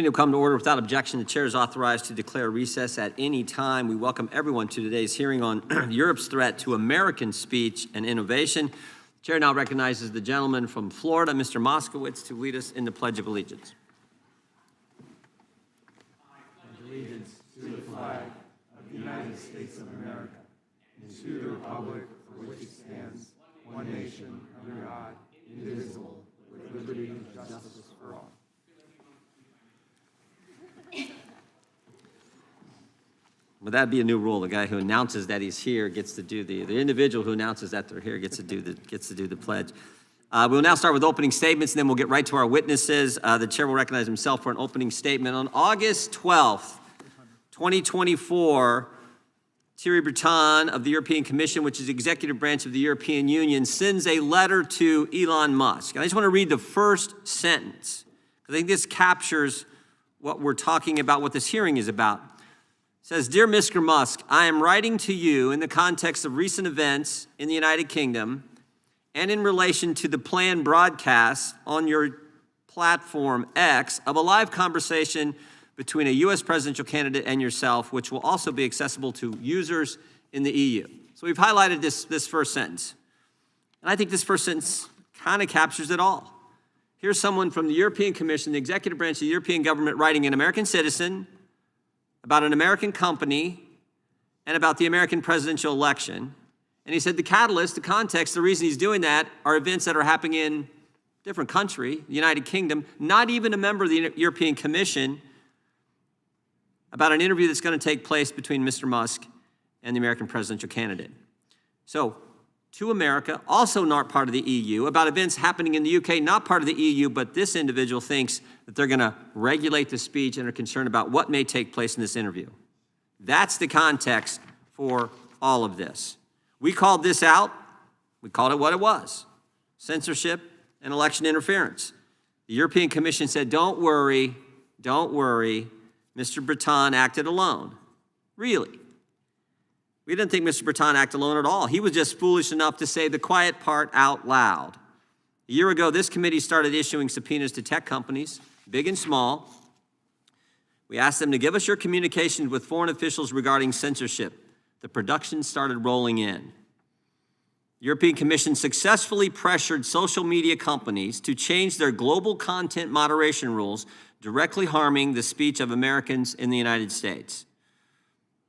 Meeting will come to order without objection. The chair is authorized to declare recess at any time. We welcome everyone to today's hearing on Europe's threat to American speech and innovation. The chair now recognizes the gentleman from Florida, Mr. Moskowitz, to lead us in the Pledge of Allegiance. I pledge allegiance to the flag of the United States of America and to the republic for which it stands, one nation, under God, indivisible, with liberty and justice for all. Well, that'd be a new rule. The guy who announces that he's here gets to do the individual who announces that they're here gets to do the pledge. We'll now start with opening statements, and then we'll get right to our witnesses. The chair will recognize himself for an opening statement. On August 12th, 2024, Thierry Breton of the European Commission, which is the executive branch of the European Union, sends a letter to Elon Musk. And I just want to read the first sentence, because I think this captures what we're talking about, what this hearing is about. It says, "Dear Mr. Musk, I am writing to you in the context of recent events in the United Kingdom and in relation to the planned broadcast on your platform X of a live conversation between a U.S. presidential candidate and yourself, which will also be accessible to users in the EU." So we've highlighted this first sentence. And I think this first sentence kind of captures it all. Here's someone from the European Commission, the executive branch of the European government, writing an American citizen about an American company and about the American presidential election. And he said the catalyst, the context, the reason he's doing that are events that are happening in a different country, the United Kingdom, not even a member of the European Commission, about an interview that's going to take place between Mr. Musk and the American presidential candidate. So, to America, also not part of the EU, about events happening in the UK, not part of the EU, but this individual thinks that they're going to regulate the speech and are concerned about what may take place in this interview. That's the context for all of this. We called this out. We called it what it was: censorship and election interference. The European Commission said, don't worry, Mr. Breton acted alone. Really? We didn't think Mr. Breton acted alone at all. He was just foolish enough to say the quiet part out loud. A year ago, this committee started issuing subpoenas to tech companies, big and small. We asked them to give us your communications with foreign officials regarding censorship. The production started rolling in. The European Commission successfully pressured social media companies to change their global content moderation rules, directly harming the speech of Americans in the United States.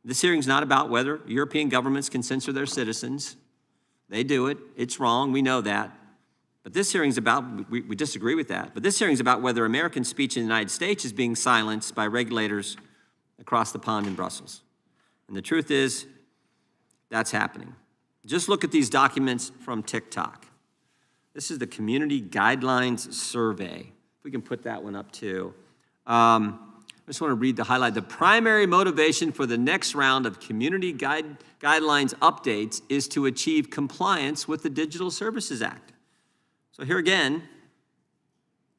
This hearing is not about whether European governments can censor their citizens. They do it. It's wrong. We know that. But this hearing is about, we disagree with that, but this hearing is about whether American speech in the United States is being silenced by regulators across the pond in Brussels. And the truth is, that's happening. Just look at these documents from TikTok. This is the Community Guidelines Survey. If we can put that one up too. I just want to highlight the primary motivation for the next round of community guidelines updates is to achieve compliance with the Digital Services Act. So here again,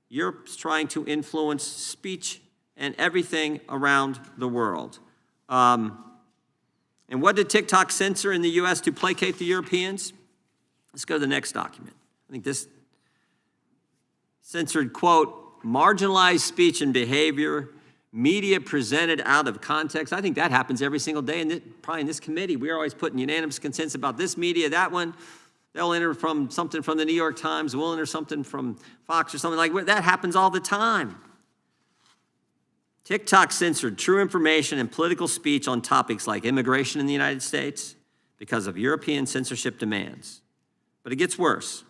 Europe's trying to influence speech and everything around the world. And what did TikTok censor in the U.S. to placate the Europeans? Let's go to the next document. I think this censored, quote, marginalized speech and behavior, media presented out of context. I think that happens every single day, and probably in this committee. We're always putting unanimous consents about this media, that one. They'll enter from something from the New York Times. We'll enter something from Fox or something like that. That happens all the time. TikTok censored true information and political speech on topics like immigration in the United States because of European censorship demands. But it gets worse.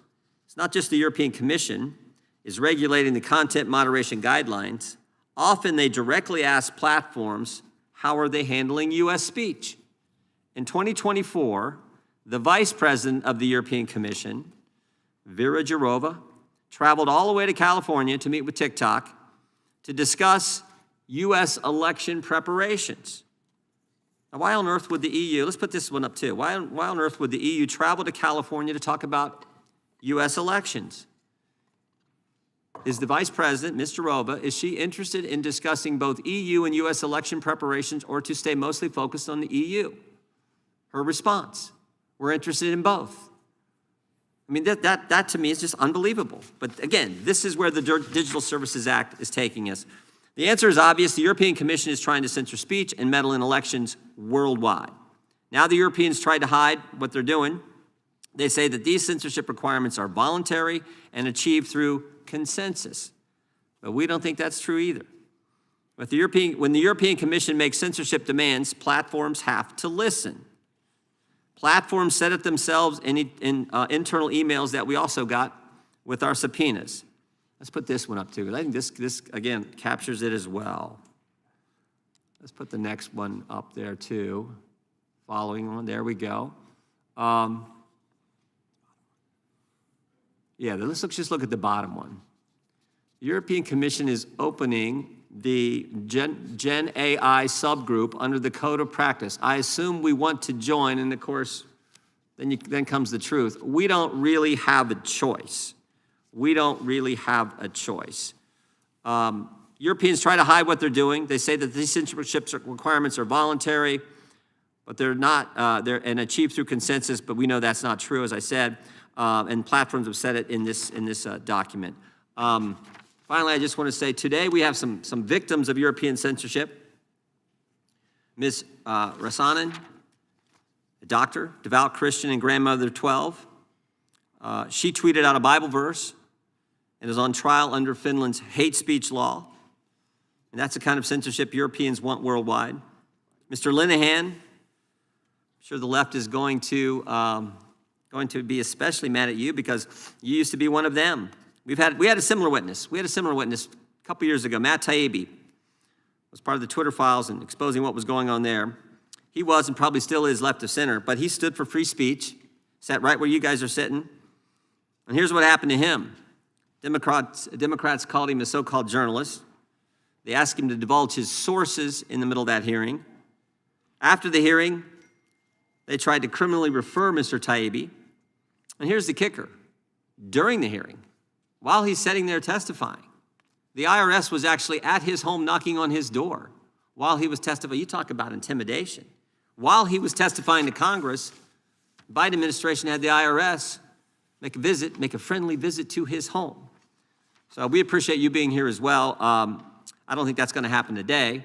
It's not just the European Commission is regulating the content moderation guidelines. Often they directly ask platforms, how are they handling U.S. speech? In 2024, the vice president of the European Commission, Vera Jourova, traveled all the way to California to meet with TikTok to discuss U.S. election preparations. Now, why on earth would the EU, let's put this one up too, why on earth would the EU travel to California to talk about U.S. elections? Is the vice president, Ms. Jourova, is she interested in discussing both EU and U.S. election preparations, or to stay mostly focused on the EU? Her response: we're interested in both. I mean, that to me is just unbelievable. But again, this is where the Digital Services Act is taking us. The answer is obvious. The European Commission is trying to censor speech and meddle in elections worldwide. Now the Europeans try to hide what they're doing. They say that these censorship requirements are voluntary and achieved through consensus. But we don't think that's true either. When the European Commission makes censorship demands, platforms have to listen. Platforms set it themselves in internal emails that we also got with our subpoenas. Let's put this one up too, because I think this again captures it as well. Let's put the next one up there too. Following one, there we go. Let's just look at the bottom one. The European Commission is opening the Gen AI subgroup under the Code of Practice. I assume we want to join, and of course, then comes the truth. We don't really have a choice. We don't really have a choice. Europeans try to hide what they're doing. They say that these censorship requirements are voluntary, but they're not, and achieved through consensus, but we know that's not true, as I said, and platforms have said it in this document. Finally, I just want to say today we have some victims of European censorship. Ms. Rasanen, a doctor, devout Christian, and grandmother of 12. She tweeted out a Bible verse and is on trial under Finland's hate speech law. And that's the kind of censorship Europeans want worldwide. Mr. Linehan, I'm sure the left is going to be especially mad at you because you used to be one of them. We had a similar witness. We had a similar witness a couple years ago. Matt Taibbi was part of the Twitter files and exposing what was going on there. He was and probably still is left of center, but he stood for free speech, sat right where you guys are sitting. And here's what happened to him. Democrats called him a so-called journalist. They asked him to divulge his sources in the middle of that hearing. After the hearing, they tried to criminally refer Mr. Taibbi. And here's the kicker. During the hearing, while he's sitting there testifying, the IRS was actually at his home knocking on his door while he was testifying. You talk about intimidation. While he was testifying to Congress, the Biden administration had the IRS make a friendly visit to his home. So we appreciate you being here as well. I don't think that's going to happen today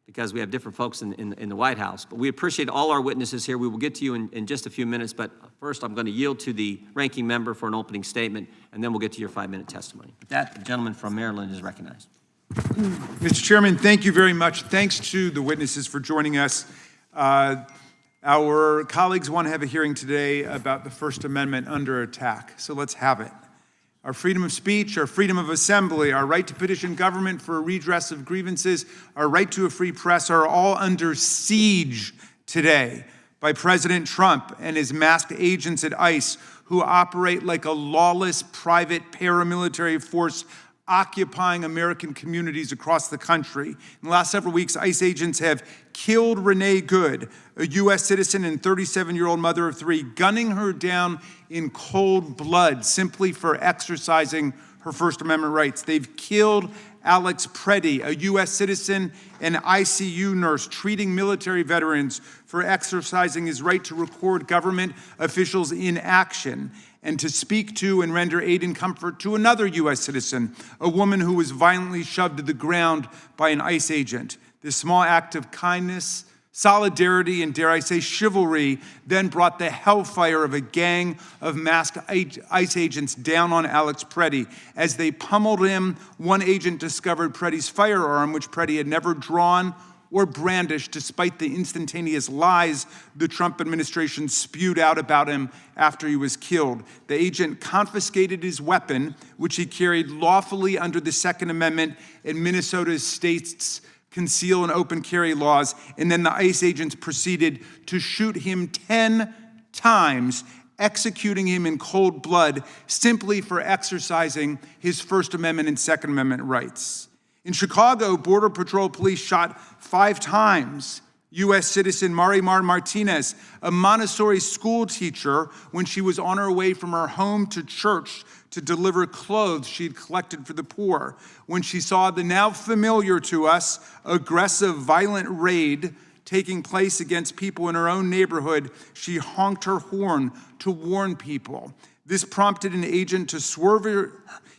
because we have different folks in the White House. But we appreciate all our witnesses here. We will get to you in just a few minutes. But first, I'm going to yield to the ranking member for an opening statement, and then we'll get to your 5-minute testimony. With that, the gentleman from Maryland is recognized. Mr. Chairman, thank you very much. Thanks to the witnesses for joining us. Our colleagues want to have a hearing today about the First Amendment under attack, so let's have it. Our freedom of speech, our freedom of assembly, our right to petition government for a redress of grievances, our right to a free press are all under siege today by President Trump and his masked agents at ICE who operate like a lawless private paramilitary force occupying American communities across the country. In the last several weeks, ICE agents have killed Renee Good, a U.S. citizen and 37-year-old mother of 3, gunning her down in cold blood simply for exercising her First Amendment rights. They've killed Alex Preddy, a U.S. citizen and ICU nurse treating military veterans for exercising his right to record government officials in action and to speak to and render aid and comfort to another U.S. citizen, a woman who was violently shoved to the ground by an ICE agent. This small act of kindness, solidarity, and dare I say chivalry then brought the hellfire of a gang of masked ICE agents down on Alex Preddy. As they pummeled him, one agent discovered Preddy's firearm, which Preddy had never drawn or brandished despite the instantaneous lies the Trump administration spewed out about him after he was killed. The agent confiscated his weapon, which he carried lawfully under the Second Amendment in Minnesota's state's conceal and open carry laws, and then the ICE agents proceeded to shoot him 10 times, executing him in cold blood simply for exercising his First Amendment and Second Amendment rights. In Chicago, Border Patrol police shot 5 times U.S. citizen Marimar Martinez, a Montessori school teacher, when she was on her way from her home to church to deliver clothes she'd collected for the poor. When she saw the now familiar to us aggressive, violent raid taking place against people in her own neighborhood, she honked her horn to warn people. This prompted an agent to swerve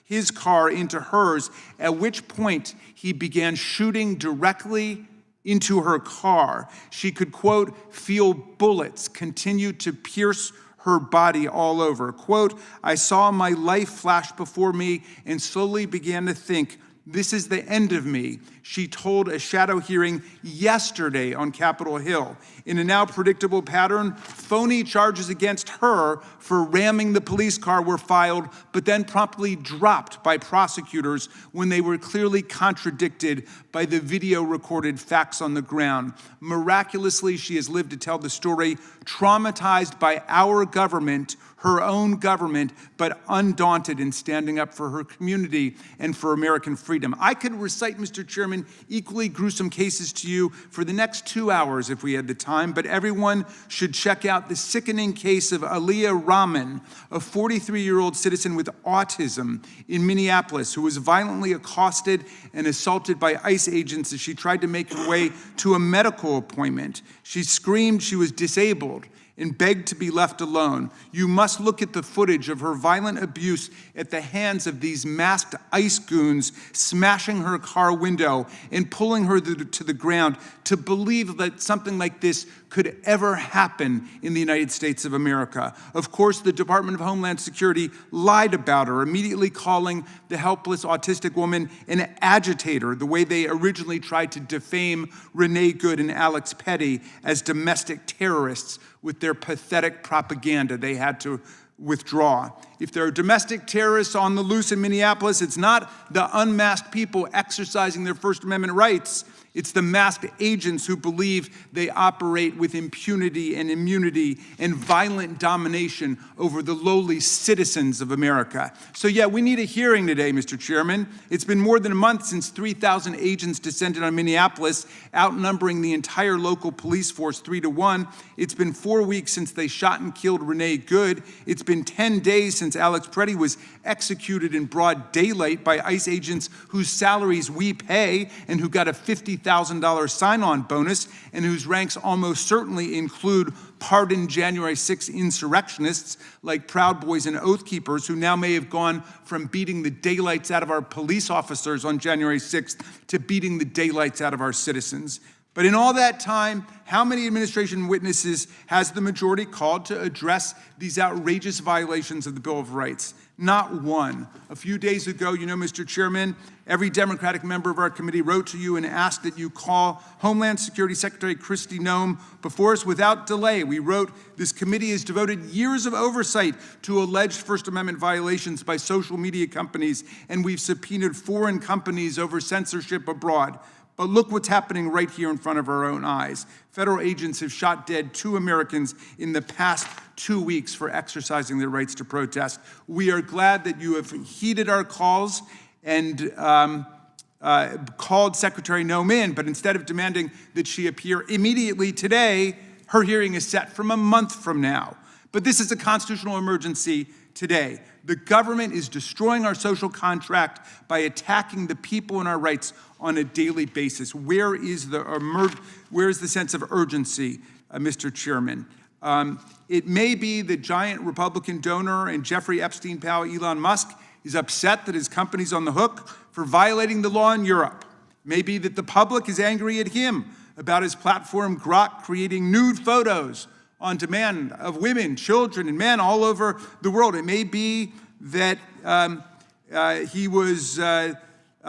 his car into hers, at which point he began shooting directly into her car. She could, quote, feel bullets continue to pierce her body all over. Quote, I saw my life flash before me and slowly began to think, this is the end of me, she told a shadow hearing yesterday on Capitol Hill. In a now predictable pattern, phony charges against her for ramming the police car were filed, but then promptly dropped by prosecutors when they were clearly contradicted by the video-recorded facts on the ground. Miraculously, she has lived to tell the story, traumatized by our government, her own government, but undaunted in standing up for her community and for American freedom. I could recite, Mr. Chairman, equally gruesome cases to you for the next 2 hours if we had the time, but everyone should check out the sickening case of Aliyah Rahman, a 43-year-old citizen with autism in Minneapolis who was violently accosted and assaulted by ICE agents as she tried to make her way to a medical appointment. She screamed she was disabled and begged to be left alone. You must look at the footage of her violent abuse at the hands of these masked ICE goons smashing her car window and pulling her to the ground to believe that something like this could ever happen in the United States of America. Of course, the Department of Homeland Security lied about her, immediately calling the helpless autistic woman an agitator, the way they originally tried to defame Renee Good and Alex Petty as domestic terrorists with their pathetic propaganda they had to withdraw. If there are domestic terrorists on the loose in Minneapolis, it's not the unmasked people exercising their First Amendment rights. It's the masked agents who believe they operate with impunity and immunity and violent domination over the lowly citizens of America. So yeah, we need a hearing today, Mr. Chairman. It's been more than a month since 3,000 agents descended on Minneapolis, outnumbering the entire local police force 3-1. It's been 4 weeks since they shot and killed Renee Good. It's been 10 days since Alex Petty was executed in broad daylight by ICE agents whose salaries we pay and who got a $50,000 sign-on bonus and whose ranks almost certainly include pardoned January 6 insurrectionists like Proud Boys and Oath Keepers who now may have gone from beating the daylights out of our police officers on January 6th to beating the daylights out of our citizens. But in all that time, how many administration witnesses has the majority called to address these outrageous violations of the Bill of Rights? Not one. A few days ago, you know, Mr. Chairman, every Democratic member of our committee wrote to you and asked that you call Homeland Security Secretary Kristi Noem before us without delay. We wrote, this committee has devoted years of oversight to alleged First Amendment violations by social media companies, and we've subpoenaed foreign companies over censorship abroad. But look what's happening right here in front of our own eyes. Federal agents have shot dead 2 Americans in the past 2 weeks for exercising their rights to protest. We are glad that you have heeded our calls and called Secretary Noem in, but instead of demanding that she appear immediately today, her hearing is set from a month from now. But this is a constitutional emergency today. The government is destroying our social contract by attacking the people and our rights on a daily basis. Where is the sense of urgency, Mr. Chairman? It may be the giant Republican donor and Jeffrey Epstein pal Elon Musk is upset that his company's on the hook for violating the law in Europe. It may be that the public is angry at him about his platform Grok creating nude photos on demand of women, children, and men all over the world. It may be that he was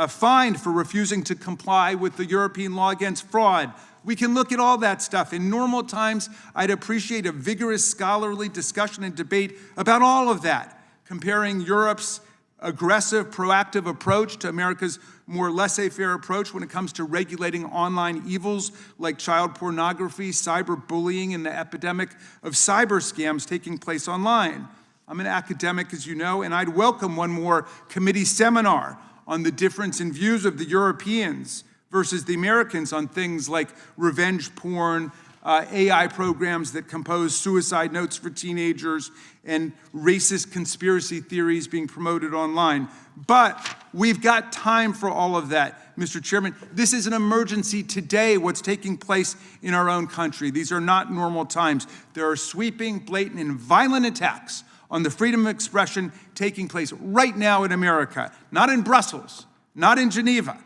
fined for refusing to comply with the European law against fraud. We can look at all that stuff. In normal times, I'd appreciate a vigorous scholarly discussion and debate about all of that, comparing Europe's aggressive, proactive approach to America's more laissez-faire approach when it comes to regulating online evils like child pornography, cyberbullying, and the epidemic of cyber scams taking place online. I'm an academic, as you know, and I'd welcome one more committee seminar on the difference in views of the Europeans versus the Americans on things like revenge porn, AI programs that compose suicide notes for teenagers, and racist conspiracy theories being promoted online. But we've got time for all of that, Mr. Chairman. This is an emergency today, what's taking place in our own country. These are not normal times. There are sweeping, blatant, and violent attacks on the freedom of expression taking place right now in America, not in Brussels, not in Geneva,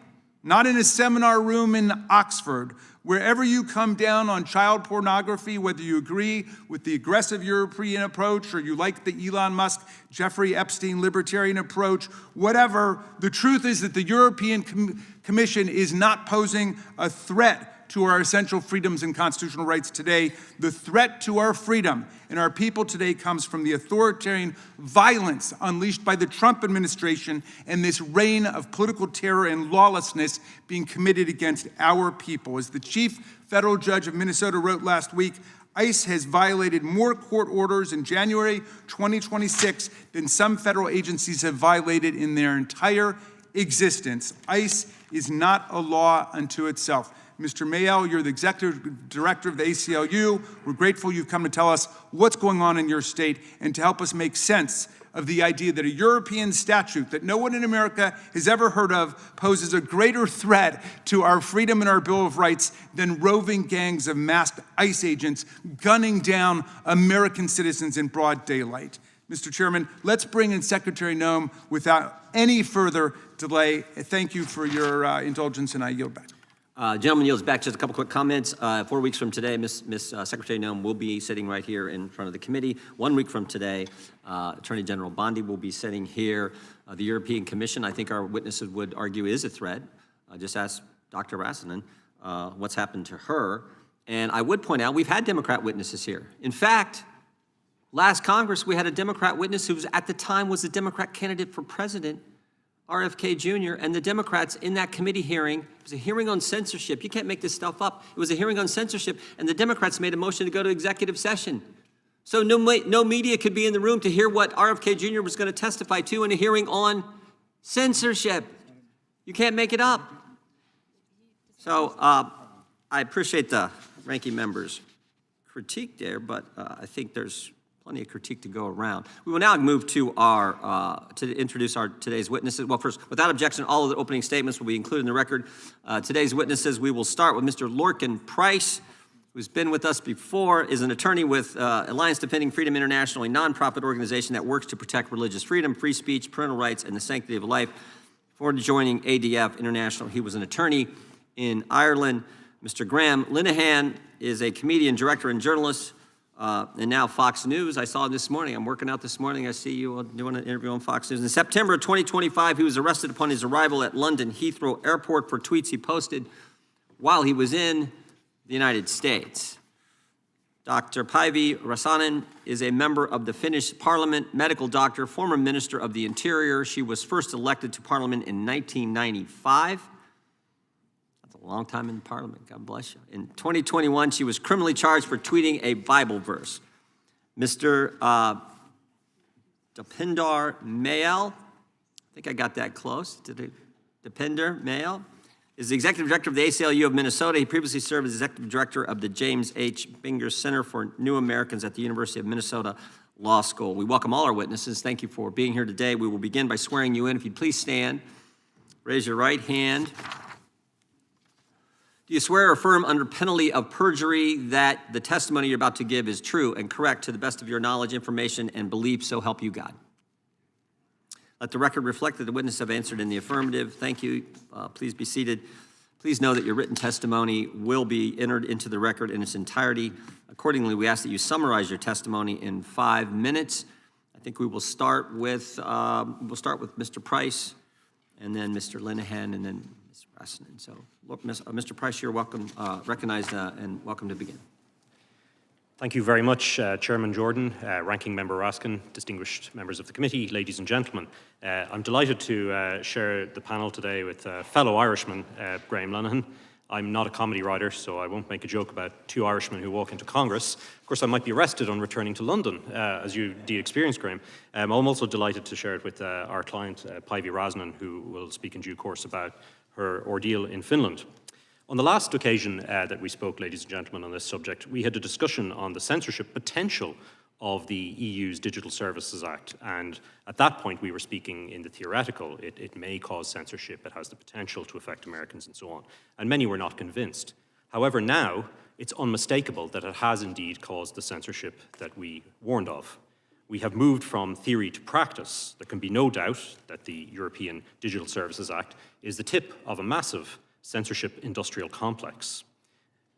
not in a seminar room in Oxford. Wherever you come down on child pornography, whether you agree with the aggressive European approach or you like the Elon Musk, Jeffrey Epstein libertarian approach, whatever, the truth is that the European Commission is not posing a threat to our essential freedoms and constitutional rights today. The threat to our freedom and our people today comes from the authoritarian violence unleashed by the Trump administration and this reign of political terror and lawlessness being committed against our people. As the chief federal judge of Minnesota wrote last week, ICE has violated more court orders in January 2026 than some federal agencies have violated in their entire existence. ICE is not a law unto itself. Mr. Mayel, you're the executive director of the ACLU. We're grateful you've come to tell us what's going on in your state and to help us make sense of the idea that a European statute that no one in America has ever heard of poses a greater threat to our freedom and our Bill of Rights than roving gangs of masked ICE agents gunning down American citizens in broad daylight. Mr. Chairman, let's bring in Secretary Noem without any further delay. Thank you for your indulgence, and I yield back. Gentleman yields back. Just a couple quick comments. 4 weeks from today, Ms. Secretary Noem will be sitting right here in front of the committee. 1 week from today, Attorney General Bondi will be sitting here. The European Commission, I think our witnesses would argue, is a threat. Just ask Dr. Rassanen what's happened to her. And I would point out, we've had Democrat witnesses here. In fact, last Congress, we had a Democrat witness who at the time was a Democrat candidate for president, RFK Jr., and the Democrats in that committee hearing, it was a hearing on censorship. You can't make this stuff up. It was a hearing on censorship, and the Democrats made a motion to go to executive session. So no media could be in the room to hear what RFK Jr. was going to testify to in a hearing on censorship. You can't make it up. So I appreciate the ranking member's critique there, but I think there's plenty of critique to go around. We will now move to to introduce today's witnesses. Well, first, without objection, all of the opening statements will be included in the record. Today's witnesses, we will start with Mr. Lorcan Price, who's been with us before, is an attorney with Alliance Defending Freedom International, a nonprofit organization that works to protect religious freedom, free speech, parental rights, and the sanctity of life. Before joining ADF International, he was an attorney in Ireland. Mr. Graham Linehan is a comedian, director, and journalist. And now Fox News. I saw him this morning. I'm working out this morning. I see you doing an interview on Fox News. In September of 2025, he was arrested upon his arrival at London Heathrow Airport for tweets he posted while he was in the United States. Dr. Päivi Räsänen is a member of the Finnish Parliament, medical doctor, former Minister of the Interior. She was first elected to Parliament in 1995. A long time in Parliament, God bless you. In 2021, she was criminally charged for tweeting a Bible verse. Mr. Deepinder Mayal, I think I got that close. Deepinder Mayal is the executive director of the ACLU of Minnesota. He previously served as executive director of the James H. Binger Center for New Americans at the University of Minnesota Law School. We welcome all our witnesses. Thank you for being here today. We will begin by swearing you in. If you'd please stand, raise your right hand. Do you swear or affirm under penalty of perjury that the testimony you're about to give is true and correct to the best of your knowledge, information, and belief, so help you God? Let the record reflect that the witnesses have answered in the affirmative. Thank you. Please be seated. Please know that your written testimony will be entered into the record in its entirety. Accordingly, we ask that you summarize your testimony in 5 minutes. I think we will start with Mr. Price, and then Mr. Linehan, and then Ms. Räsänen. So, look, Mr. Price, you're welcome, recognized, and welcome to begin. Thank you very much, Chairman Jordan, Ranking Member Raskin, distinguished members of the committee, ladies and gentlemen. I'm delighted to share the panel today with fellow Irishman, Graham Linehan. I'm not a comedy writer, so I won't make a joke about two Irishmen who walk into Congress. Of course, I might be arrested on returning to London, as you did experience, Graham. I'm also delighted to share it with our client, Päivi Räsänen, who will speak in due course about her ordeal in Finland. On the last occasion that we spoke, ladies and gentlemen, on this subject, we had a discussion on the censorship potential of the EU's Digital Services Act. And at that point, we were speaking in the theoretical. It may cause censorship. It has the potential to affect Americans and so on. And many were not convinced. However, now it's unmistakable that it has indeed caused the censorship that we warned of. We have moved from theory to practice. There can be no doubt that the European Digital Services Act is the tip of a massive censorship industrial complex.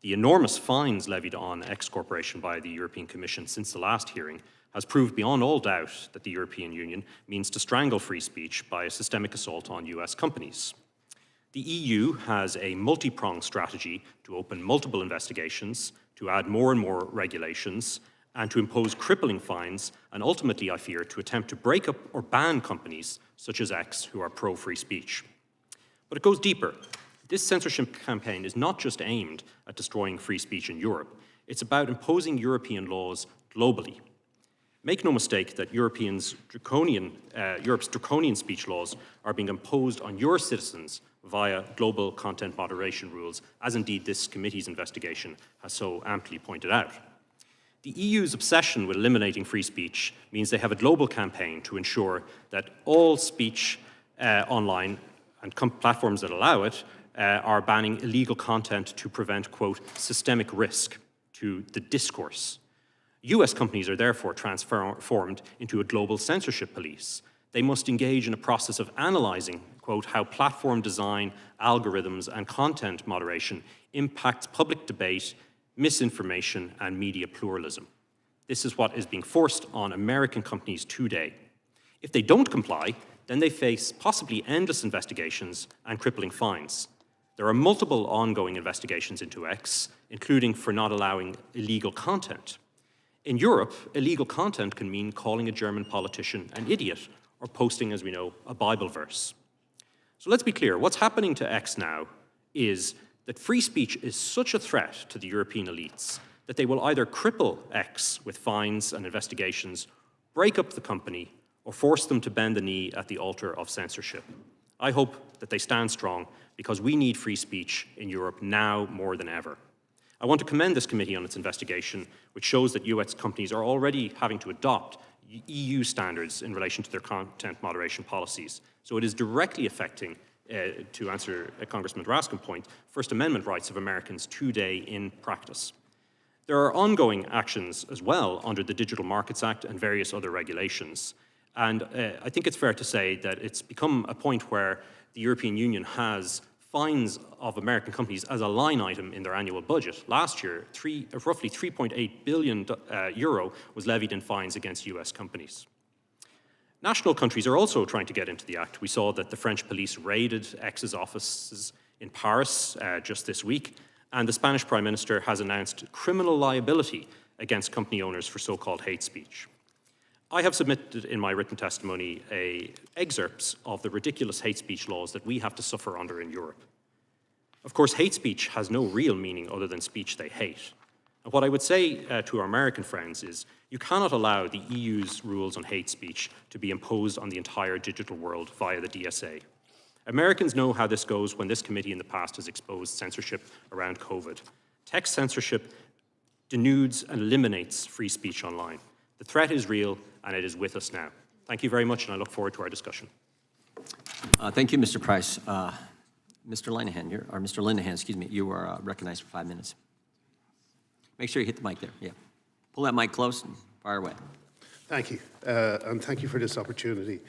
The enormous fines levied on X Corporation by the European Commission since the last hearing has proved beyond all doubt that the European Union means to strangle free speech by a systemic assault on US companies. The EU has a multi-pronged strategy to open multiple investigations, to add more and more regulations, and to impose crippling fines, and ultimately, I fear, to attempt to break up or ban companies such as X who are pro-free speech. But it goes deeper. This censorship campaign is not just aimed at destroying free speech in Europe, it's about imposing European laws globally. Make no mistake that Europe's draconian speech laws are being imposed on your citizens via global content moderation rules, as indeed this committee's investigation has so amply pointed out. The EU's obsession with eliminating free speech means they have a global campaign to ensure that all speech online and platforms that allow it are banning illegal content to prevent, quote, systemic risk to the discourse. US companies are therefore transformed into a global censorship police. They must engage in a process of analyzing, quote, how platform design, algorithms, and content moderation impacts public debate, misinformation, and media pluralism. This is what is being forced on American companies today. If they don't comply, then they face possibly endless investigations and crippling fines. There are multiple ongoing investigations into X, including for not allowing illegal content. In Europe, illegal content can mean calling a German politician an idiot or posting, as we know, a Bible verse. So let's be clear, what's happening to X now is that free speech is such a threat to the European elites that they will either cripple X with fines and investigations, break up the company, or force them to bend the knee at the altar of censorship. I hope that they stand strong because we need free speech in Europe now more than ever. I want to commend this committee on its investigation, which shows that US companies are already having to adopt EU standards in relation to their content moderation policies. So it is directly affecting, to answer Congressman Raskin's point, First Amendment rights of Americans today in practice. There are ongoing actions as well under the Digital Markets Act and various other regulations. And I think it's fair to say that it's become a point where the European Union has fines of American companies as a line item in their annual budget. Last year, roughly 3.8 billion euro was levied in fines against US companies. National countries are also trying to get into the act. We saw that the French police raided X's offices in Paris just this week, and the Spanish Prime Minister has announced criminal liability against company owners for so-called hate speech. I have submitted in my written testimony excerpts of the ridiculous hate speech laws that we have to suffer under in Europe. Of course, hate speech has no real meaning other than speech they hate. And what I would say to our American friends is you cannot allow the EU's rules on hate speech to be imposed on the entire digital world via the DSA. Americans know how this goes when this committee in the past has exposed censorship around COVID. Text censorship denudes and eliminates free speech online. The threat is real, and it is with us now. Thank you very much, and I look forward to our discussion. Thank you, Mr. Price. Mr. Linehan, excuse me, you are recognized for 5 minutes. Make sure you hit the mic there. Yeah. Pull that mic close and fire away. Thank you, and thank you for this opportunity.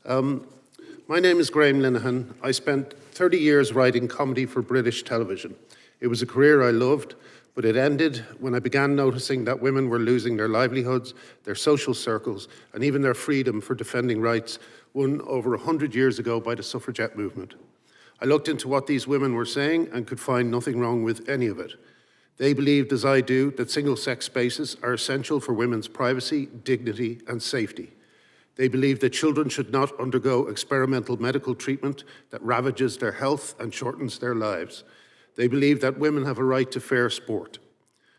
My name is Graham Linehan. I spent 30 years writing comedy for British television. It was a career I loved, but it ended when I began noticing that women were losing their livelihoods, their social circles, and even their freedom for defending rights won over 100 years ago by the suffragette movement. I looked into what these women were saying and could find nothing wrong with any of it. They believed, as I do, that single-sex spaces are essential for women's privacy, dignity, and safety. They believed that children should not undergo experimental medical treatment that ravages their health and shortens their lives. They believed that women have a right to fair sport.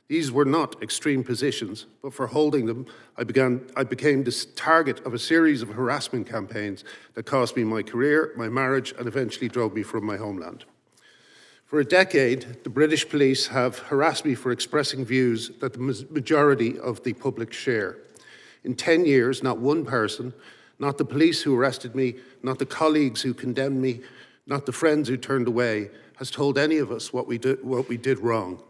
These were not extreme positions, but for holding them, I became the target of a series of harassment campaigns that cost me my career, my marriage, and eventually drove me from my homeland. For a decade, the British police have harassed me for expressing views that the majority of the public share. In 10 years, not one person, not the police who arrested me, not the colleagues who condemned me, not the friends who turned away, has told any of us what we did wrong.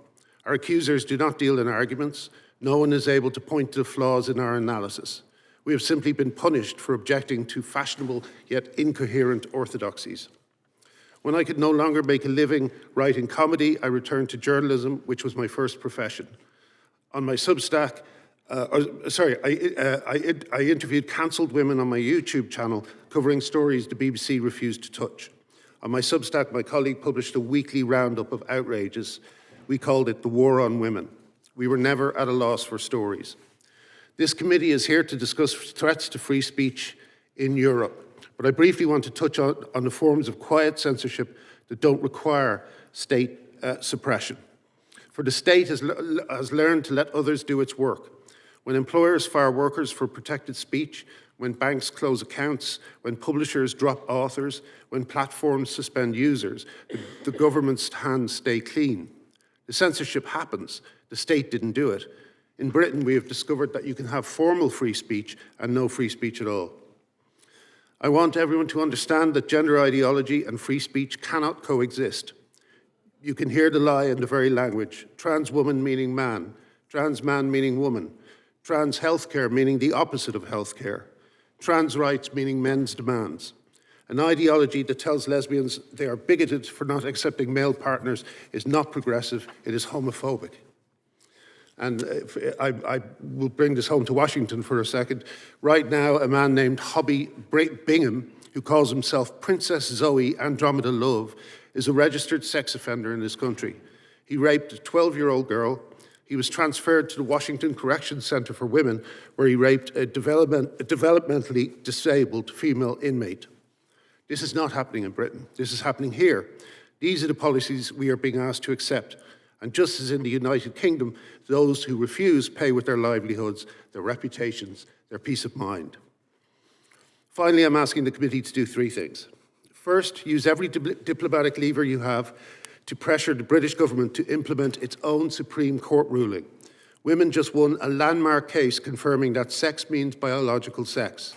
Our accusers do not deal in arguments. No one is able to point to the flaws in our analysis. We have simply been punished for objecting to fashionable yet incoherent orthodoxies. When I could no longer make a living writing comedy, I returned to journalism, which was my first profession. On my Substack, I interviewed cancelled women on my YouTube channel covering stories the BBC refused to touch. On my Substack, my colleague published a weekly roundup of outrages. We called it the War on Women. We were never at a loss for stories. This committee is here to discuss threats to free speech in Europe, but I briefly want to touch on the forms of quiet censorship that don't require state suppression. For the state has learned to let others do its work. When employers fire workers for protected speech, when banks close accounts, when publishers drop authors, when platforms suspend users, the government's hands stay clean. The censorship happens. The state didn't do it. In Britain, we have discovered that you can have formal free speech and no free speech at all. I want everyone to understand that gender ideology and free speech cannot coexist. You can hear the lie in the very language. Trans woman meaning man, trans man meaning woman, trans healthcare meaning the opposite of healthcare, trans rights meaning men's demands. An ideology that tells lesbians they are bigoted for not accepting male partners is not progressive, it is homophobic. And I will bring this home to Washington for a second. Right now, a man named Hobby Bingham, who calls himself Princess Zoe Andromeda Love, is a registered sex offender in this country. He raped a 12-year-old girl. He was transferred to the Washington Correction Center for Women, where he raped a developmentally disabled female inmate. This is not happening in Britain. This is happening here. These are the policies we are being asked to accept. And just as in the United Kingdom, those who refuse pay with their livelihoods, their reputations, their peace of mind. Finally, I'm asking the committee to do three things. First, use every diplomatic lever you have to pressure the British government to implement its own Supreme Court ruling. Women just won a landmark case confirming that sex means biological sex.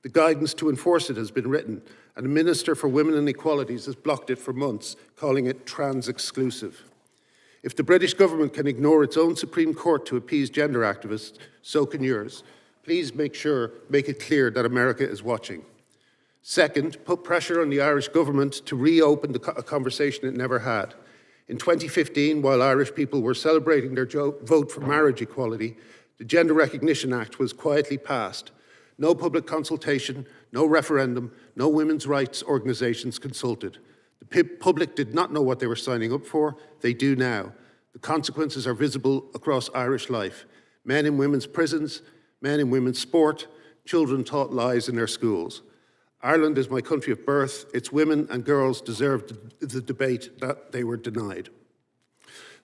The guidance to enforce it has been written, and the Minister for Women and Equalities has blocked it for months, calling it trans-exclusive. If the British government can ignore its own Supreme Court to appease gender activists, so can yours. Please make it clear that America is watching. Second, put pressure on the Irish government to reopen a conversation it never had. In 2015, while Irish people were celebrating their vote for marriage equality, the Gender Recognition Act was quietly passed. No public consultation, no referendum, no women's rights organisations consulted. The public did not know what they were signing up for. They do now. The consequences are visible across Irish life. Men in women's prisons, men in women's sport, children taught lies in their schools. Ireland is my country of birth. Its women and girls deserve the debate that they were denied.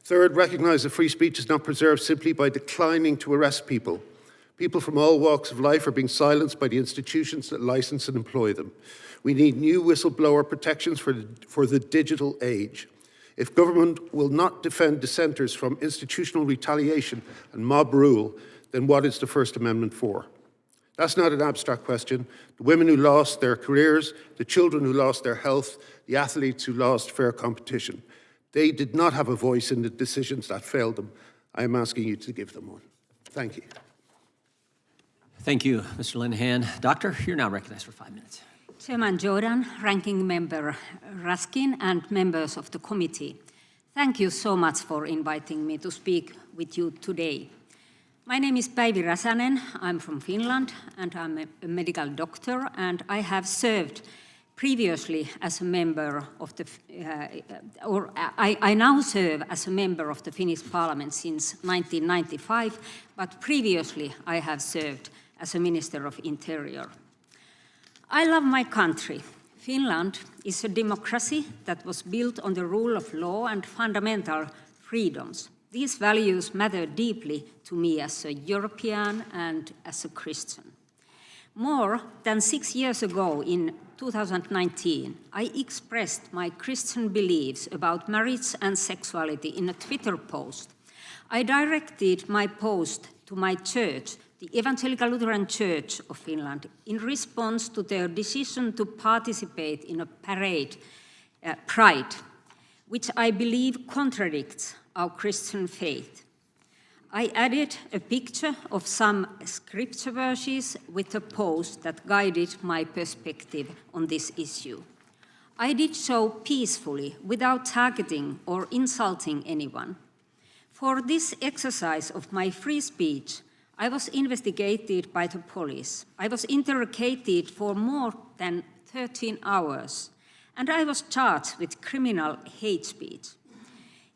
Third, recognise that free speech is not preserved simply by declining to arrest people. People from all walks of life are being silenced by the institutions that license and employ them. We need new whistleblower protections for the digital age. If government will not defend dissenters from institutional retaliation and mob rule, then what is the First Amendment for? That's not an abstract question. The women who lost their careers, the children who lost their health, the athletes who lost fair competition. They did not have a voice in the decisions that failed them. I am asking you to give them one. Thank you. Thank you, Mr. Linehan. Doctor, you're now recognized for 5 minutes. Chairman Jordan, Ranking Member Raskin, and members of the committee, thank you so much for inviting me to speak with you today. My name is Päivi Räsänen. I'm from Finland, and I'm a medical doctor, and I have served previously as a member of the, I now serve as a member of the Finnish Parliament since 1995, but previously I have served as a Minister of Interior. I love my country. Finland is a democracy that was built on the rule of law and fundamental freedoms. These values matter deeply to me as a European and as a Christian. More than 6 years ago, in 2019, I expressed my Christian beliefs about marriage and sexuality in a Twitter post. I directed my post to my church, the Evangelical Lutheran Church of Finland, in response to their decision to participate in a parade, Pride, which I believe contradicts our Christian faith. I added a picture of some scripture verses with a post that guided my perspective on this issue. I did so peacefully, without targeting or insulting anyone. For this exercise of my free speech, I was investigated by the police. I was interrogated for more than 13 hours, and I was charged with criminal hate speech.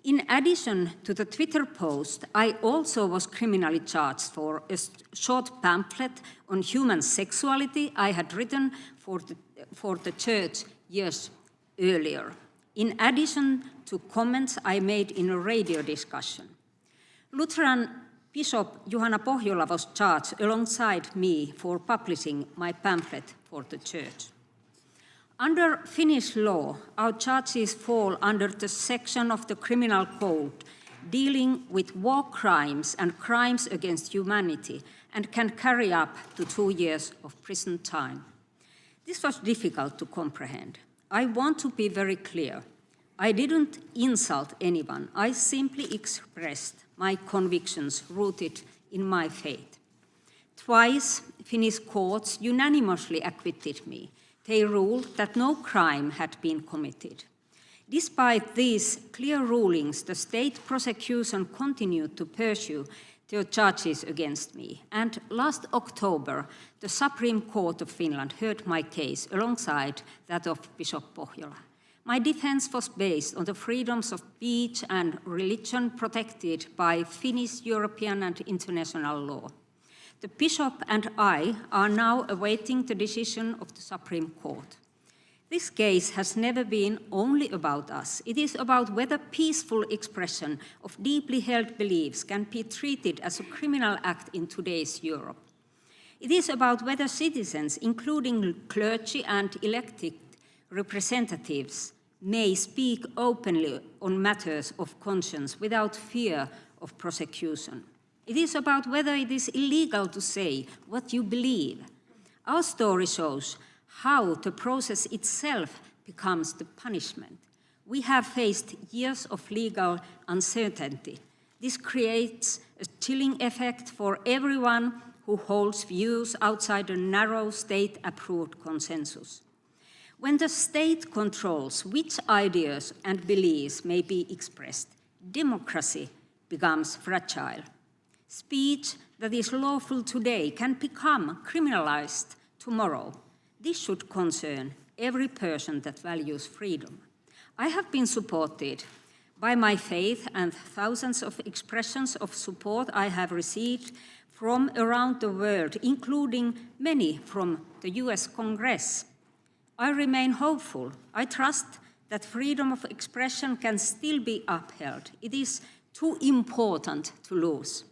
In addition to the Twitter post, I also was criminally charged for a short pamphlet on human sexuality I had written for the church years earlier, in addition to comments I made in a radio discussion. Lutheran Bishop Juhana Pohjola was charged alongside me for publishing my pamphlet for the church. Under Finnish law, our charges fall under the section of the Criminal Code dealing with war crimes and crimes against humanity and can carry up to 2 years of prison time. This was difficult to comprehend. I want to be very clear. I didn't insult anyone. I simply expressed my convictions rooted in my faith. Twice, Finnish courts unanimously acquitted me. They ruled that no crime had been committed. Despite these clear rulings, the state prosecution continued to pursue their charges against me. And last October, the Supreme Court of Finland heard my case alongside that of Bishop Pohjola. My defense was based on the freedoms of speech and religion protected by Finnish, European, and international law. The bishop and I are now awaiting the decision of the Supreme Court. This case has never been only about us. It is about whether peaceful expression of deeply held beliefs can be treated as a criminal act in today's Europe. It is about whether citizens, including clergy and elected representatives, may speak openly on matters of conscience without fear of prosecution. It is about whether it is illegal to say what you believe. Our story shows how the process itself becomes the punishment. We have faced years of legal uncertainty. This creates a chilling effect for everyone who holds views outside a narrow state-approved consensus. When the state controls which ideas and beliefs may be expressed, democracy becomes fragile. Speech that is lawful today can become criminalized tomorrow. This should concern every person that values freedom. I have been supported by my faith, and thousands of expressions of support I have received from around the world, including many from the US Congress. I remain hopeful. I trust that freedom of expression can still be upheld. It is too important to lose.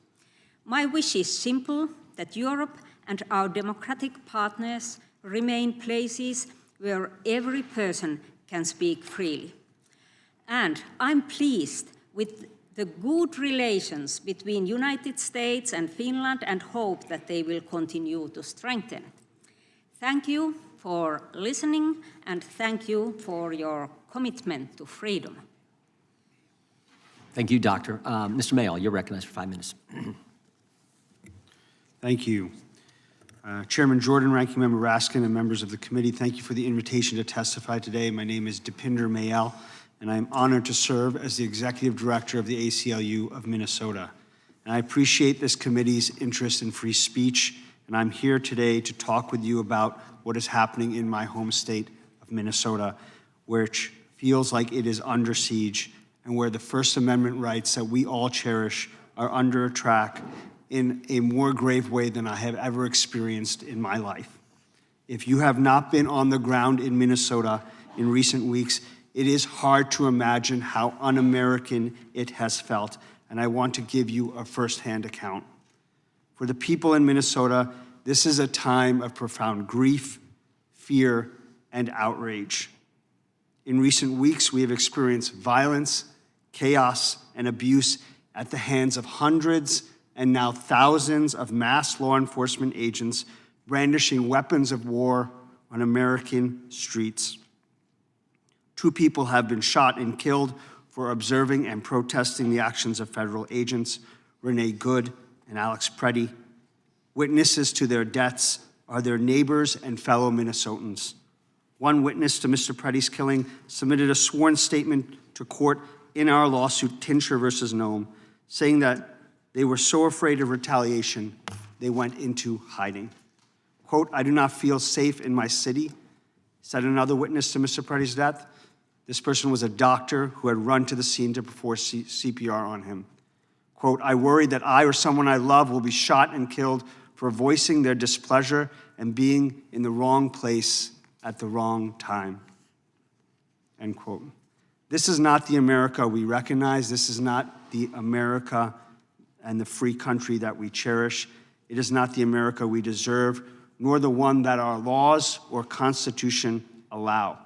My wish is simple, that Europe and our democratic partners remain places where every person can speak freely. And I'm pleased with the good relations between United States and Finland and hope that they will continue to strengthen. Thank you for listening, and thank you for your commitment to freedom. Thank you, Doctor. Mr. Mayall, you're recognized for 5 minutes. Thank you. Chairman Jordan, Ranking Member Raskin, and members of the committee, thank you for the invitation to testify today. My name is Dipinder Mayal, and I am honored to serve as the Executive Director of the ACLU of Minnesota. And I appreciate this committee's interest in free speech, and I'm here today to talk with you about what is happening in my home state of Minnesota, which feels like it is under siege and where the First Amendment rights that we all cherish are under attack in a more grave way than I have ever experienced in my life. If you have not been on the ground in Minnesota in recent weeks, it is hard to imagine how un-American it has felt, and I want to give you a firsthand account. For the people in Minnesota, this is a time of profound grief, fear, and outrage. In recent weeks, we have experienced violence, chaos, and abuse at the hands of hundreds and now thousands of masked law enforcement agents brandishing weapons of war on American streets. 2 people have been shot and killed for observing and protesting the actions of federal agents. Renee Good and Alex Preddy. Witnesses to their deaths are their neighbors and fellow Minnesotans. One witness to Mr. Preddy's killing submitted a sworn statement to court in our lawsuit, Tincher versus Nome, saying that they were so afraid of retaliation, they went into hiding. Quote, "I do not feel safe in my city," said another witness to Mr. Preddy's death. This person was a doctor who had run to the scene to perform CPR on him. Quote, "I worry that I or someone I love will be shot and killed for voicing their displeasure and being in the wrong place at the wrong time." End quote. This is not the America we recognize. This is not the America and the free country that we cherish. It is not the America we deserve, nor the one that our laws or Constitution allow.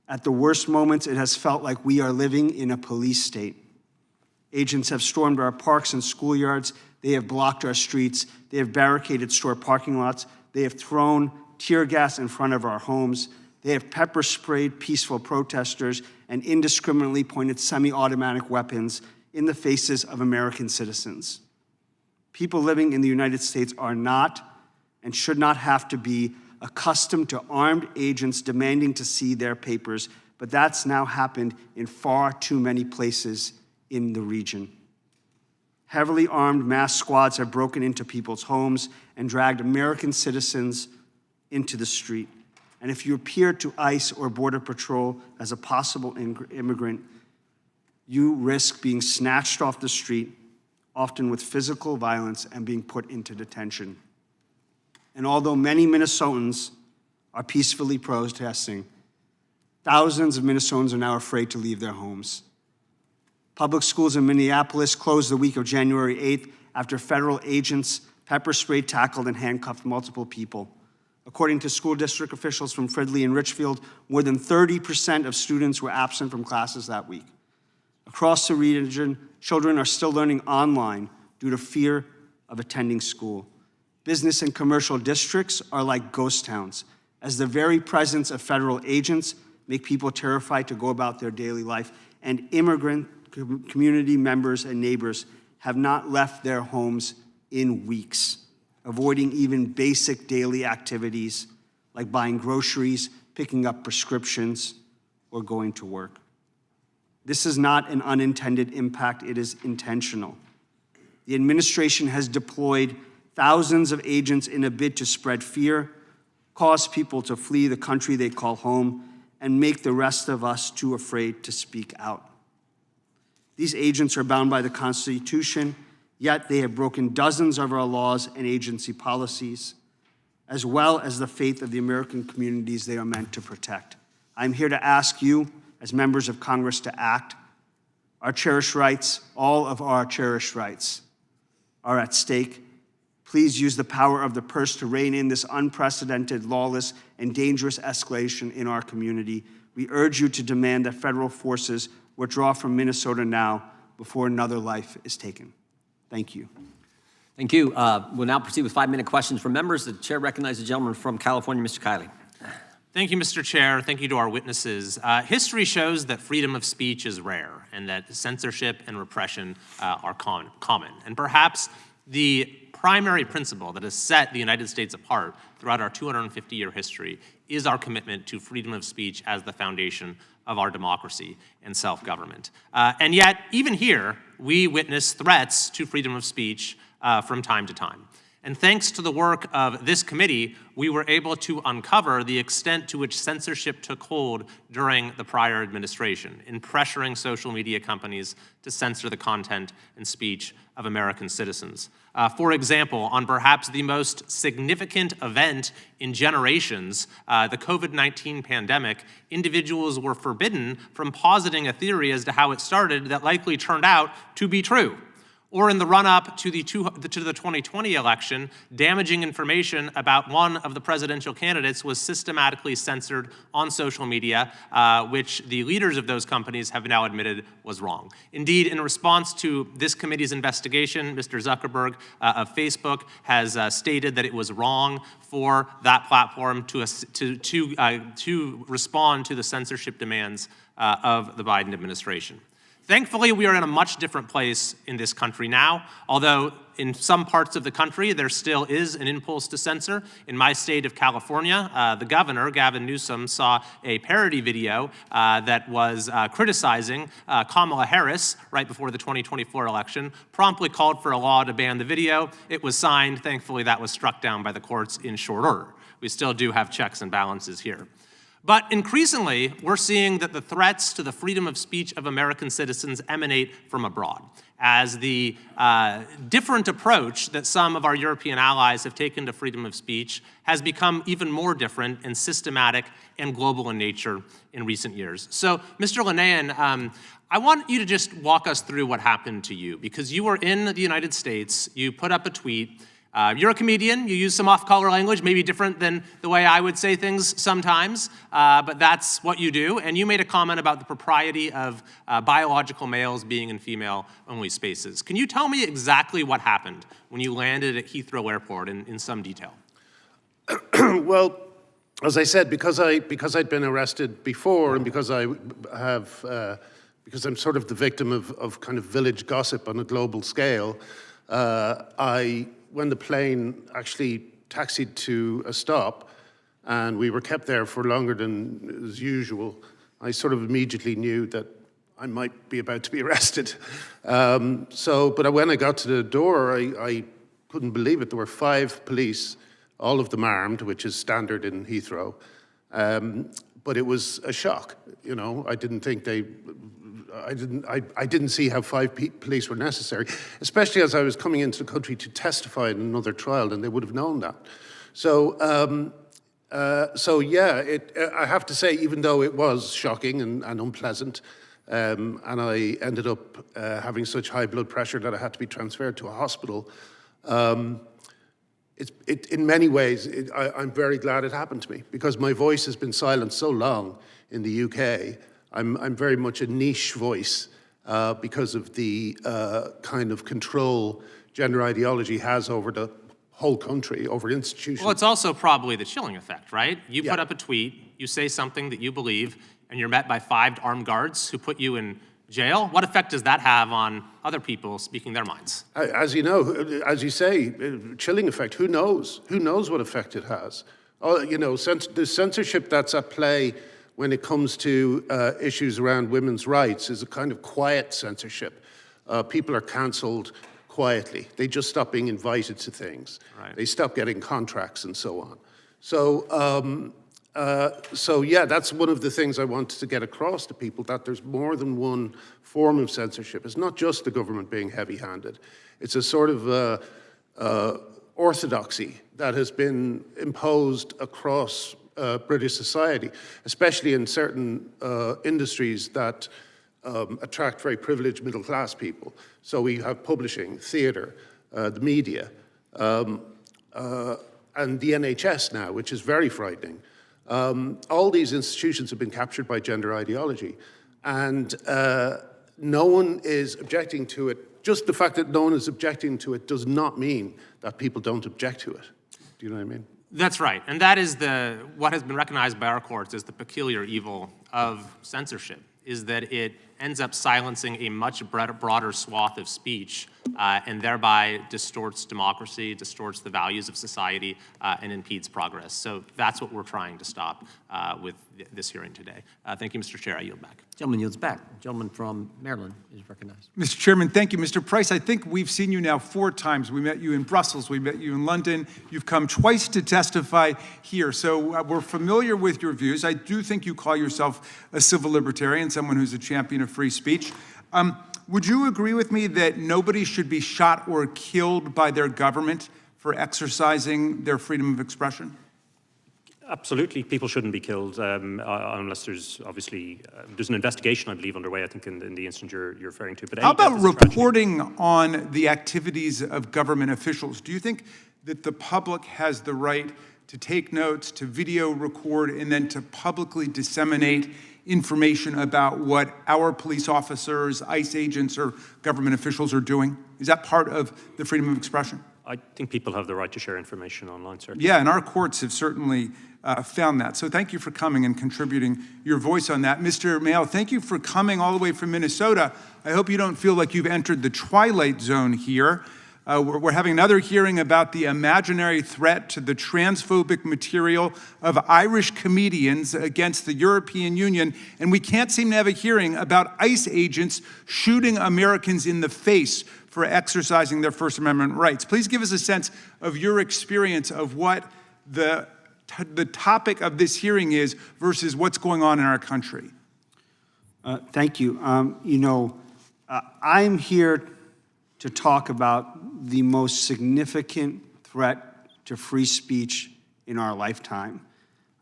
At the worst moments, it has felt like we are living in a police state. Agents have stormed our parks and schoolyards. They have blocked our streets. They have barricaded store parking lots. They have thrown tear gas in front of our homes. They have pepper sprayed peaceful protesters and indiscriminately pointed semi-automatic weapons in the faces of American citizens. People living in the United States are not and should not have to be accustomed to armed agents demanding to see their papers, but that's now happened in far too many places in the region. Heavily armed mass squads have broken into people's homes and dragged American citizens into the street. And if you appear to ICE or Border Patrol as a possible immigrant, you risk being snatched off the street, often with physical violence, and being put into detention. And although many Minnesotans are peacefully protesting, thousands of Minnesotans are now afraid to leave their homes. Public schools in Minneapolis closed the week of January 8th after federal agents pepper sprayed, tackled, and handcuffed multiple people. According to school district officials from Fridley and Richfield, more than 30% of students were absent from classes that week. Across the region, children are still learning online due to fear of attending school. Business and commercial districts are like ghost towns, as the very presence of federal agents make people terrified to go about their daily life, and immigrant community members and neighbors have not left their homes in weeks, avoiding even basic daily activities like buying groceries, picking up prescriptions, or going to work. This is not an unintended impact, it is intentional. The administration has deployed thousands of agents in a bid to spread fear, cause people to flee the country they call home, and make the rest of us too afraid to speak out. These agents are bound by the Constitution, yet they have broken dozens of our laws and agency policies, as well as the faith of the American communities they are meant to protect. I'm here to ask you, as members of Congress, to act. Our cherished rights, all of our cherished rights, are at stake. Please use the power of the purse to rein in this unprecedented, lawless, and dangerous escalation in our community. We urge you to demand that federal forces withdraw from Minnesota now before another life is taken. Thank you. Thank you. We'll now proceed with 5-minute questions from members. The chair recognizes the gentleman from California, Mr. Kiley. Thank you, Mr. Chair. Thank you to our witnesses. History shows that freedom of speech is rare and that censorship and repression are common. And perhaps the primary principle that has set the United States apart throughout our 250-year history is our commitment to freedom of speech as the foundation of our democracy and self-government. And yet, even here, we witness threats to freedom of speech from time to time. And thanks to the work of this committee, we were able to uncover the extent to which censorship took hold during the prior administration in pressuring social media companies to censor the content and speech of American citizens. For example, on perhaps the most significant event in generations, the COVID-19 pandemic, individuals were forbidden from positing a theory as to how it started that likely turned out to be true. Or in the run-up to the 2020 election, damaging information about one of the presidential candidates was systematically censored on social media, which the leaders of those companies have now admitted was wrong. Indeed, in response to this committee's investigation, Mr. Zuckerberg of Facebook has stated that it was wrong for that platform to respond to the censorship demands of the Biden administration. Thankfully, we are in a much different place in this country now, although in some parts of the country, there still is an impulse to censor. In my state of California, the governor, Gavin Newsom, saw a parody video that was criticizing Kamala Harris right before the 2024 election, promptly called for a law to ban the video. It was signed. Thankfully, that was struck down by the courts in short order. We still do have checks and balances here. But increasingly, we're seeing that the threats to the freedom of speech of American citizens emanate from abroad, as the different approach that some of our European allies have taken to freedom of speech has become even more different and systematic and global in nature in recent years. So, Mr. Lanahan, I want you to just walk us through what happened to you, because you were in the United States, you put up a tweet. You're a comedian, you use some off-color language, maybe different than the way I would say things sometimes, but that's what you do. And you made a comment about the propriety of biological males being in female-only spaces. Can you tell me exactly what happened when you landed at Heathrow Airport in some detail? Well, as I said, because I'd been arrested before, and because I'm sort of the victim of kind of village gossip on a global scale, when the plane actually taxied to a stop and we were kept there for longer than is usual, I sort of immediately knew that I might be about to be arrested. But when I got to the door, I couldn't believe it. There were 5 police, all of them armed, which is standard in Heathrow. But it was a shock. You know, I didn't see how 5 police were necessary, especially as I was coming into the country to testify in another trial, and they would have known that. So yeah, I have to say, even though it was shocking and unpleasant, and I ended up having such high blood pressure that I had to be transferred to a hospital, in many ways, I'm very glad it happened to me, because my voice has been silent so long in the UK. I'm very much a niche voice because of the kind of control gender ideology has over the whole country, over institutions. Well, it's also probably the chilling effect, right? You Yeah. put up a tweet, you say something that you believe, and you're met by 5 armed guards who put you in jail. What effect does that have on other people speaking their minds? As you know, as you say, chilling effect, who knows? Who knows what effect it has? Oh, you know, the censorship that's at play when it comes to issues around women's rights is a kind of quiet censorship. People are cancelled quietly. They just stop being invited to things. Right. They stop getting contracts and so on. So yeah, that's one of the things I wanted to get across to people, that there's more than one form of censorship. It's not just the government being heavy-handed. It's a sort of orthodoxy that has been imposed across British society, especially in certain industries that attract very privileged middle-class people. So we have publishing, theatre, the media, and the NHS now, which is very frightening. All these institutions have been captured by gender ideology, and no one is objecting to it. Just the fact that no one is objecting to it does not mean that people don't object to it. Do you know what I mean? That's right, and that is what has been recognized by our courts as the peculiar evil of censorship, is that it ends up silencing a much broader swath of speech and thereby distorts democracy, distorts the values of society, and impedes progress. So that's what we're trying to stop with this hearing today. Thank you, Mr. Chair. I yield back. Gentleman yields back. Gentleman from Maryland is recognized. Mr. Chairman, thank you. Mr. Price, I think we've seen you now 4 times. We met you in Brussels, we met you in London. You've come twice to testify here. So we're familiar with your views. I do think you call yourself a civil libertarian, someone who's a champion of free speech. Would you agree with me that nobody should be shot or killed by their government for exercising their freedom of expression? Absolutely, people shouldn't be killed unless there's obviously there's an investigation, I believe, underway. I think in the instance you're referring to. But how about reporting on the activities of government officials? Do you think that the public has the right to take notes, to video record, and then to publicly disseminate information about what our police officers, ICE agents, or government officials are doing? Is that part of the freedom of expression? I think people have the right to share information online, sir. Yeah, and our courts have certainly found that. So thank you for coming and contributing your voice on that. Mr. Mayo, thank you for coming all the way from Minnesota. I hope you don't feel like you've entered the twilight zone here. We're having another hearing about the imaginary threat to the transphobic material of Irish comedians against the European Union, and we can't seem to have a hearing about ICE agents shooting Americans in the face for exercising their First Amendment rights. Please give us a sense of your experience of what the topic of this hearing is versus what's going on in our country. Thank you. I'm here to talk about the most significant threat to free speech in our lifetime.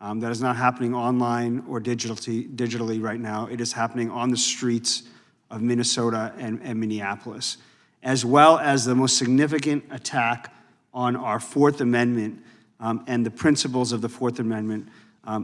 That is not happening online or digitally right now. It is happening on the streets of Minnesota and Minneapolis, as well as the most significant attack on our Fourth Amendment and the principles of the Fourth Amendment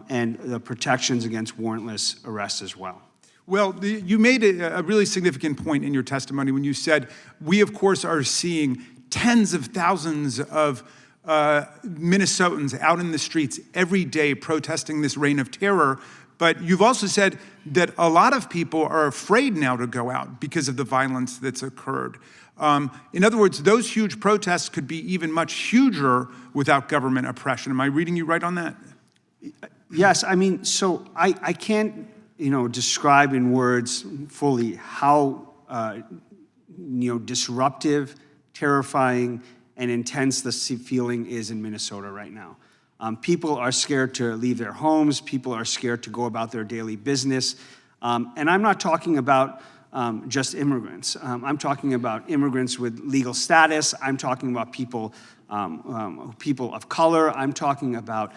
and the protections against warrantless arrest as well. Well, you made a really significant point in your testimony when you said, we, of course, are seeing tens of thousands of Minnesotans out in the streets every day protesting this reign of terror. But you've also said that a lot of people are afraid now to go out because of the violence that's occurred. In other words, those huge protests could be even much huger without government oppression. Am I reading you right on that? Yes, I mean, so I can't describe in words fully how, disruptive, terrifying, and intense the feeling is in Minnesota right now. People are scared to leave their homes. People are scared to go about their daily business. And I'm not talking about just immigrants. I'm talking about immigrants with legal status. I'm talking about people of color. I'm talking about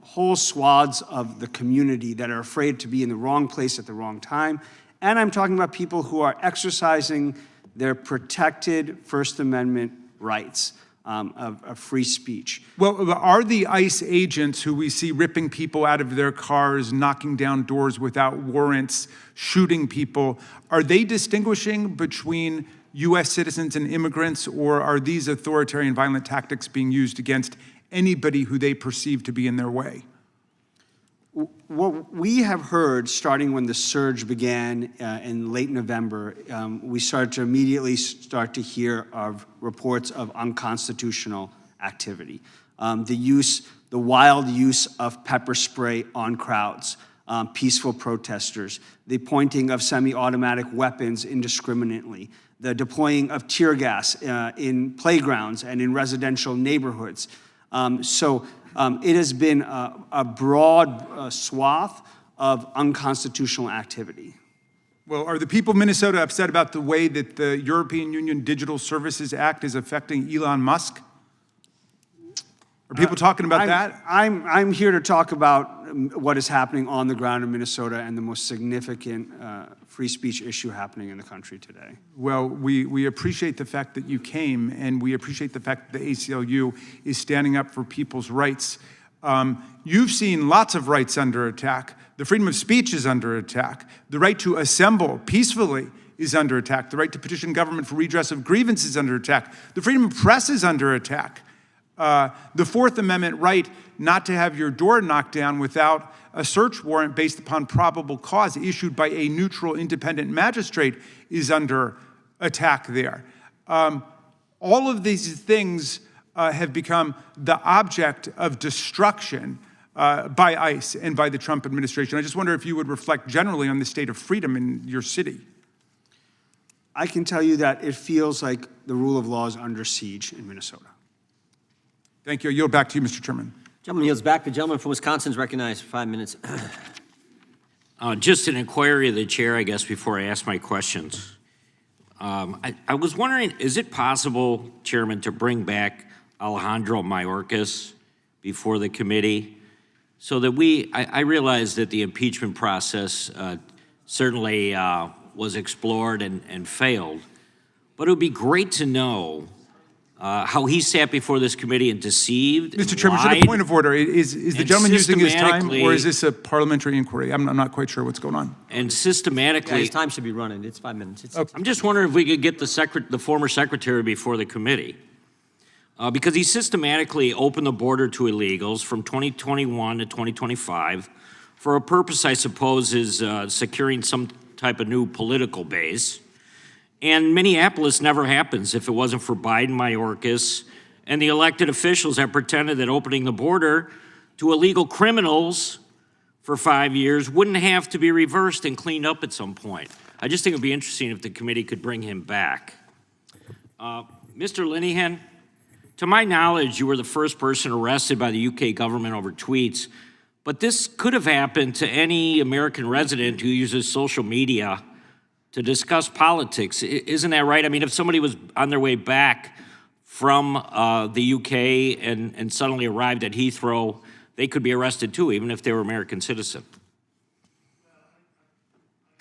whole swaths of the community that are afraid to be in the wrong place at the wrong time. And I'm talking about people who are exercising their protected First Amendment rights of free speech. Well, are the ICE agents who we see ripping people out of their cars, knocking down doors without warrants, shooting people, are they distinguishing between U.S. citizens and immigrants, or are these authoritarian violent tactics being used against anybody who they perceive to be in their way? What we have heard, starting when the surge began in late November, we started to immediately start to hear of reports of unconstitutional activity. The wild use of pepper spray on crowds, peaceful protesters, the pointing of semi-automatic weapons indiscriminately, the deploying of tear gas in playgrounds and in residential neighborhoods. It has been a broad swath of unconstitutional activity. Well, are the people of Minnesota upset about the way that the European Union Digital Services Act is affecting Elon Musk? Are people talking about that? I'm here to talk about what is happening on the ground in Minnesota and the most significant free speech issue happening in the country today. Well, we appreciate the fact that you came, and we appreciate the fact that the ACLU is standing up for people's rights. You've seen lots of rights under attack. The freedom of speech is under attack. The right to assemble peacefully is under attack. The right to petition government for redress of grievances is under attack. The freedom of press is under attack. The Fourth Amendment right not to have your door knocked down without a search warrant based upon probable cause issued by a neutral, independent magistrate is under attack there. All of these things have become the object of destruction by ICE and by the Trump administration. I just wonder if you would reflect generally on the state of freedom in your city. I can tell you that it feels like the rule of law is under siege in Minnesota. Thank you. I yield back to you, Mr. Chairman. Gentleman yields back. The gentleman from Wisconsin is recognized for 5 minutes. Just an inquiry of the chair, I guess, before I ask my questions. I was wondering, is it possible, Chairman, to bring back Alejandro Mayorkas before the committee so that I realize that the impeachment process certainly was explored and failed, but it would be great to know how he sat before this committee and deceived. Mr. Chairman, lied, should a point of order, is the gentleman using his time, systematically- or is this a parliamentary inquiry? I'm not quite sure what's going on. and Yeah, systematically. his time should be running. It's 5 minutes. I'm just wondering if we could get the former secretary before the committee. because he systematically opened the border to illegals from 2021 to 2025 for a purpose, I suppose, is securing some type of new political base. And Minneapolis never happens if it wasn't for Biden, Mayorkas, and the elected officials that pretended that opening the border to illegal criminals for 5 years wouldn't have to be reversed and cleaned up at some point. I just think it'd be interesting if the committee could bring him back. Mr. Linehan, to my knowledge, you were the first person arrested by the UK government over tweets, but this could have happened to any American resident who uses social media to discuss politics. Isn't that right? I mean, if somebody was on their way back from the UK and suddenly arrived at Heathrow, they could be arrested too, even if they were American citizen.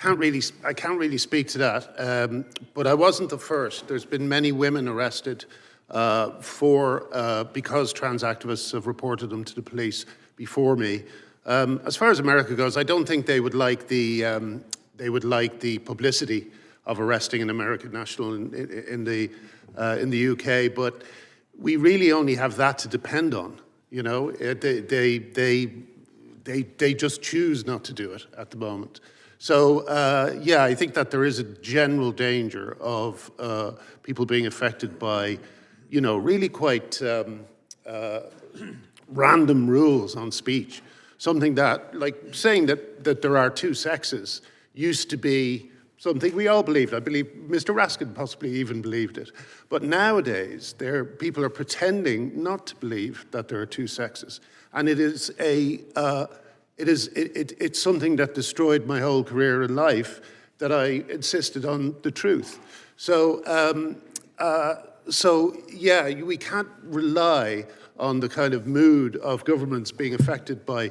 I can't really speak to that, but I wasn't the first. There's been many women arrested because trans activists have reported them to the police before me. As far as America goes, I don't think they would like the publicity of arresting an American national in the UK, but we really only have that to depend on. You know, they just choose not to do it at the moment. So, yeah, I think that there is a general danger of people being affected by, you know, really quite random rules on speech. Something that, like saying that there are two sexes used to be something we all believed. I believe Mr. Raskin possibly even believed it. But nowadays, people are pretending not to believe that there are two sexes. And it's something that destroyed my whole career in life, that I insisted on the truth. So yeah, we can't rely on the kind of mood of governments being affected by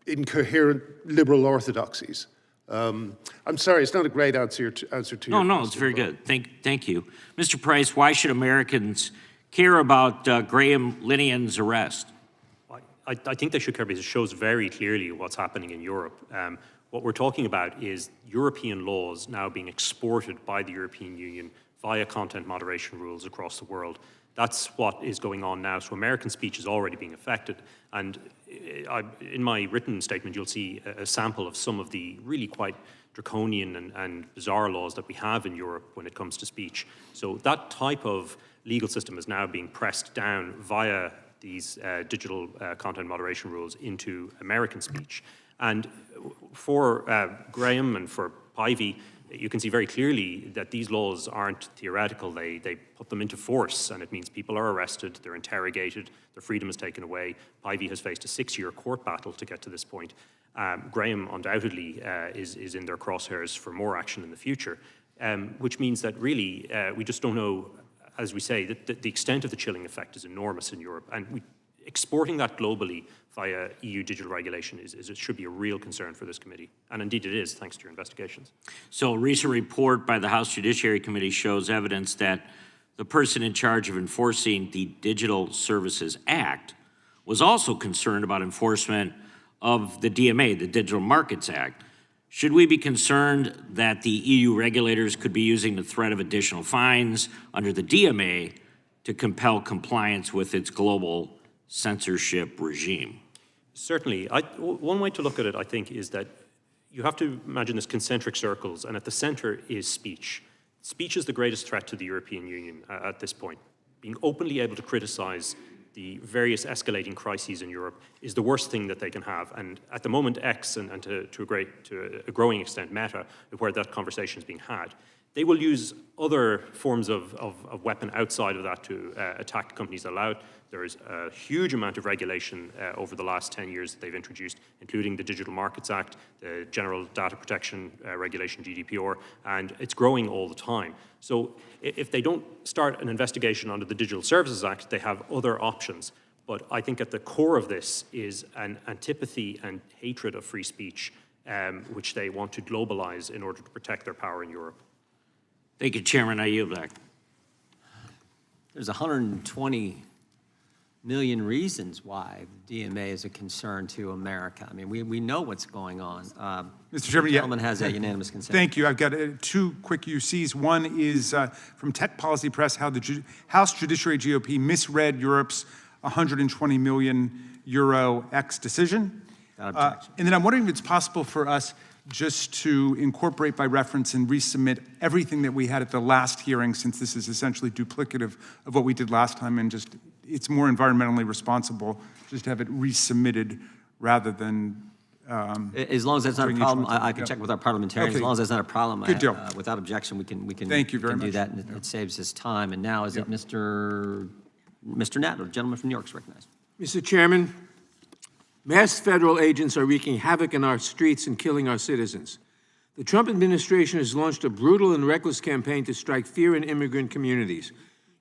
incoherent liberal orthodoxies. I'm sorry, it's not a great answer to your question. No, it's very good. Thank you. Mr. Price, why should Americans care about Graham Linehan's arrest? I think they should care because it shows very clearly what's happening in Europe. What we're talking about is European laws now being exported by the European Union via content moderation rules across the world. That's what is going on now. So American speech is already being affected. And in my written statement, you'll see a sample of some of the really quite draconian and bizarre laws that we have in Europe when it comes to speech. So that type of legal system is now being pressed down via these digital content moderation rules into American speech. And for Graham and for Pivy, you can see very clearly that these laws aren't theoretical. They put them into force, and it means people are arrested, they're interrogated, their freedom is taken away. Pivy has faced a 6-year court battle to get to this point. Graham undoubtedly is in their crosshairs for more action in the future, which means that really we just don't know, as we say, that the extent of the chilling effect is enormous in Europe. And exporting that globally via EU digital regulation it should be a real concern for this committee. And indeed it is, thanks to your investigations. So a recent report by the House Judiciary Committee shows evidence that the person in charge of enforcing the Digital Services Act was also concerned about enforcement of the DMA, the Digital Markets Act. Should we be concerned that the EU regulators could be using the threat of additional fines under the DMA to compel compliance with its global censorship regime? Certainly. One way to look at it, I think, is that you have to imagine this concentric circles, and at the center is speech. Speech is the greatest threat to the European Union at this point. Being openly able to criticize the various escalating crises in Europe is the worst thing that they can have. And at the moment, X and to a growing extent, Meta, where that conversation is being had, they will use other forms of weapon outside of that to attack companies allowed. There is a huge amount of regulation over the last 10 years that they've introduced, including the Digital Markets Act, the General Data Protection Regulation, GDPR, and it's growing all the time. So if they don't start an investigation under the Digital Services Act, they have other options. But I think at the core of this is an antipathy and hatred of free speech, which they want to globalize in order to protect their power in Europe. Thank you, Chairman. I yield back. There's 120 million reasons why the DMA is a concern to America. I mean, we know what's going on. Mr. Chairman, The yeah. gentleman has a unanimous consent. Thank you. I've got two quick UCs. One is from Tech Policy Press, how the House Judiciary GOP misread Europe's 120 million euro X decision. Without objection. And then I'm wondering if it's possible for us just to incorporate by reference and resubmit everything that we had at the last hearing, since this is essentially duplicative of what we did last time, and just it's more environmentally responsible just to have it resubmitted rather than As long as that's not a doing each problem, one. I can check with our parliamentarians. As Okay. long as that's not a problem, Good deal. Without objection, we can Thank you very we can do much. that, and it saves us time. And now, is it Mr. Natter, the gentleman from New York, is recognized. Mr. Chairman, masked federal agents are wreaking havoc in our streets and killing our citizens. The Trump administration has launched a brutal and reckless campaign to strike fear in immigrant communities,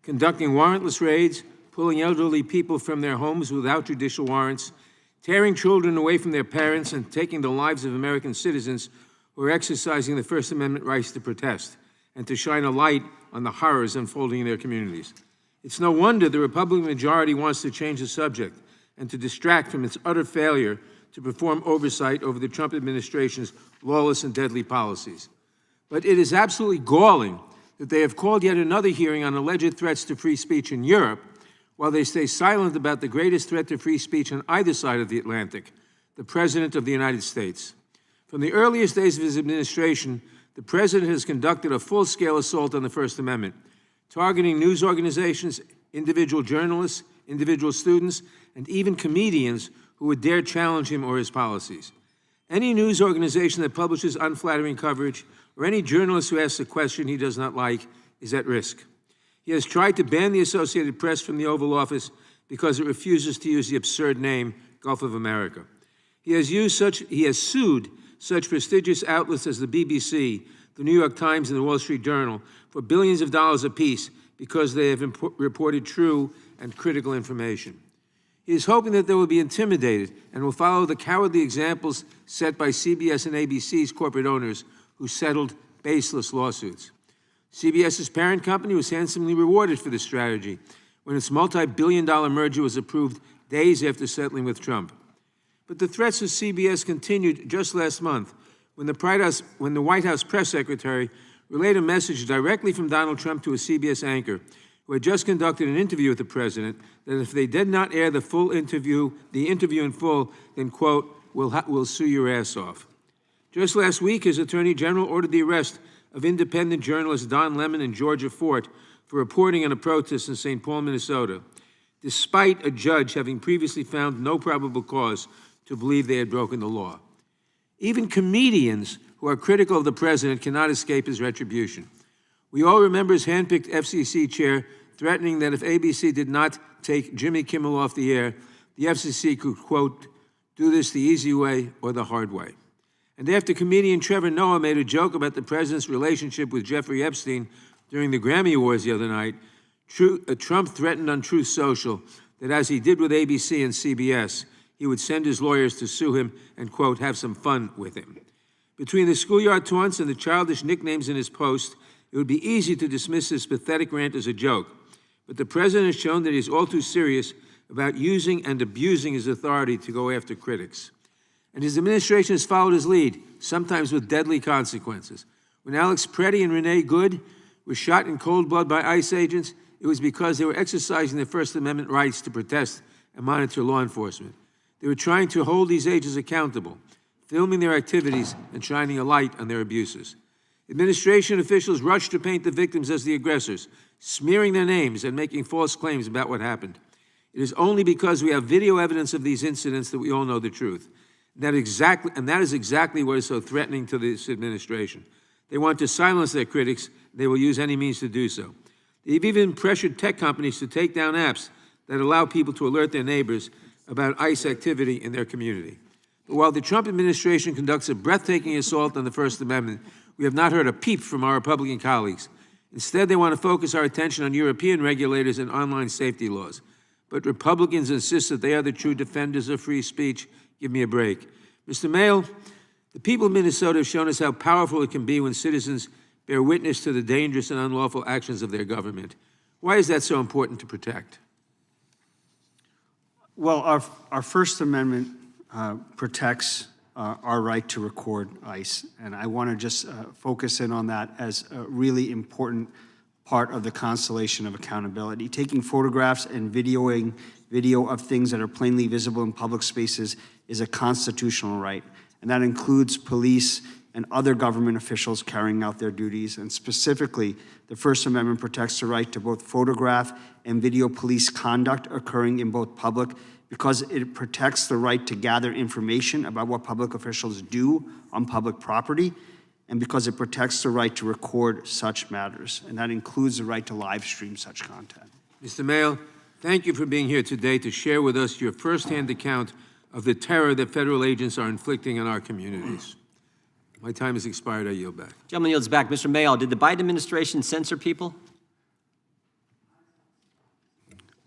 conducting warrantless raids, pulling elderly people from their homes without judicial warrants, tearing children away from their parents, and taking the lives of American citizens who are exercising the First Amendment rights to protest and to shine a light on the horrors unfolding in their communities. It's no wonder the Republican majority wants to change the subject and to distract from its utter failure to perform oversight over the Trump administration's lawless and deadly policies. But it is absolutely galling that they have called yet another hearing on alleged threats to free speech in Europe, while they stay silent about the greatest threat to free speech on either side of the Atlantic, the President of the United States. From the earliest days of his administration, the President has conducted a full-scale assault on the First Amendment, targeting news organizations, individual journalists, individual students, and even comedians who would dare challenge him or his policies. Any news organization that publishes unflattering coverage or any journalist who asks a question he does not like is at risk. He has tried to ban the Associated Press from the Oval Office because it refuses to use the absurd name Gulf of America. He has sued such prestigious outlets as the BBC, the New York Times, and the Wall Street Journal for billions of dollars apiece because they have reported true and critical information. He is hoping that they will be intimidated and will follow the cowardly examples set by CBS and ABC's corporate owners who settled baseless lawsuits. CBS's parent company was handsomely rewarded for this strategy when its multi-billion-dollar merger was approved days after settling with Trump. But the threats of CBS continued just last month when the White House press secretary relayed a message directly from Donald Trump to a CBS anchor who had just conducted an interview with the president that if they did not air the interview in full, then, quote, we'll sue your ass off. Just last week, his attorney general ordered the arrest of independent journalists Don Lemon and Georgia Fort for reporting on a protest in St. Paul, Minnesota, despite a judge having previously found no probable cause to believe they had broken the law. Even comedians who are critical of the president cannot escape his retribution. We all remember his handpicked FCC chair threatening that if ABC did not take Jimmy Kimmel off the air, the FCC could, quote, do this the easy way or the hard way. And after comedian Trevor Noah made a joke about the president's relationship with Jeffrey Epstein during the Grammy Awards the other night, Trump threatened on Truth Social that as he did with ABC and CBS, he would send his lawyers to sue him and, quote, have some fun with him. Between the schoolyard taunts and the childish nicknames in his post, it would be easy to dismiss this pathetic rant as a joke. But the president has shown that he's all too serious about using and abusing his authority to go after critics. And his administration has followed his lead, sometimes with deadly consequences. When Alex Preddy and Renee Good were shot in cold blood by ICE agents, it was because they were exercising their First Amendment rights to protest and monitor law enforcement. They were trying to hold these agents accountable, filming their activities and shining a light on their abuses. Administration officials rushed to paint the victims as the aggressors, smearing their names and making false claims about what happened. It is only because we have video evidence of these incidents that we all know the truth. That is exactly what is so threatening to this administration. They want to silence their critics. They will use any means to do so. They've even pressured tech companies to take down apps that allow people to alert their neighbors about ICE activity in their community. But while the Trump administration conducts a breathtaking assault on the First Amendment, we have not heard a peep from our Republican colleagues. Instead, they want to focus our attention on European regulators and online safety laws. But Republicans insist that they are the true defenders of free speech. Give me a break. Mr. Mayo, the people of Minnesota have shown us how powerful it can be when citizens bear witness to the dangerous and unlawful actions of their government. Why is that so important to protect? Well, our First Amendment protects our right to record ICE, and I want to just focus in on that as a really important part of the constellation of accountability. Taking photographs and video of things that are plainly visible in public spaces is a constitutional right, and that includes police and other government officials carrying out their duties. And specifically, the First Amendment protects the right to both photograph and video police conduct occurring in both public, because it protects the right to gather information about what public officials do on public property, and because it protects the right to record such matters. And that includes the right to live stream such content. Mr. Mayo, thank you for being here today to share with us your firsthand account of the terror that federal agents are inflicting on our communities. My time has expired. I yield back. Gentleman yields back. Mr. Mayo, did the Biden administration censor people?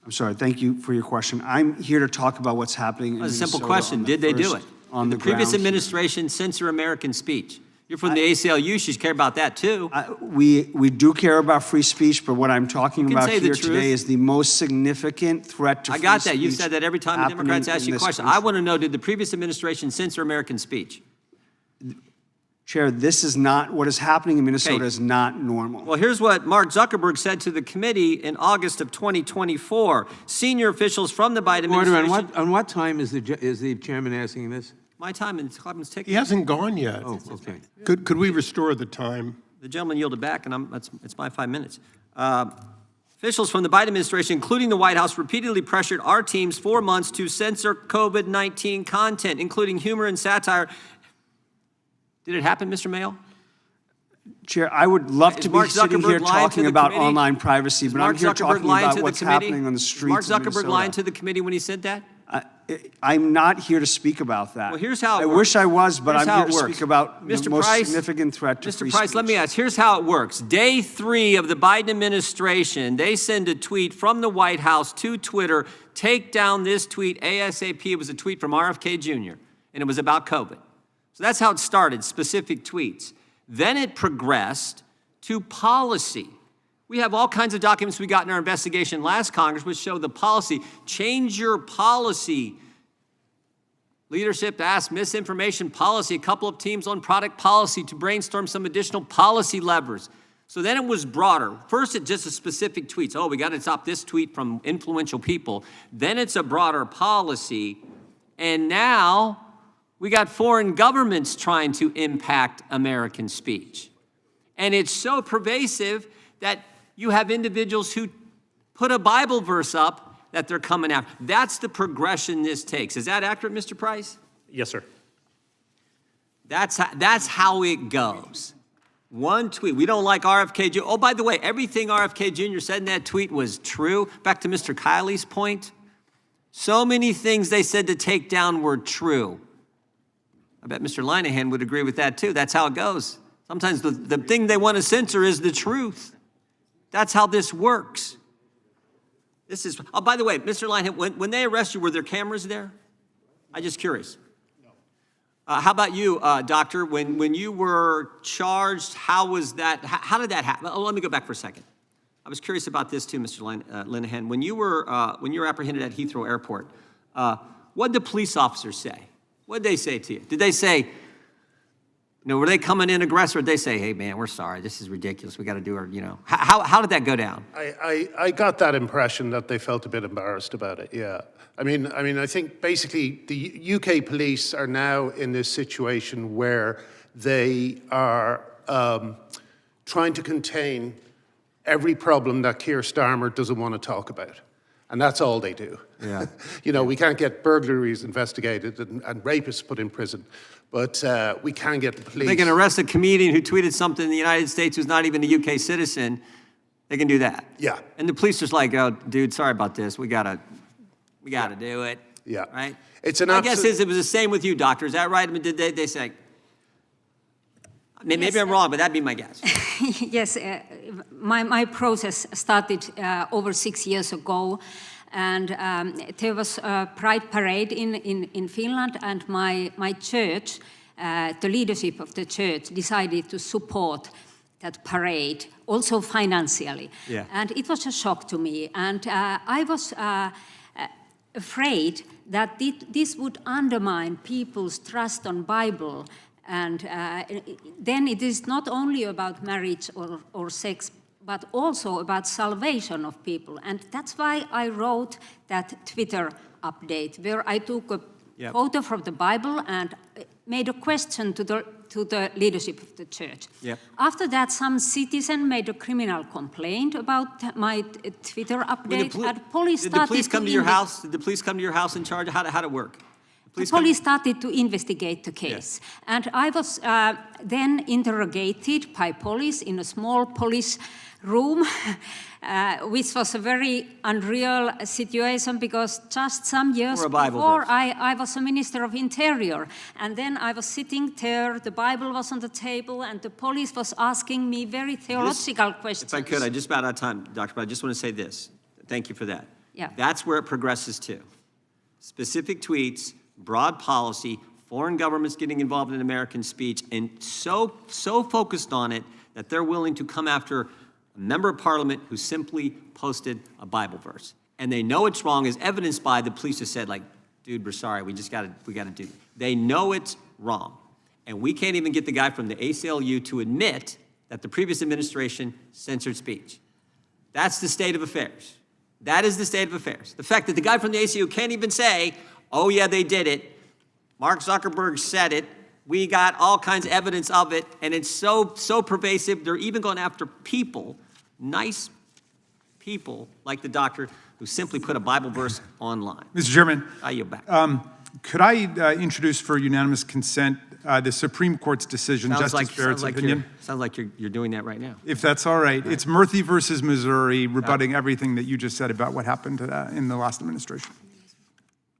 I'm sorry, thank you for your question. I'm here to talk about what's happening in A simple Minnesota question. on the Did they do first- it? On Did the the previous ground. administration censor American speech? You're from the ACLU. You should care about that, too. We do care about free speech, but what I'm talking You can about say the here truth. today is the most significant threat to I free got that. You've speech said that every time the happening Democrats ask in you a this question. I country. want to know, did the previous administration censor American speech? Chair, this is not, what is happening in Minnesota Okay. is not normal. Well, here's what Mark Zuckerberg said to the committee in August of 2024. Senior officials from the Biden Order, administration. on what time is the chairman asking this? My time and Clemens ticking. He hasn't gone yet. Oh, okay. Could we restore the time? The gentleman yielded back, and it's my 5 minutes. Officials from the Biden administration, including the White House, repeatedly pressured our teams for months to censor COVID-19 content, including humor and satire. Did it happen, Mr. Mayo? Chair, I would love Is to Mark be sitting Zuckerberg here lying to talking the about committee? online privacy, Is but Mark I'm here Zuckerberg talking lying about to the what's committee? happening on the Is streets Mark of Zuckerberg Minnesota. lying to the committee when he said that? I'm not here to speak about that. Well, here's how it I works. wish I was, but Here's I'm how here it to works. speak about Mr. the most Price, significant threat to free Mr. Price, speech. let me ask, here's how it works. Day 3 of the Biden administration, they send a tweet from the White House to Twitter, take down this tweet ASAP. It was a tweet from RFK Jr., and it was about COVID. So that's how it started, specific tweets. Then it progressed to policy. We have all kinds of documents we got in our investigation last Congress which show the policy. Change your policy. Leadership asked misinformation policy, a couple of teams on product policy to brainstorm some additional policy levers. So then it was broader. First, it's just a specific tweets. Oh, we got to stop this tweet from influential people. Then it's a broader policy. And now we got foreign governments trying to impact American speech. And it's so pervasive that you have individuals who put a Bible verse up that they're coming out. That's the progression this takes. Is that accurate, Mr. Price? Yes, sir. That's how it goes. One tweet. We don't like RFK Jr. Oh, by the way, everything RFK Jr. said in that tweet was true. Back to Mr. Kiley's point. So many things they said to take down were true. I bet Mr. Linehan would agree with that too. That's how it goes. Sometimes the thing they want to censor is the truth. That's how this works. This is, oh, by the way, Mr. Linehan, when they arrest you, were there cameras there? I'm just curious. How about you, doctor? When you were charged, how was that? How did that happen? Oh, let me go back for a second. I was curious about this too, Mr. Linehan. When you were apprehended at Heathrow Airport, what did the police officers say? What did they say to you? Did they say, were they coming in aggressive? Or did they say, hey, man, we're sorry. This is ridiculous. We got to do our, How did that go down? I got that impression that they felt a bit embarrassed about it, yeah. I mean, I think basically the UK police are now in this situation where they are trying to contain every problem that Keir Starmer doesn't want to talk about. And that's all they do. Yeah. We can't get burglaries investigated and rapists put in prison, but we can get the police. They can arrest a comedian who tweeted something in the United States who's not even a UK citizen. They can do that. Yeah. And the police just like, oh, dude, sorry about this. We gotta do it. Yeah. Right? It's an My guess absolute- is it was the same with you, doctor. Is that right? I mean, did they say, maybe Yes. I'm wrong, but that'd be my guess. Yes, my process started over 6 years ago, and there was a Pride parade in Finland, and my church, the leadership of the church, decided to support that parade, also financially. Yeah. And it was a shock to me, and I was afraid that this would undermine people's trust on Bible, and then it is not only about marriage or sex, but also about salvation of people. And that's why I wrote that Twitter update, where I took a photo from the Bible and made a question to the leadership of the church. After that, some citizen made a criminal complaint about my Twitter update, and police Did started the police come to your house? Did the police come to your house in charge? How'd it work? The police started to investigate the case. And I was then interrogated by police in a small police room, which was a very unreal situation, because just some years before I was a Minister of Interior, and then I was sitting there, the Bible was on the table, and the police was asking me very theological questions. If I could, I just about out of time, Doctor, but I just want to say this. Thank you for that. Yeah. That's where it progresses to. Specific tweets, broad policy, foreign governments getting involved in American speech, and so focused on it that they're willing to come after a member of parliament who simply posted a Bible verse. And they know it's wrong, as evidenced by the police have said, like, dude, we're sorry, we gotta do it. They know it's wrong. And we can't even get the guy from the ACLU to admit that the previous administration censored speech. That's the state of affairs. That is the state of affairs. The fact that the guy from the ACLU can't even say, oh yeah, they did it. Mark Zuckerberg said it. We got all kinds of evidence of it, and it's so pervasive, they're even going after people, nice people like the doctor who simply put a Bible verse online. Mr. Chairman, I yield back. could I introduce for unanimous consent the Supreme Court's decision, Justice Barrett's opinion? Sounds like you're doing that right now. If that's all right. It's Murthy versus Missouri, rebutting everything that you just said about what happened in the last administration.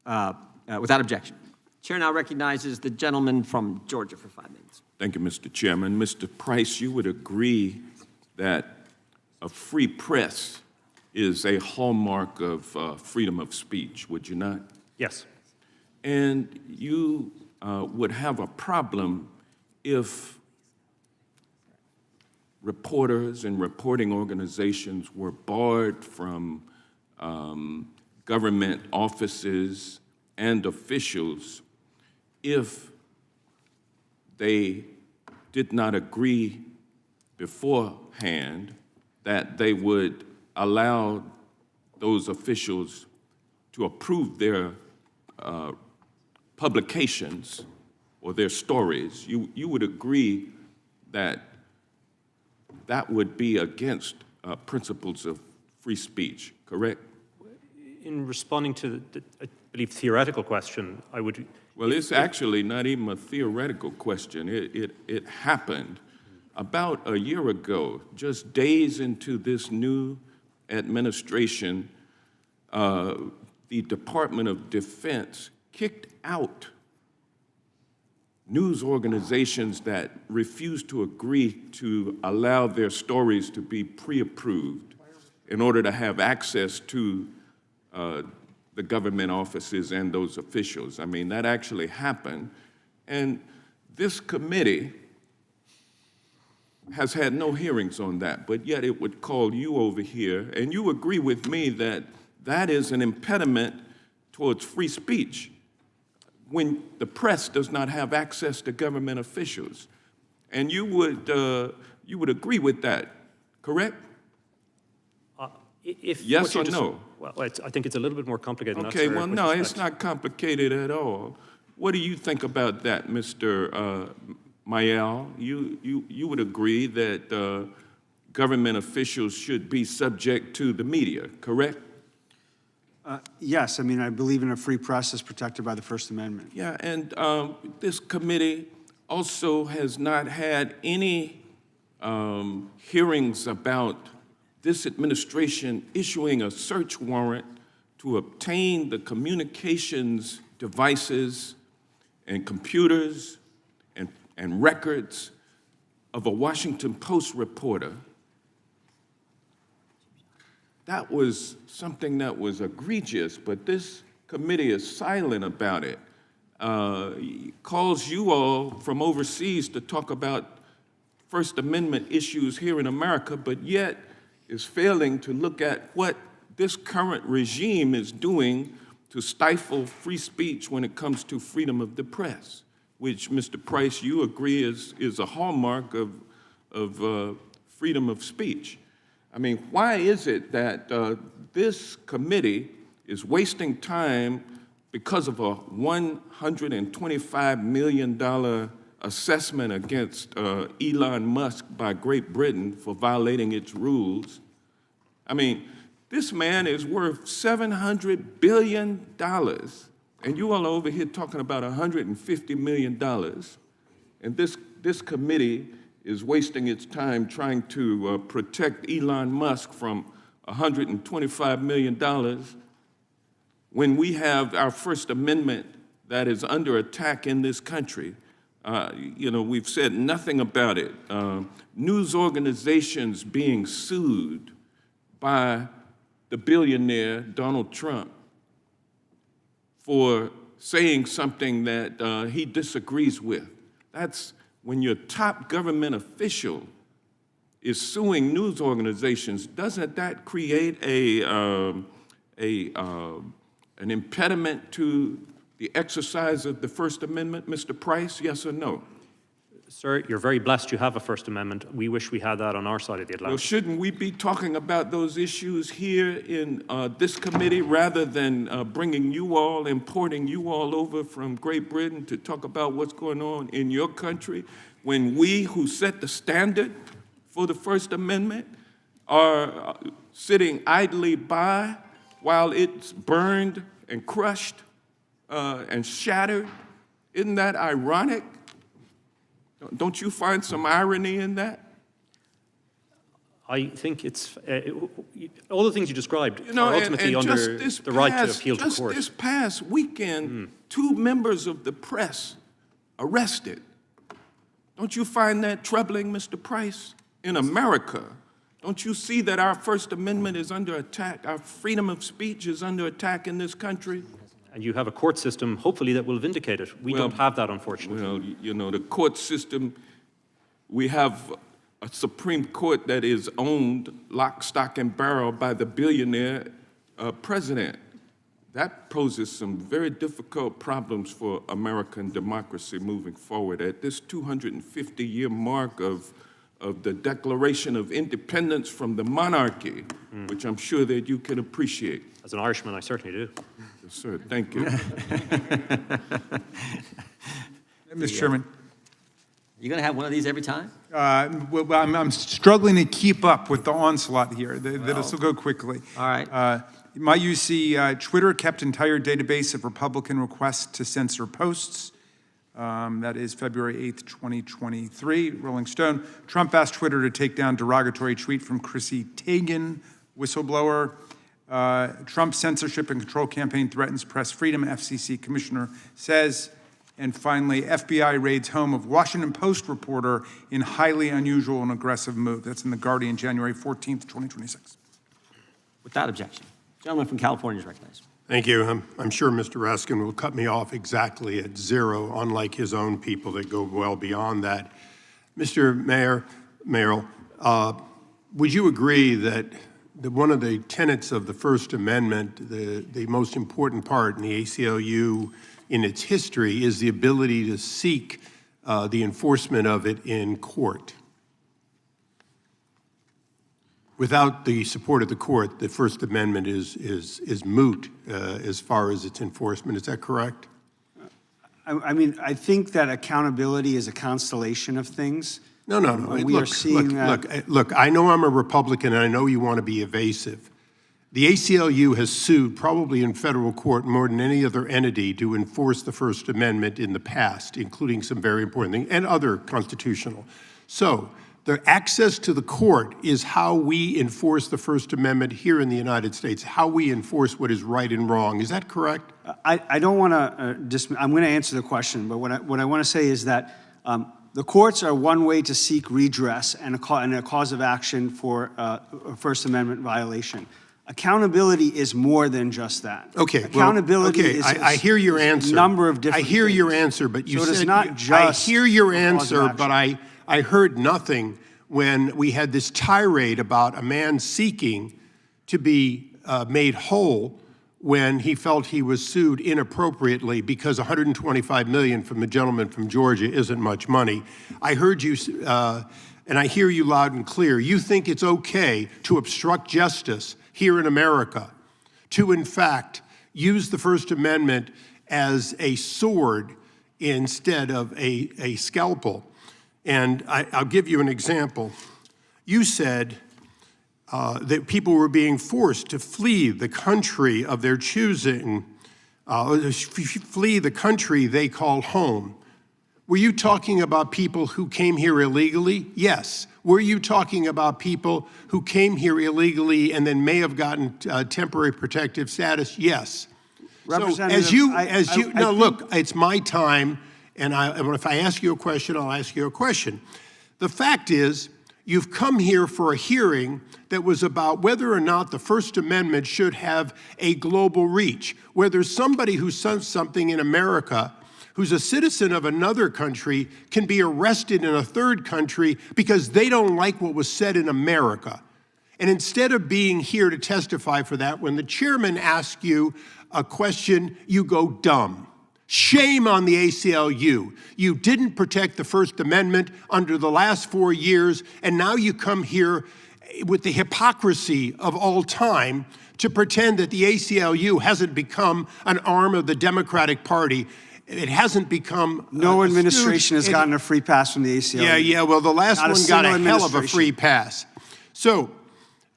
Without objection. Chair now recognizes the gentleman from Georgia for 5 minutes. Thank you, Mr. Chairman. Mr. Price, you would agree that a free press is a hallmark of freedom of speech, would you not? Yes. And you would have a problem if reporters and reporting organizations were barred from government offices and officials if they did not agree beforehand that they would allow those officials to approve their publications or their stories. You would agree that that would be against principles of free speech, correct? In responding to the I believe, theoretical question, I would... Well, it's actually not even a theoretical question. It happened about a year ago, just days into this new administration. The Department of Defense kicked out news organizations that refused to agree to allow their stories to be pre-approved in order to have access to the government offices and those officials. I mean, that actually happened. And this committee has had no hearings on that, but yet it would call you over here, and you agree with me that that is an impediment towards free speech when the press does not have access to government officials. And you would agree with that, correct? Yes or no? Well, I think it's a little bit more complicated than that. Okay, sir, well, with no, respect. it's not complicated at all. What do you think about that, Mr. Mayel? You would agree that government officials should be subject to the media, correct? Yes, I mean, I believe in a free press as protected by the First Amendment. Yeah, and this committee also has not had any hearings about this administration issuing a search warrant to obtain the communications devices and computers and records of a Washington Post reporter. That was something that was egregious, but this committee is silent about it. Calls you all from overseas to talk about First Amendment issues here in America, but yet is failing to look at what this current regime is doing to stifle free speech when it comes to freedom of the press, which, Mr. Price, you agree is a hallmark of freedom of speech. I mean, why is it that this committee is wasting time because of a $125 million assessment against Elon Musk by Great Britain for violating its rules? I mean, this man is worth $700 billion, and you all are over here talking about $150 million, and this committee is wasting its time trying to protect Elon Musk from $125 million when we have our First Amendment that is under attack in this country. You know, we've said nothing about it. News organizations being sued by the billionaire Donald Trump for saying something that he disagrees with. That's when your top government official is suing news organizations. Doesn't that create an impediment to the exercise of the First Amendment, Mr. Price? Yes or no? Sir, you're very blessed you have a First Amendment. We wish we had that on our side of the Atlantic. Well, shouldn't we be talking about those issues here in this committee rather than bringing you all, importing you all over from Great Britain to talk about what's going on in your country when we who set the standard for the First Amendment are sitting idly by while it's burned and crushed and shattered? Isn't that ironic? Don't you find some irony in that? I think it's all the things you described You know, are ultimately and under the right to appeal to court. Just this past weekend, 2 members of the press arrested. Don't you find that troubling, Mr. Price? In America, don't you see that our First Amendment is under attack? Our freedom of speech is under attack in this country? And you have a court system, hopefully, that will vindicate it. We don't have that, unfortunately. Well, you know, the court system, we have a Supreme Court that is owned lock, stock, and barrel by the billionaire president. That poses some very difficult problems for American democracy moving forward. At this 250-year mark of the Declaration of Independence from the monarchy, which I'm sure that you can appreciate. As an Irishman, I certainly do. Yes, sir. Thank you. Mr. Chairman, You gonna have one of these every time? well, I'm struggling to keep up with the onslaught here. This will go quickly. All right. My UC, Twitter kept entire database of Republican requests to censor posts. That is February 8th, 2023. Rolling Stone. Trump asked Twitter to take down derogatory tweet from Chrissy Teigen, whistleblower. Trump's censorship and control campaign threatens press freedom, FCC commissioner says. And finally, FBI raids home of Washington Post reporter in highly unusual and aggressive move. That's in The Guardian, January 14th, 2026. Without objection. Gentleman from California is recognized. Thank you. I'm sure Mr. Raskin will cut me off exactly at 0, unlike his own people that go well beyond that. Mr. Merrill, would you agree that one of the tenets of the First Amendment, the most important part in the ACLU in its history, is the ability to seek the enforcement of it in court? Without the support of the court, the First Amendment is moot as far as its enforcement. Is that correct? I mean, I think that accountability is a constellation of things. No. We are seeing that. Look, I know I'm a Republican, and I know you want to be evasive. The ACLU has sued, probably in federal court, more than any other entity to enforce the First Amendment in the past, including some very important things, and other constitutional. So, the access to the court is how we enforce the First Amendment here in the United States, how we enforce what is right and wrong. Is that correct? I don't want to I'm going to answer the question, but what I want to say is that the courts are one way to seek redress and a cause of action for a First Amendment violation. Accountability is more than just that. Okay. Accountability is. I hear your answer. A number of different. I hear things. your answer, but you so said it is not just. I hear your answer, but I heard nothing when we had this tirade about a man seeking to be made whole when he felt he was sued inappropriately because $125 million from the gentleman from Georgia isn't much money. I heard you, and I hear you loud and clear. You think it's okay to obstruct justice here in America, to in fact use the First Amendment as a sword instead of a scalpel. And I'll give you an example. You said that people were being forced to flee the country of their choosing, flee the country they call home. Were you talking about people who came here illegally? Yes. Were you talking about people who came here illegally and then may have gotten temporary protective status? Yes. Representative, Look, it's my time, and if I ask you a question, I'll ask you a question. The fact is, you've come here for a hearing that was about whether or not the First Amendment should have a global reach, whether somebody who says something in America who's a citizen of another country can be arrested in a third country because they don't like what was said in America. And instead of being here to testify for that, when the chairman asks you a question, you go dumb. Shame on the ACLU. You didn't protect the First Amendment under the last 4 years, and now you come here with the hypocrisy of all time to pretend that the ACLU hasn't become an arm of the Democratic Party. It hasn't become... No administration has gotten a free pass from the ACLU. Yeah, well, the last Not one got a hell of a administration. free pass. So,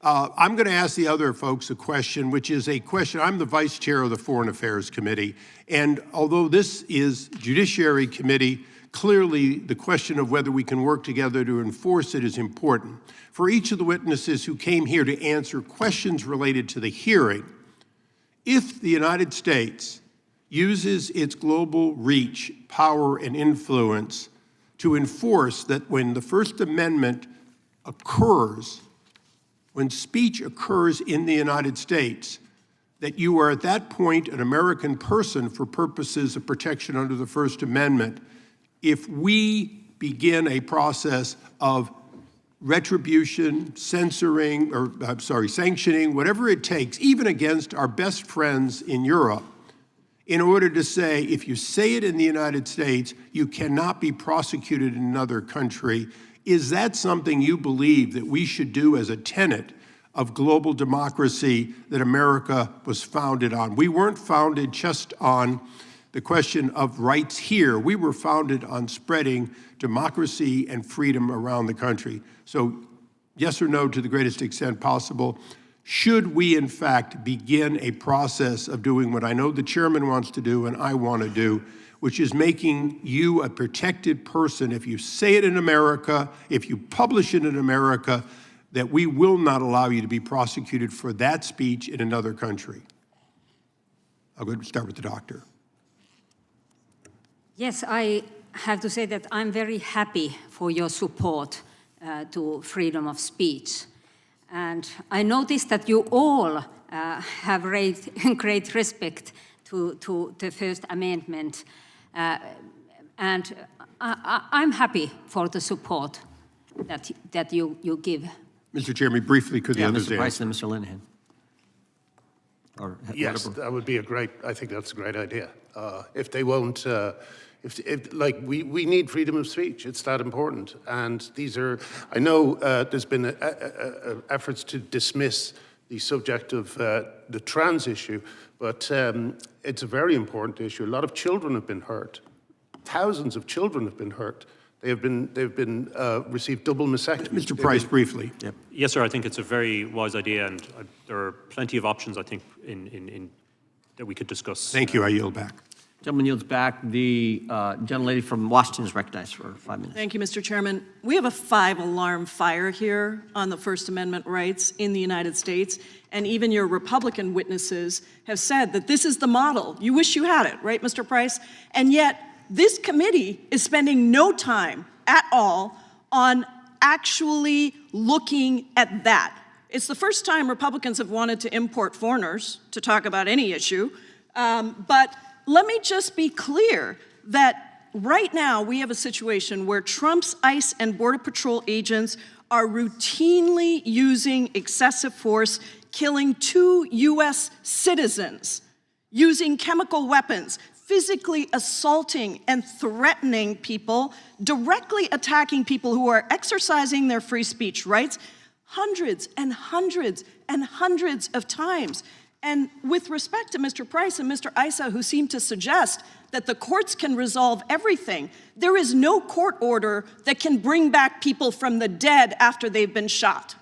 I'm going to ask the other folks a question, which is a question. I'm the vice chair of the Foreign Affairs Committee, and although this is Judiciary Committee, clearly the question of whether we can work together to enforce it is important. For each of the witnesses who came here to answer questions related to the hearing, if the United States uses its global reach, power, and influence to enforce that when the First Amendment occurs, when speech occurs in the United States, that you are at that point an American person for purposes of protection under the First Amendment, if we begin a process of retribution, censoring, or sanctioning, whatever it takes, even against our best friends in Europe, in order to say, if you say it in the United States, you cannot be prosecuted in another country. Is that something you believe that we should do as a tenet of global democracy that America was founded on? We weren't founded just on the question of rights here. We were founded on spreading democracy and freedom around the country. So yes or no to the greatest extent possible. Should we, in fact, begin a process of doing what I know the chairman wants to do and I want to do, which is making you a protected person if you say it in America, if you publish it in America, that we will not allow you to be prosecuted for that speech in another country? I'll go start with the doctor. Yes, I have to say that I'm very happy for your support to freedom of speech. And I noticed that you all have great respect to the First Amendment. And I'm happy for the support that you give. Mr. Chairman, briefly, could the others Mr. Price answer? and Mr. Linehan. Or Yes, whatever. that would be I think that's a great idea. If they won't, we need freedom of speech. It's that important. And these are, I know there's been efforts to dismiss the subject of the trans issue, but it's a very important issue. A lot of children have been hurt. Thousands of children have been hurt. They've been received double mastectomies. Mr. Price, briefly. Yep. Yes, sir. I think it's a very wise idea, and there are plenty of options, I think, that we could discuss. Thank you. I yield back. Gentleman yields back. The gentlelady from Washington is recognized for 5 minutes. Thank you, Mr. Chairman. We have a 5-alarm fire here on the First Amendment rights in the United States, and even your Republican witnesses have said that this is the model. You wish you had it, right, Mr. Price? And yet, this committee is spending no time at all on actually looking at that. It's the first time Republicans have wanted to import foreigners to talk about any issue, but let me just be clear that right now we have a situation where Trump's ICE and Border Patrol agents are routinely using excessive force killing 2 U.S. citizens, using chemical weapons, physically assaulting and threatening people, directly attacking people who are exercising their free speech rights hundreds and hundreds and hundreds of times. And with respect to Mr. Price and Mr. Issa, who seem to suggest that the courts can resolve everything, there is no court order that can bring back people from the dead after they've been shot.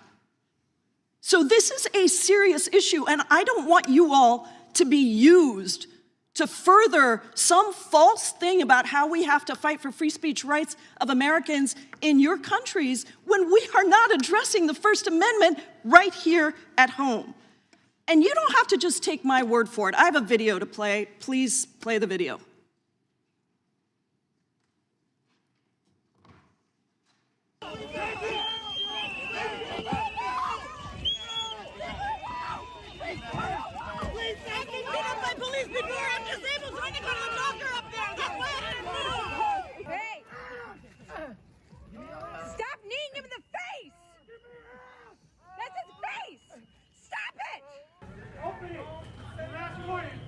So this is a serious issue, and I don't want you all to be used to further some false thing about how we have to fight for free speech rights of Americans in your countries when we are not addressing the First Amendment right here at home. And you don't have to just take my word for it. I have a video to play. Please play the video. Stop kneeing him in the face! That's his face! Stop it! Open it! Last warning!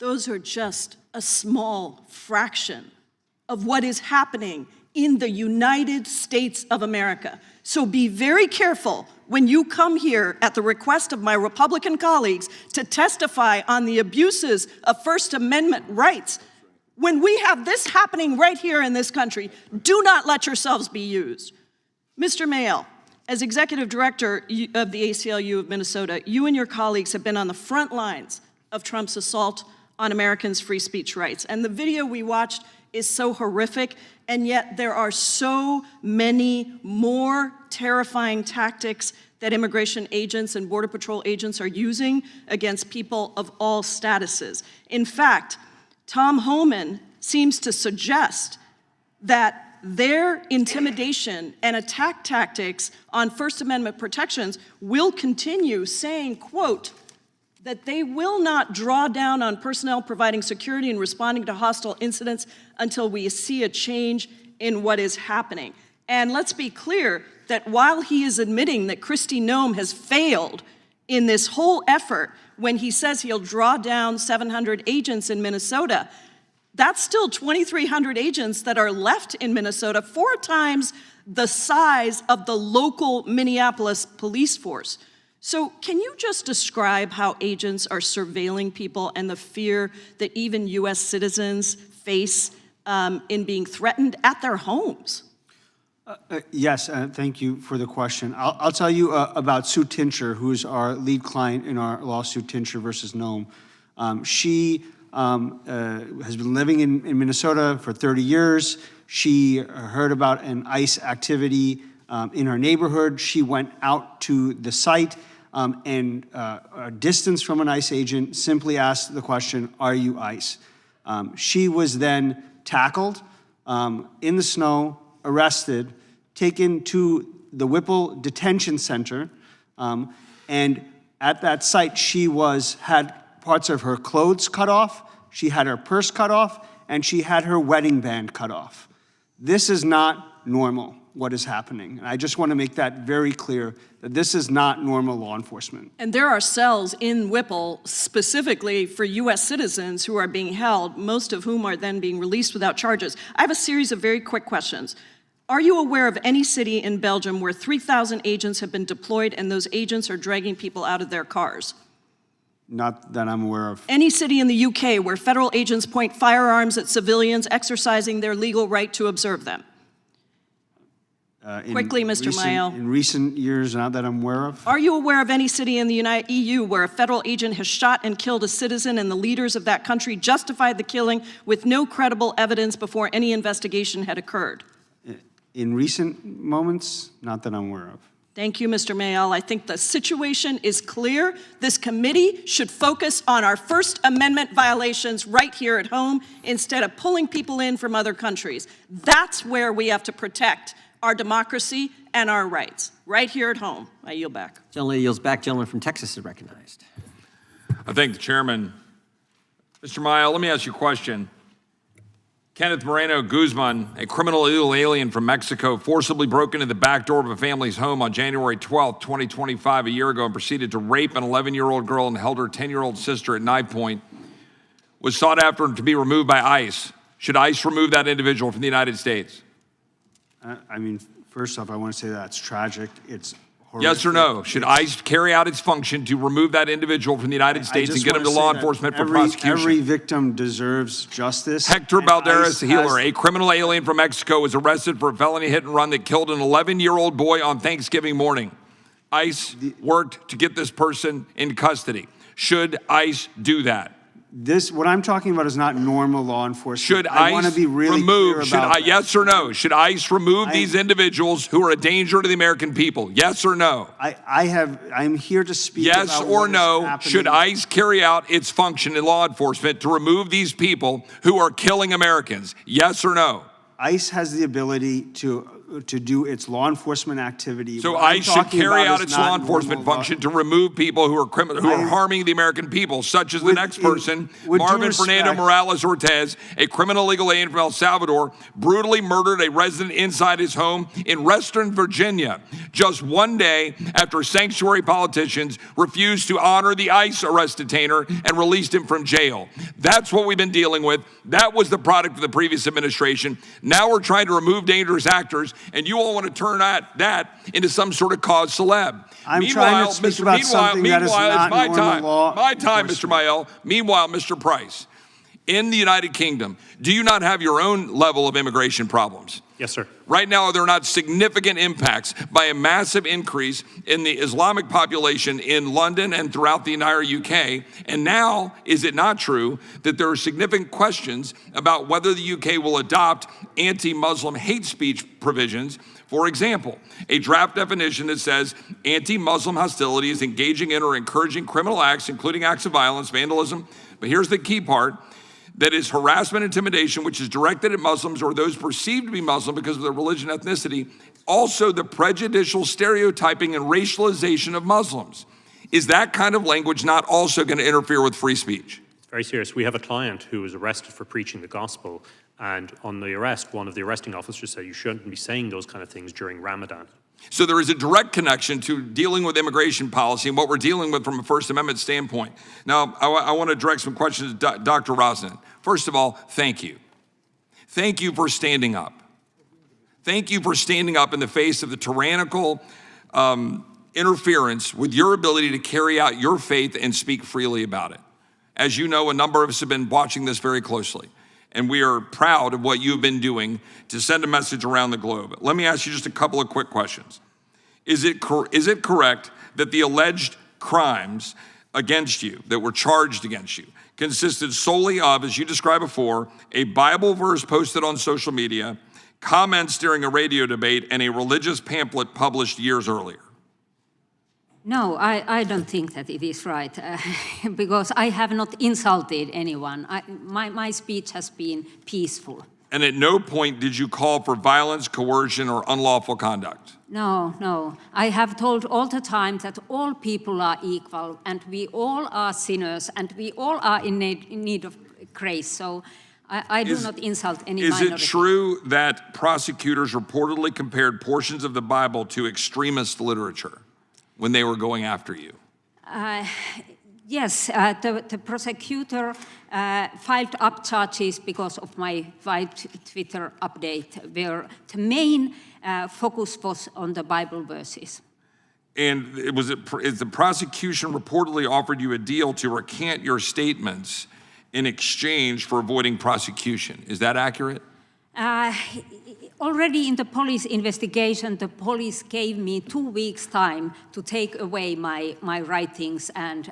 Those are just a small fraction of what is happening in the United States of America. So be very careful when you come here at the request of my Republican colleagues to testify on the abuses of First Amendment rights. When we have this happening right here in this country, do not let yourselves be used. Mr. Mayall, as Executive Director of the ACLU of Minnesota, you and your colleagues have been on the front lines of Trump's assault on Americans' free speech rights. And the video we watched is so horrific, and yet there are so many more terrifying tactics that immigration agents and Border Patrol agents are using against people of all statuses. In fact, Tom Homan seems to suggest that their intimidation and attack tactics on First Amendment protections will continue, saying, quote, that they will not draw down on personnel providing security and responding to hostile incidents until we see a change in what is happening. And let's be clear that while he is admitting that Kristi Noem has failed in this whole effort when he says he'll draw down 700 agents in Minnesota, that's still 2,300 agents that are left in Minnesota, 4 times the size of the local Minneapolis police force. So can you just describe how agents are surveilling people and the fear that even U.S. citizens face in being threatened at their homes? Yes, thank you for the question. I'll tell you about Sue Tincher, who's our lead client in our lawsuit, Tincher versus Noem. She has been living in Minnesota for 30 years. She heard about an ICE activity in her neighborhood. She went out to the site and a distance from an ICE agent, simply asked the question, "Are you ICE?" She was then tackled in the snow, arrested, taken to the Whipple Detention Center, and at that site she had parts of her clothes cut off, she had her purse cut off, and she had her wedding band cut off. This is not normal, what is happening. And I just want to make that very clear, that this is not normal law enforcement. And there are cells in Whipple specifically for U.S. citizens who are being held, most of whom are then being released without charges. I have a series of very quick questions. Are you aware of any city in Belgium where 3,000 agents have been deployed and those agents are dragging people out of their cars? Not that I'm aware of. Any city in the UK where federal agents point firearms at civilians exercising their legal right to observe them? Quickly, Mr. Mayall. In recent years, not that I'm aware of. Are you aware of any city in the EU where a federal agent has shot and killed a citizen and the leaders of that country justified the killing with no credible evidence before any investigation had occurred? In recent moments, not that I'm aware of. Thank you, Mr. Mayall. I think the situation is clear. This committee should focus on our First Amendment violations right here at home instead of pulling people in from other countries. That's where we have to protect our democracy and our rights, right here at home. I yield back. Gentleman yields back. Gentleman from Texas is recognized. I thank the chairman. Mr. Mayo, let me ask you a question. Kenneth Moreno Guzman, a criminal illegal alien from Mexico, forcibly broke into the back door of a family's home on January 12, 2025, a year ago, and proceeded to rape an 11-year-old girl and held her 10-year-old sister at knife point, was sought after to be removed by ICE. Should ICE remove that individual from the United States? I mean, first off, I want to say that's tragic. It's horrific. Yes or no? Should ICE carry out its function to remove that individual from the United States and get him to law enforcement for prosecution? Every victim deserves justice. Hector and Balderas ICE Healer, has- a criminal alien from Mexico, was arrested for a felony hit and run that killed an 11-year-old boy on Thanksgiving morning. ICE worked to get this person in custody. Should ICE do that? What I'm talking about is not normal law enforcement. Should I want to ICE be really remove, clear should about that. yes or no? Should ICE remove these individuals who are a danger to the American people? Yes or no? I'm here to speak Yes about or what is no, happening. should ICE carry out its function in law enforcement to remove these people who are killing Americans? Yes or no? ICE has the ability to do its law enforcement activity. So What I'm ICE should talking carry about out is its not law enforcement normal function to remove people who are criminal, who are harming the American people, such as the next person, with due Marvin Fernando respect- Morales Ortez, a criminal illegal alien from El Salvador, brutally murdered a resident inside his home in Western Virginia, just one day after sanctuary politicians refused to honor the ICE arrest detainer and released him from jail. That's what we've been dealing with. That was the product of the previous administration. Now we're trying to remove dangerous actors, and you all want to turn that into some sort of cause celeb. I'm trying to speak about something that is not it's my normal time. law My time, Mr. enforcement. Mael. Meanwhile, Mr. Price, in the United Kingdom, do you not have your own level of immigration problems? Yes, sir. Right now, are there not significant impacts by a massive increase in the Islamic population in London and throughout the entire UK? And now, is it not true that there are significant questions about whether the UK will adopt anti-Muslim hate speech provisions? For example, a draft definition that says anti-Muslim hostility is engaging in or encouraging criminal acts, including acts of violence, vandalism. But here's the key part. That is harassment, intimidation, which is directed at Muslims or those perceived to be Muslim because of their religion, ethnicity. Also, the prejudicial stereotyping and racialization of Muslims. Is that kind of language not also going to interfere with free speech? It's very serious. We have a client who was arrested for preaching the gospel, and on the arrest, one of the arresting officers said you shouldn't be saying those kind of things during Ramadan. So there is a direct connection to dealing with immigration policy and what we're dealing with from a First Amendment standpoint. Now, I want to direct some questions to Dr. Rosen. First of all, thank you. Thank you for standing up. Thank you for standing up in the face of the tyrannical interference with your ability to carry out your faith and speak freely about it. As you know, a number of us have been watching this very closely, and we are proud of what you've been doing to send a message around the globe. Let me ask you just a couple of quick questions. Is it correct that the alleged crimes against you, that were charged against you, consisted solely of, as you described before, a Bible verse posted on social media, comments during a radio debate, and a religious pamphlet published years earlier? No, I don't think that it is right, because I have not insulted anyone. My speech has been peaceful. And at no point did you call for violence, coercion, or unlawful conduct? No. I have told all the time that all people are equal, and we all are sinners, and we all are in need of grace. So I do not insult any minority. Is it true that prosecutors reportedly compared portions of the Bible to extremist literature when they were going after you? Yes, the prosecutor filed up charges because of my Twitter update, where the main focus was on the Bible verses. And is the prosecution reportedly offered you a deal to recant your statements in exchange for avoiding prosecution? Is that accurate? Already in the police investigation, the police gave me 2 weeks' time to take away my writings, and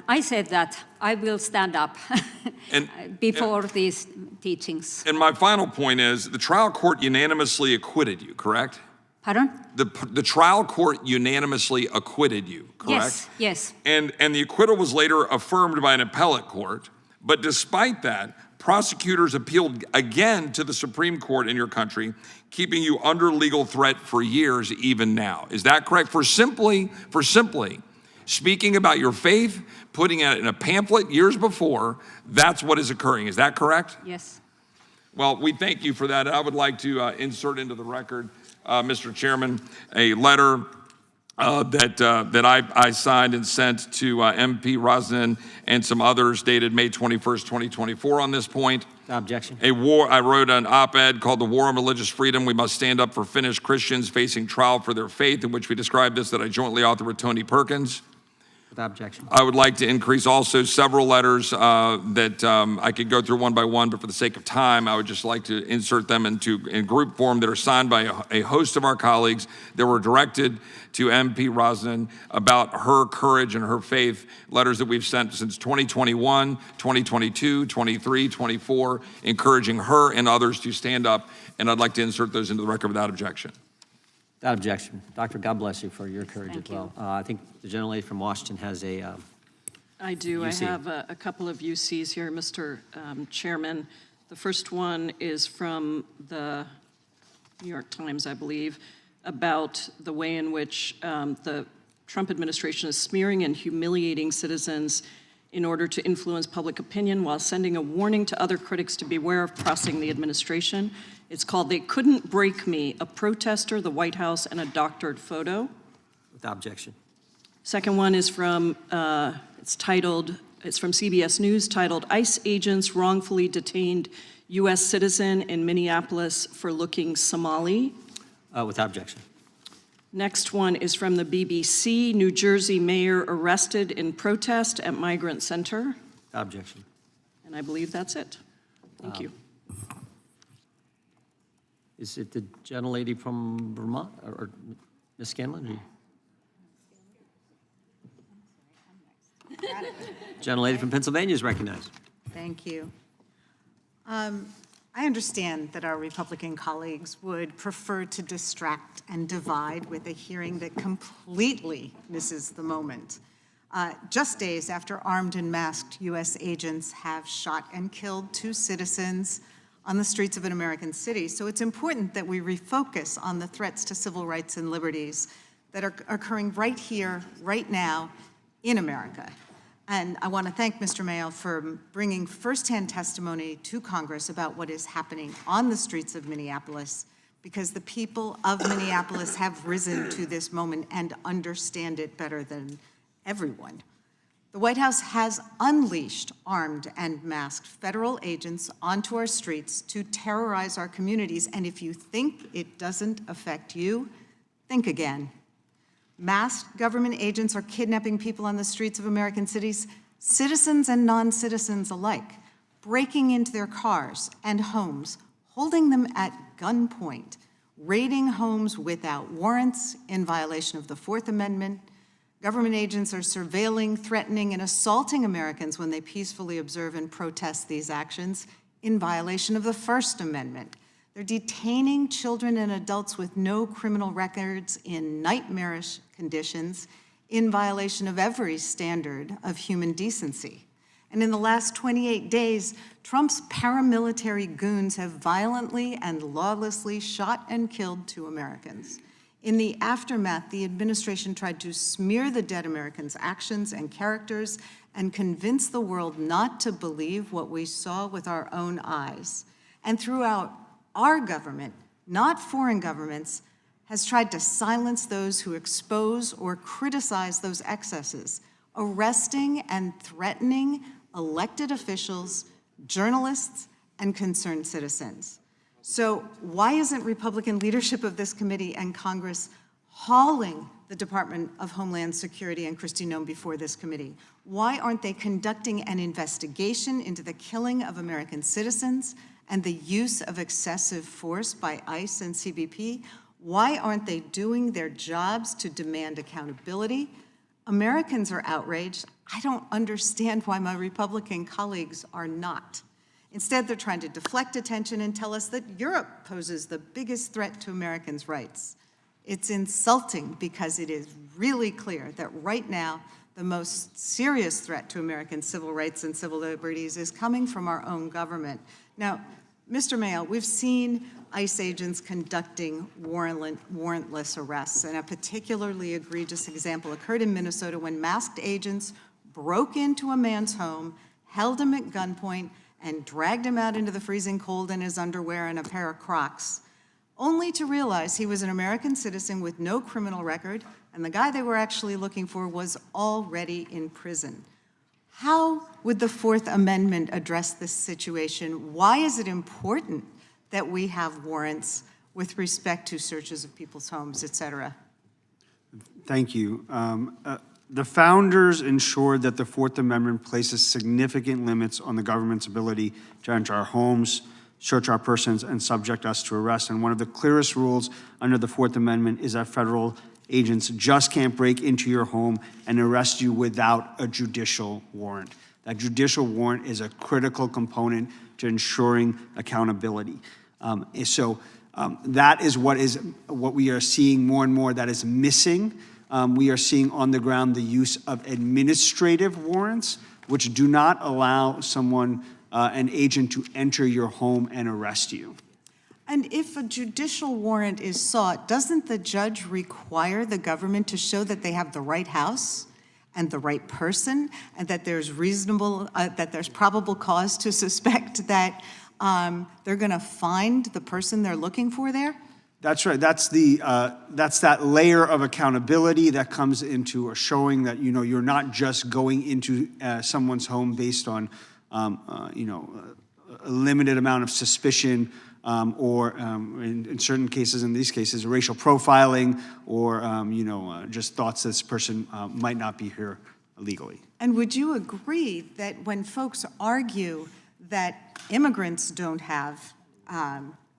I said that I will stand up before these teachings. And my final point is, the trial court unanimously acquitted you, correct? Pardon? The trial court unanimously acquitted you, correct? Yes. And the acquittal was later affirmed by an appellate court, but despite that, Prosecutors appealed again to the Supreme Court in your country, keeping you under legal threat for years, even now. Is that correct? For simply speaking about your faith, putting it in a pamphlet years before, that's what is occurring. Is that correct? Yes. Well, we thank you for that. I would like to insert into the record, Mr. Chairman, a letter that I signed and sent to MP Rosnan and some others dated May 21st, 2024 on this point. Objection. I wrote an op-ed called The War on Religious Freedom. We must stand up for Finnish Christians facing trial for their faith, in which we described this, that I jointly authored with Tony Perkins. Without objection. I would like to increase also several letters that I could go through one by one, but for the sake of time, I would just like to insert them in group form that are signed by a host of our colleagues that were directed to MP Rosnan about her courage and her faith, letters that we've sent since 2021, 2022, 23, 24, encouraging her and others to stand up, and I'd like to insert those into the record without objection. Without objection. Doctor, God bless you for your courage Thank as well. I think the gentlelady from Washington has a I do. UC. I have a couple of UCs here, Mr. Chairman. The first one is from the New York Times, I believe, about the way in which the Trump administration is smearing and humiliating citizens in order to influence public opinion while sending a warning to other critics to beware of crossing the administration. It's called "They Couldn't Break Me," a protester, the White House, and a doctored photo. without objection. Second one is from, it's from CBS News, titled "ICE Agents Wrongfully Detained U.S. Citizen in Minneapolis for Looking Somali." Without objection. Next one is from the BBC, "New Jersey Mayor Arrested in Protest at Migrant Center." Without objection. And I believe that's it. Thank you. Is it the gentlelady from Vermont or Ms. Scanlon? Gentlelady from Pennsylvania is recognized. Thank you. I understand that our Republican colleagues would prefer to distract and divide with a hearing that completely misses the moment. Just days after armed and masked U.S. agents have shot and killed 2 citizens on the streets of an American city. So it's important that we refocus on the threats to civil rights and liberties that are occurring right here, right now, in America. And I want to thank Mr. Mayo for bringing firsthand testimony to Congress about what is happening on the streets of Minneapolis, because the people of Minneapolis have risen to this moment and understand it better than everyone. The White House has unleashed armed and masked federal agents onto our streets to terrorize our communities, and if you think it doesn't affect you, think again. Masked government agents are kidnapping people on the streets of American cities, citizens and non-citizens alike, breaking into their cars and homes, holding them at gunpoint, raiding homes without warrants in violation of the Fourth Amendment. Government agents are surveilling, threatening, and assaulting Americans when they peacefully observe and protest these actions in violation of the First Amendment. They're detaining children and adults with no criminal records in nightmarish conditions in violation of every standard of human decency. And in the last 28 days, Trump's paramilitary goons have violently and lawlessly shot and killed 2 Americans. In the aftermath, the administration tried to smear the dead Americans' actions and characters and convince the world not to believe what we saw with our own eyes. And throughout, our government, not foreign governments, has tried to silence those who expose or criticize those excesses, arresting and threatening elected officials, journalists, and concerned citizens. So why isn't Republican leadership of this committee and Congress hauling the Department of Homeland Security and Kristi Noem before this committee? Why aren't they conducting an investigation into the killing of American citizens and the use of excessive force by ICE and CBP? Why aren't they doing their jobs to demand accountability? Americans are outraged. I don't understand why my Republican colleagues are not. Instead, they're trying to deflect attention and tell us that Europe poses the biggest threat to Americans' rights. It's insulting because it is really clear that right now, the most serious threat to American civil rights and civil liberties is coming from our own government. Now, Mr. Mayo, we've seen ICE agents conducting warrantless arrests, and a particularly egregious example occurred in Minnesota when masked agents broke into a man's home, held him at gunpoint, and dragged him out into the freezing cold in his underwear and a pair of Crocs, only to realize he was an American citizen with no criminal record, and the guy they were actually looking for was already in prison. How would the Fourth Amendment address this situation? Why is it important that we have warrants with respect to searches of people's homes, et cetera? Thank you. The founders ensured that the Fourth Amendment places significant limits on the government's ability to enter our homes, search our persons, and subject us to arrest. And one of the clearest rules under the Fourth Amendment is that federal agents just can't break into your home and arrest you without a judicial warrant. That judicial warrant is a critical component to ensuring accountability. That is what we are seeing more and more that is missing. We are seeing on the ground the use of administrative warrants, which do not allow someone, an agent, to enter your home and arrest you. And if a judicial warrant is sought, doesn't the judge require the government to show that they have the right house and the right person, and that there's probable cause to suspect that they're going to find the person they're looking for there? That's right. That's that layer of accountability that comes into showing that you're not just going into someone's home based on a limited amount of suspicion or in certain cases, in these cases, racial profiling or just thoughts this person might not be here illegally. And would you agree that when folks argue that immigrants don't have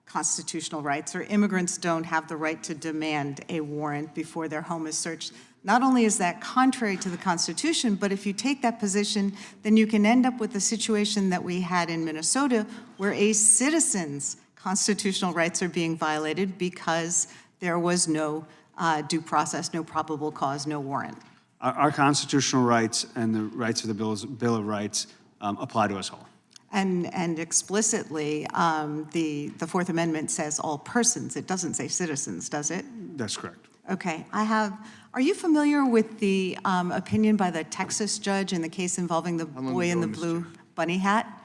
constitutional rights, or immigrants don't have the right to demand a warrant before their home is searched, not only is that contrary to the Constitution, but if you take that position, then you can end up with the situation that we had in Minnesota, where a citizen's constitutional rights are being violated because there was no due process, no probable cause, no warrant. Our constitutional rights and the rights of the Bill of Rights apply to us all. And explicitly, the Fourth Amendment says all persons. It doesn't say citizens, does it? That's correct. Okay. Are you familiar with the opinion by the Texas judge in the case involving the boy in the blue bunny hat?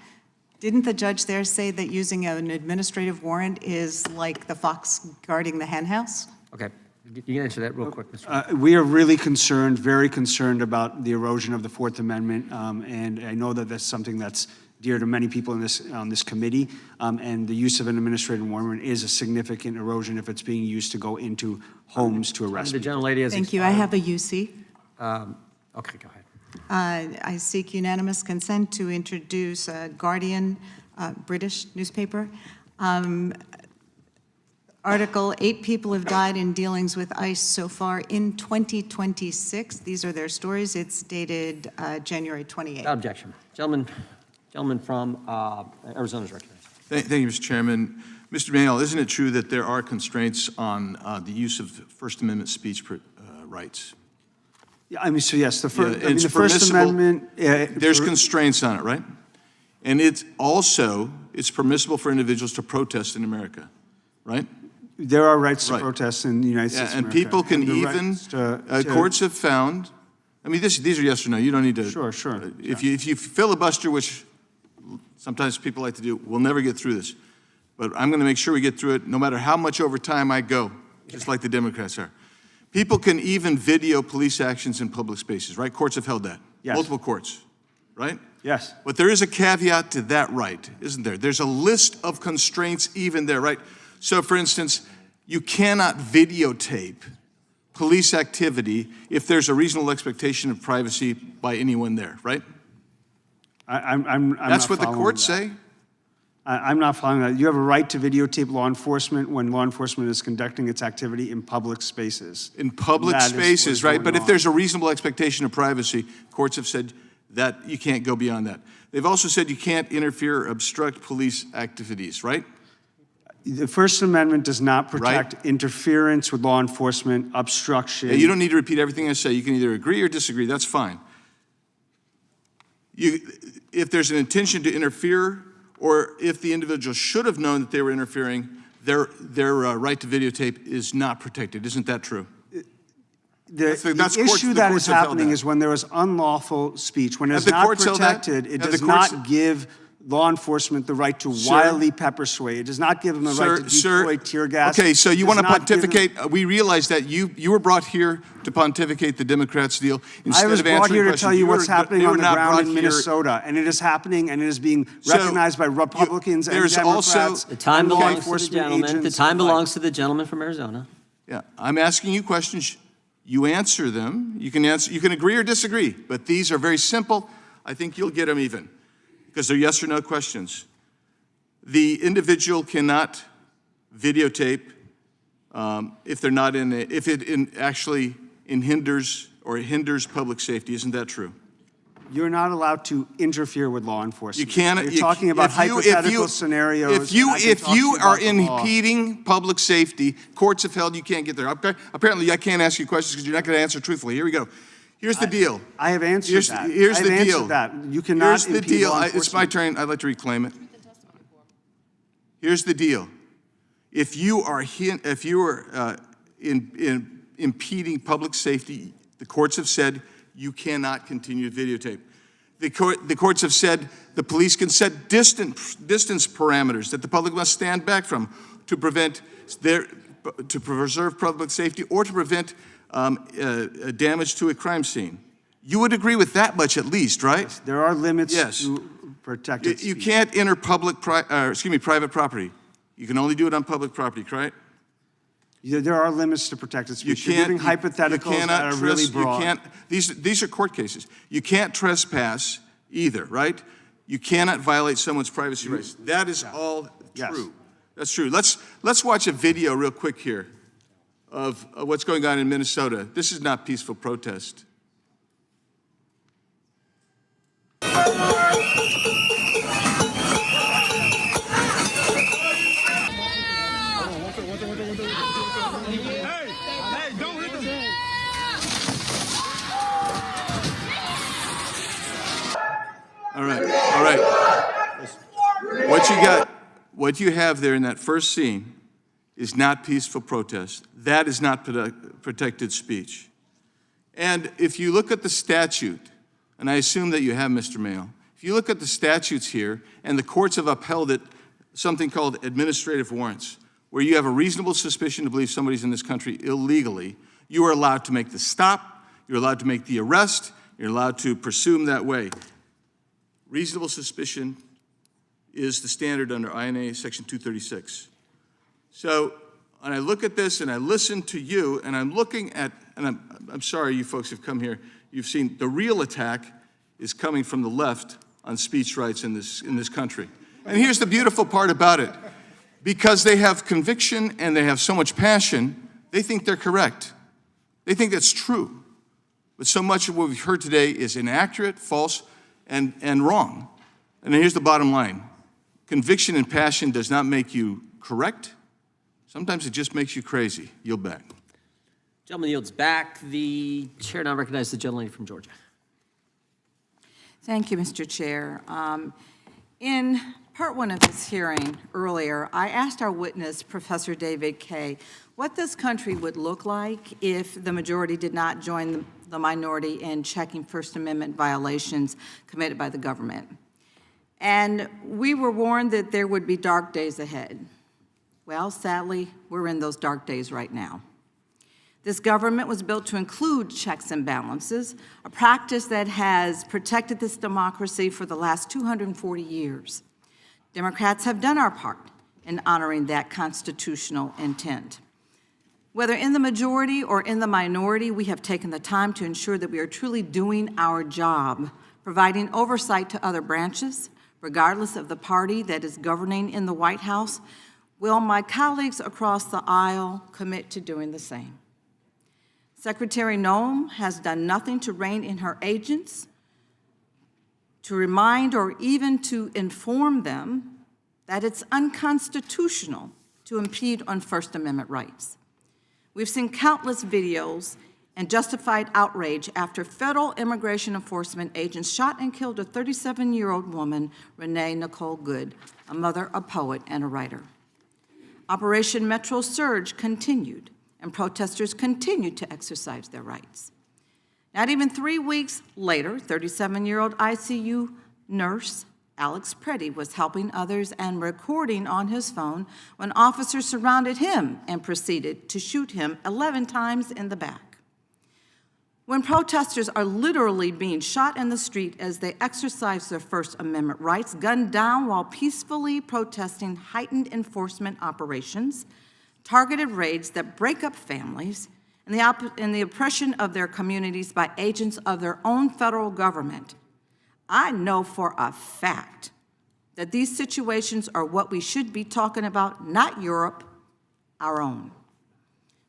Didn't the judge there say that using an administrative warrant is like the fox guarding the hen house? Okay. You can answer that real quick, Mr. We are really concerned, very concerned about the erosion of the Fourth Amendment, and I know that that's something that's dear to many people on this committee, and the use of an administrative warrant is a significant erosion if it's being used to go into homes to arrest The people. gentlelady has Thank you. I have a UC. Okay, go ahead. I seek unanimous consent to introduce Guardian, British newspaper. Article, 8 people have died in dealings with ICE so far in 2026. These are their stories. It's dated January 28th. Without objection. Gentleman from Arizona is recognized. Thank you, Mr. Chairman. Mr. Mayo, isn't it true that there are constraints on the use of First Amendment speech rights? Yeah, I mean, so yes, the First permissible- Amendment. There's constraints on it, right? And it's permissible for individuals to protest in America, right? There are rights to Right. protest in the United States of And America. people can the even, rights to- courts have found, I mean, these are yes or no, you don't need to. Sure. If you filibuster, which sometimes people like to do, we'll never get through this. But I'm going to make sure we get through it, no matter how much over time I go, just like the Democrats are. People can even video police actions in public spaces, right? Courts have held that. Yes. Multiple courts, right? Yes. But there is a caveat to that right, isn't there? There's a list of constraints even there, right? So, for instance, you cannot videotape police activity if there's a reasonable expectation of privacy by anyone there, right? I'm That's not what the following courts that. say? I'm not following that. You have a right to videotape law enforcement when law enforcement is conducting its activity in public spaces. In public That is what spaces, is right? going But if on. there's a reasonable expectation of privacy, courts have said that you can't go beyond that. They've also said you can't interfere or obstruct police activities, right? The First Amendment does not protect interference with law enforcement, obstruction. Yeah, you don't need to repeat everything I say. You can either agree or disagree. That's fine. If there's an intention to interfere, or if the individual should have known that they were interfering, their right to videotape is not protected. Isn't that true? The issue that is happening is when there is unlawful speech, when it's not protected, it does not give law enforcement the right to wildly pepper spray. It does not give them the right to deploy tear gas. Okay, so you want to pontificate. We realize that you were brought here to pontificate the Democrats' deal. I was brought here to tell you what's happening on the ground in Minnesota, and it is happening, and it is being recognized by Republicans and Democrats. The time belongs to the gentleman. The time belongs to the gentleman from Arizona. Yeah, I'm asking you questions. You answer them. You can agree or disagree, but these are very simple. I think you'll get them even, because they're yes or no questions. The individual cannot videotape if they're not if it actually hinders public safety. Isn't that true? You're not allowed to interfere with law enforcement. You can't. You're talking about hypothetical scenarios. If you are impeding public safety, courts have held you can't get there. Apparently, I can't ask you questions because you're not going to answer truthfully. Here we go. Here's the deal. I have answered that. Here's the deal. You cannot Here's the impede deal. law enforcement. It's my turn. I'd like to reclaim it. Here's the deal. If you are impeding public safety, the courts have said you cannot continue to videotape. The courts have said the police can set distance parameters that the public must stand back from to preserve public safety or to prevent damage to a crime scene. You would agree with that much at least, right? There are limits to protected speech. You can't enter private property. You can only do it on public property, right? There are limits to protected speech. You're giving hypotheticals that are really broad. These are court cases. You can't trespass either, right? You cannot violate someone's privacy rights. That is all true. That's true. Let's watch a video real quick here of what's going on in Minnesota. This is not peaceful protest. All right. What you have there in that first scene is not peaceful protest. That is not protected speech. And if you look at the statute, and I assume that you have, Mr. Mayo, if you look at the statutes here, and the courts have upheld it, something called administrative warrants, where you have a reasonable suspicion to believe somebody's in this country illegally, you are allowed to make the stop, you're allowed to make the arrest, you're allowed to pursue them that way. Reasonable suspicion is the standard under INA Section 236. So when I look at this and I listen to you, and I'm looking at, and I'm sorry you folks have come here, you've seen the real attack is coming from the left on speech rights in this country. And here's the beautiful part about it. Because they have conviction and they have so much passion, they think they're correct. They think that's true. But so much of what we've heard today is inaccurate, false, and wrong. And here's the bottom line. Conviction and passion does not make you correct. Sometimes it just makes you crazy. Yield back. Gentleman yields back. The chair now recognizes the gentleman from Georgia. Thank you, Mr. Chair. In part one of this hearing earlier, I asked our witness, Professor David Kaye, what this country would look like if the majority did not join the minority in checking First Amendment violations committed by the government. And we were warned that there would be dark days ahead. Well, sadly, we're in those dark days right now. This government was built to include checks and balances, a practice that has protected this democracy for the last 240 years. Democrats have done our part in honoring that constitutional intent. Whether in the majority or in the minority, we have taken the time to ensure that we are truly doing our job, providing oversight to other branches, regardless of the party that is governing in the White House. Will my colleagues across the aisle commit to doing the same? Secretary Noem has done nothing to rein in her agents, to remind or even to inform them that it's unconstitutional to impede on First Amendment rights. We've seen countless videos and justified outrage after federal immigration enforcement agents shot and killed a 37-year-old woman, Renee Nicole Good, a mother, a poet, and a writer. Operation Metro Surge continued, and protesters continued to exercise their rights. Not even 3 weeks later, 37-year-old ICU nurse Alex Preddy was helping others and recording on his phone when officers surrounded him and proceeded to shoot him 11 times in the back. When protesters are literally being shot in the street as they exercise their First Amendment rights, gunned down while peacefully protesting heightened enforcement operations, targeted raids that break up families, and the oppression of their communities by agents of their own federal government, I know for a fact that these situations are what we should be talking about, not Europe, our own.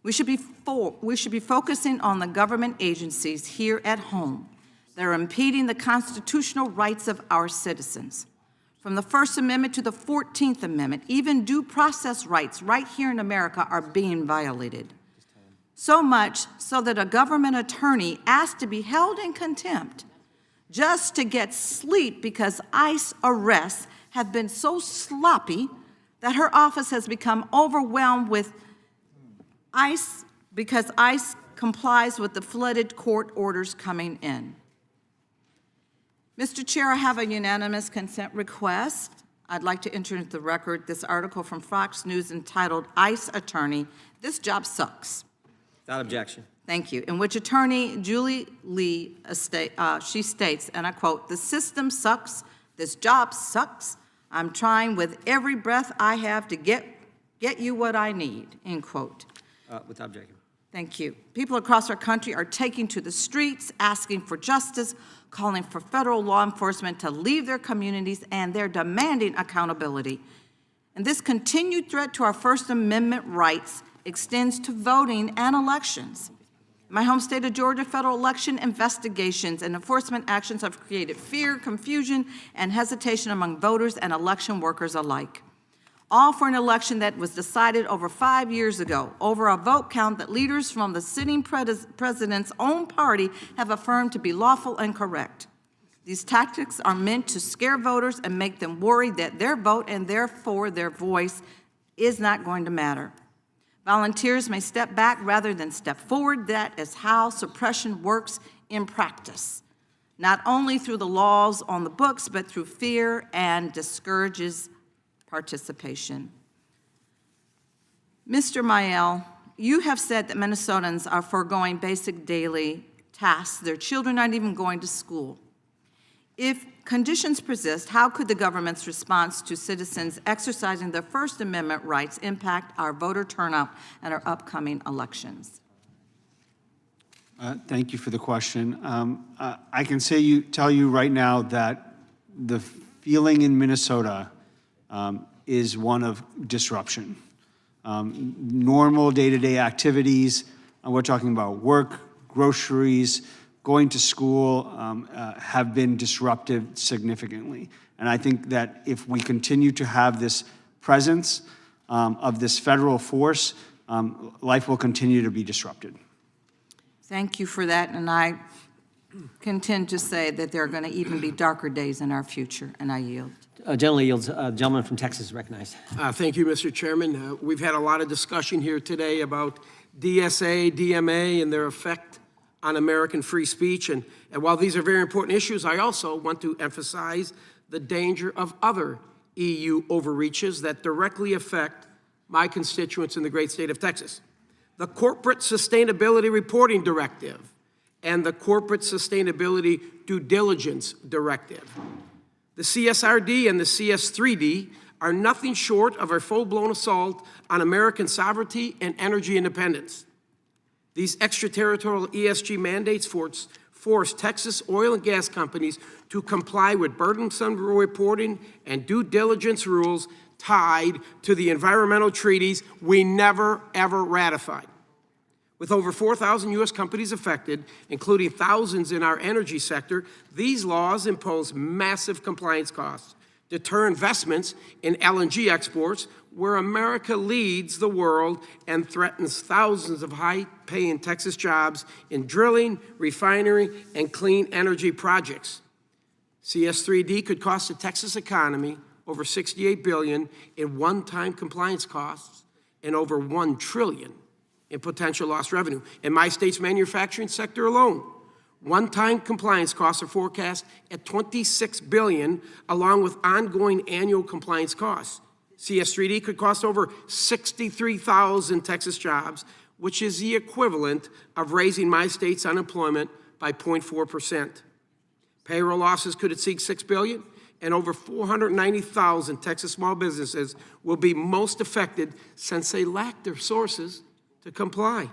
We should be focusing on the government agencies here at home that are impeding the constitutional rights of our citizens. From the First Amendment to the 14th Amendment, even due process rights right here in America are being violated. So much so that a government attorney asked to be held in contempt just to get sleep because ICE arrests have been so sloppy that her office has become overwhelmed with ICE because ICE complies with the flooded court orders coming in. Mr. Chair, I have a unanimous consent request. I'd like to enter into the record this article from Fox News entitled, "ICE Attorney, This Job Sucks." Without objection. Thank you. In which Attorney Julie Lee, she states, and I quote, "The system sucks, this job sucks. I'm trying with every breath I have to get you what I need," end quote. Without objection. Thank you. People across our country are taking to the streets, asking for justice, calling for federal law enforcement to leave their communities, and they're demanding accountability. And this continued threat to our First Amendment rights extends to voting and elections. In my home state of Georgia, federal election investigations and enforcement actions have created fear, confusion, and hesitation among voters and election workers alike. All for an election that was decided over 5 years ago, over a vote count that leaders from the sitting president's own party have affirmed to be lawful and correct. These tactics are meant to scare voters and make them worry that their vote and therefore their voice is not going to matter. Volunteers may step back rather than step forward. That is how suppression works in practice, not only through the laws on the books, but through fear and discourages participation. Mr. Mayel, you have said that Minnesotans are foregoing basic daily tasks. Their children aren't even going to school. If conditions persist, how could the government's response to citizens exercising their First Amendment rights impact our voter turnout at our upcoming elections? Thank you for the question. I can tell you right now that the feeling in Minnesota is one of disruption. Normal day-to-day activities, we're talking about work, groceries, going to school, have been disrupted significantly. And I think that if we continue to have this presence of this federal force, life will continue to be disrupted. Thank you for that, and I contend to say that there are going to even be darker days in our future, and I yield. Gentleman yields. Gentleman from Texas is recognized. Thank you, Mr. Chairman. We've had a lot of discussion here today about DSA, DMA, and their effect on American free speech. And while these are very important issues, I also want to emphasize the danger of other EU overreaches that directly affect my constituents in the great state of Texas. The Corporate Sustainability Reporting Directive and the Corporate Sustainability Due Diligence Directive. The CSRD and the CS3D are nothing short of a full-blown assault on American sovereignty and energy independence. These extraterritorial ESG mandates force Texas oil and gas companies to comply with burdensome reporting and due diligence rules tied to the environmental treaties we never, ever ratified. With over 4,000 U.S. companies affected, including thousands in our energy sector, these laws impose massive compliance costs, deter investments in LNG exports, where America leads the world and threatens thousands of high-paying Texas jobs in drilling, refinery, and clean energy projects. CS3D could cost the Texas economy over $68 billion in one-time compliance costs and over $1 trillion in potential lost revenue. In my state's manufacturing sector alone, one-time compliance costs are forecast at $26 billion, along with ongoing annual compliance costs. CS3D could cost over 63,000 Texas jobs, which is the equivalent of raising my state's unemployment by 0.4%. Payroll losses could exceed $6 billion, and over 490,000 Texas small businesses will be most affected since they lack the resources to comply.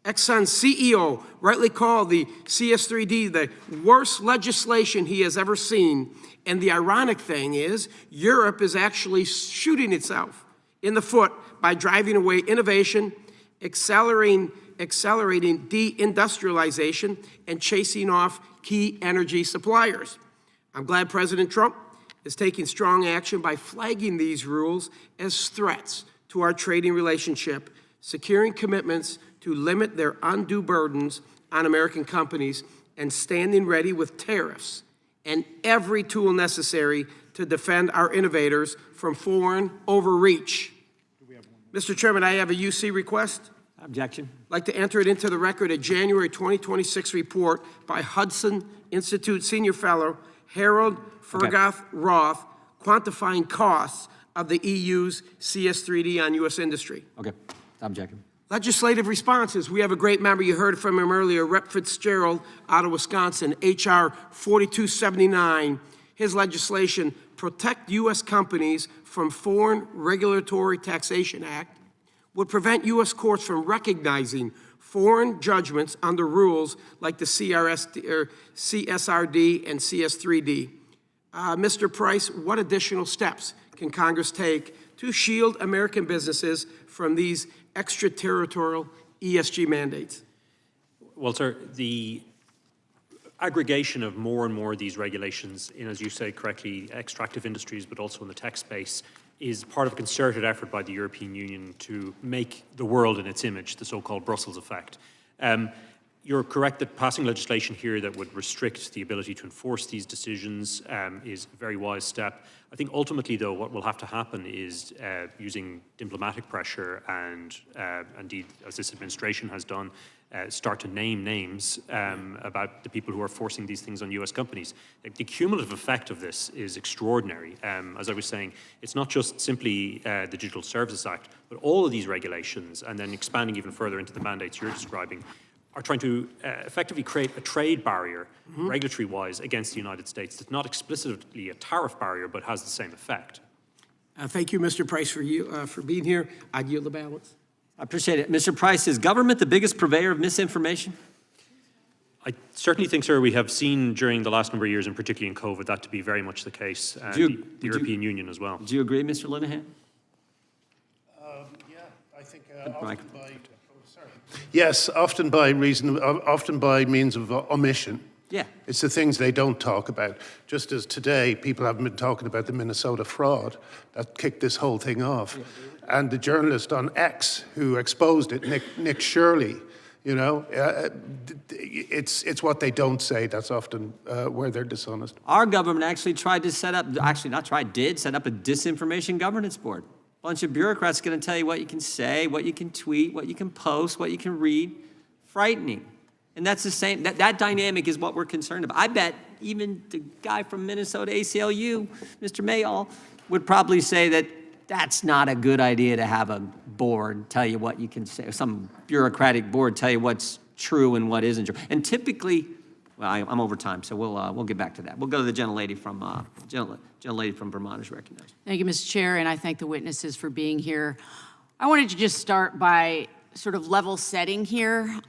Exxon's CEO rightly called the CS3D the worst legislation he has ever seen. And the ironic thing is, Europe is actually shooting itself in the foot by driving away innovation, accelerating deindustrialization, and chasing off key energy suppliers. I'm glad President Trump is taking strong action by flagging these rules as threats to our trading relationship, securing commitments to limit their undue burdens on American companies, and standing ready with tariffs and every tool necessary to defend our innovators from foreign overreach. Mr. Chairman, I have a UC request. Objection. I'd like to enter it into the record a January 2026 report by Hudson Institute Senior Fellow Harold Fergoth Roth, quantifying costs of the EU's CS3D on U.S. industry. Okay, objection. Legislative responses. We have a great member. You heard from him earlier, Rep. Fitzgerald out of Wisconsin, H.R. 4279. His legislation, Protect U.S. Companies from Foreign Regulatory Taxation Act, would prevent U.S. courts from recognizing foreign judgments under rules like the CSRD and CS3D. Mr. Price, what additional steps can Congress take to shield American businesses from these extraterritorial ESG mandates? Well, sir, the aggregation of more and more of these regulations in, as you say correctly, extractive industries, but also in the tech space, is part of a concerted effort by the European Union to make the world in its image, the so-called Brussels effect. You're correct that passing legislation here that would restrict the ability to enforce these decisions is a very wise step. I think ultimately, though, what will have to happen is using diplomatic pressure and indeed, as this administration has done, start to name names about the people who are forcing these things on U.S. companies. The cumulative effect of this is extraordinary. As I was saying, it's not just simply the Digital Services Act, but all of these regulations, and then expanding even further into the mandates you're describing, are trying to effectively create a trade barrier, regulatory-wise, against the United States that's not explicitly a tariff barrier, but has the same effect. Thank you, Mr. Price, for being here. I yield the balance. I appreciate it. Mr. Price, is government the biggest purveyor of misinformation? I certainly think, sir, we have seen during the last number of years, and particularly in COVID, that to be very much the case, and the European Union as well. Do you agree, Mr. Linehan? Yeah, I think often by means of omission. Yeah. It's the things they don't talk about. Just as today, people haven't been talking about the Minnesota fraud that kicked this whole thing off. And the journalist on X who exposed it, Nick Shirley, you know, it's what they don't say that's often where they're dishonest. Our government actually tried to set up, did set up a disinformation governance board. A bunch of bureaucrats going to tell you what you can say, what you can tweet, what you can post, what you can read. Frightening. And that's the same, that dynamic is what we're concerned about. I bet even the guy from Minnesota ACLU, Mr. Mayall, would probably say that that's not a good idea to have a board tell you what you can say, some bureaucratic board tell you what's true and what isn't true. And typically, well, I'm over time, so we'll get back to that. We'll go to the gentlelady from Vermont is recognized. Thank you, Mr. Chair, and I thank the witnesses for being here. I wanted to just start by sort of level setting here.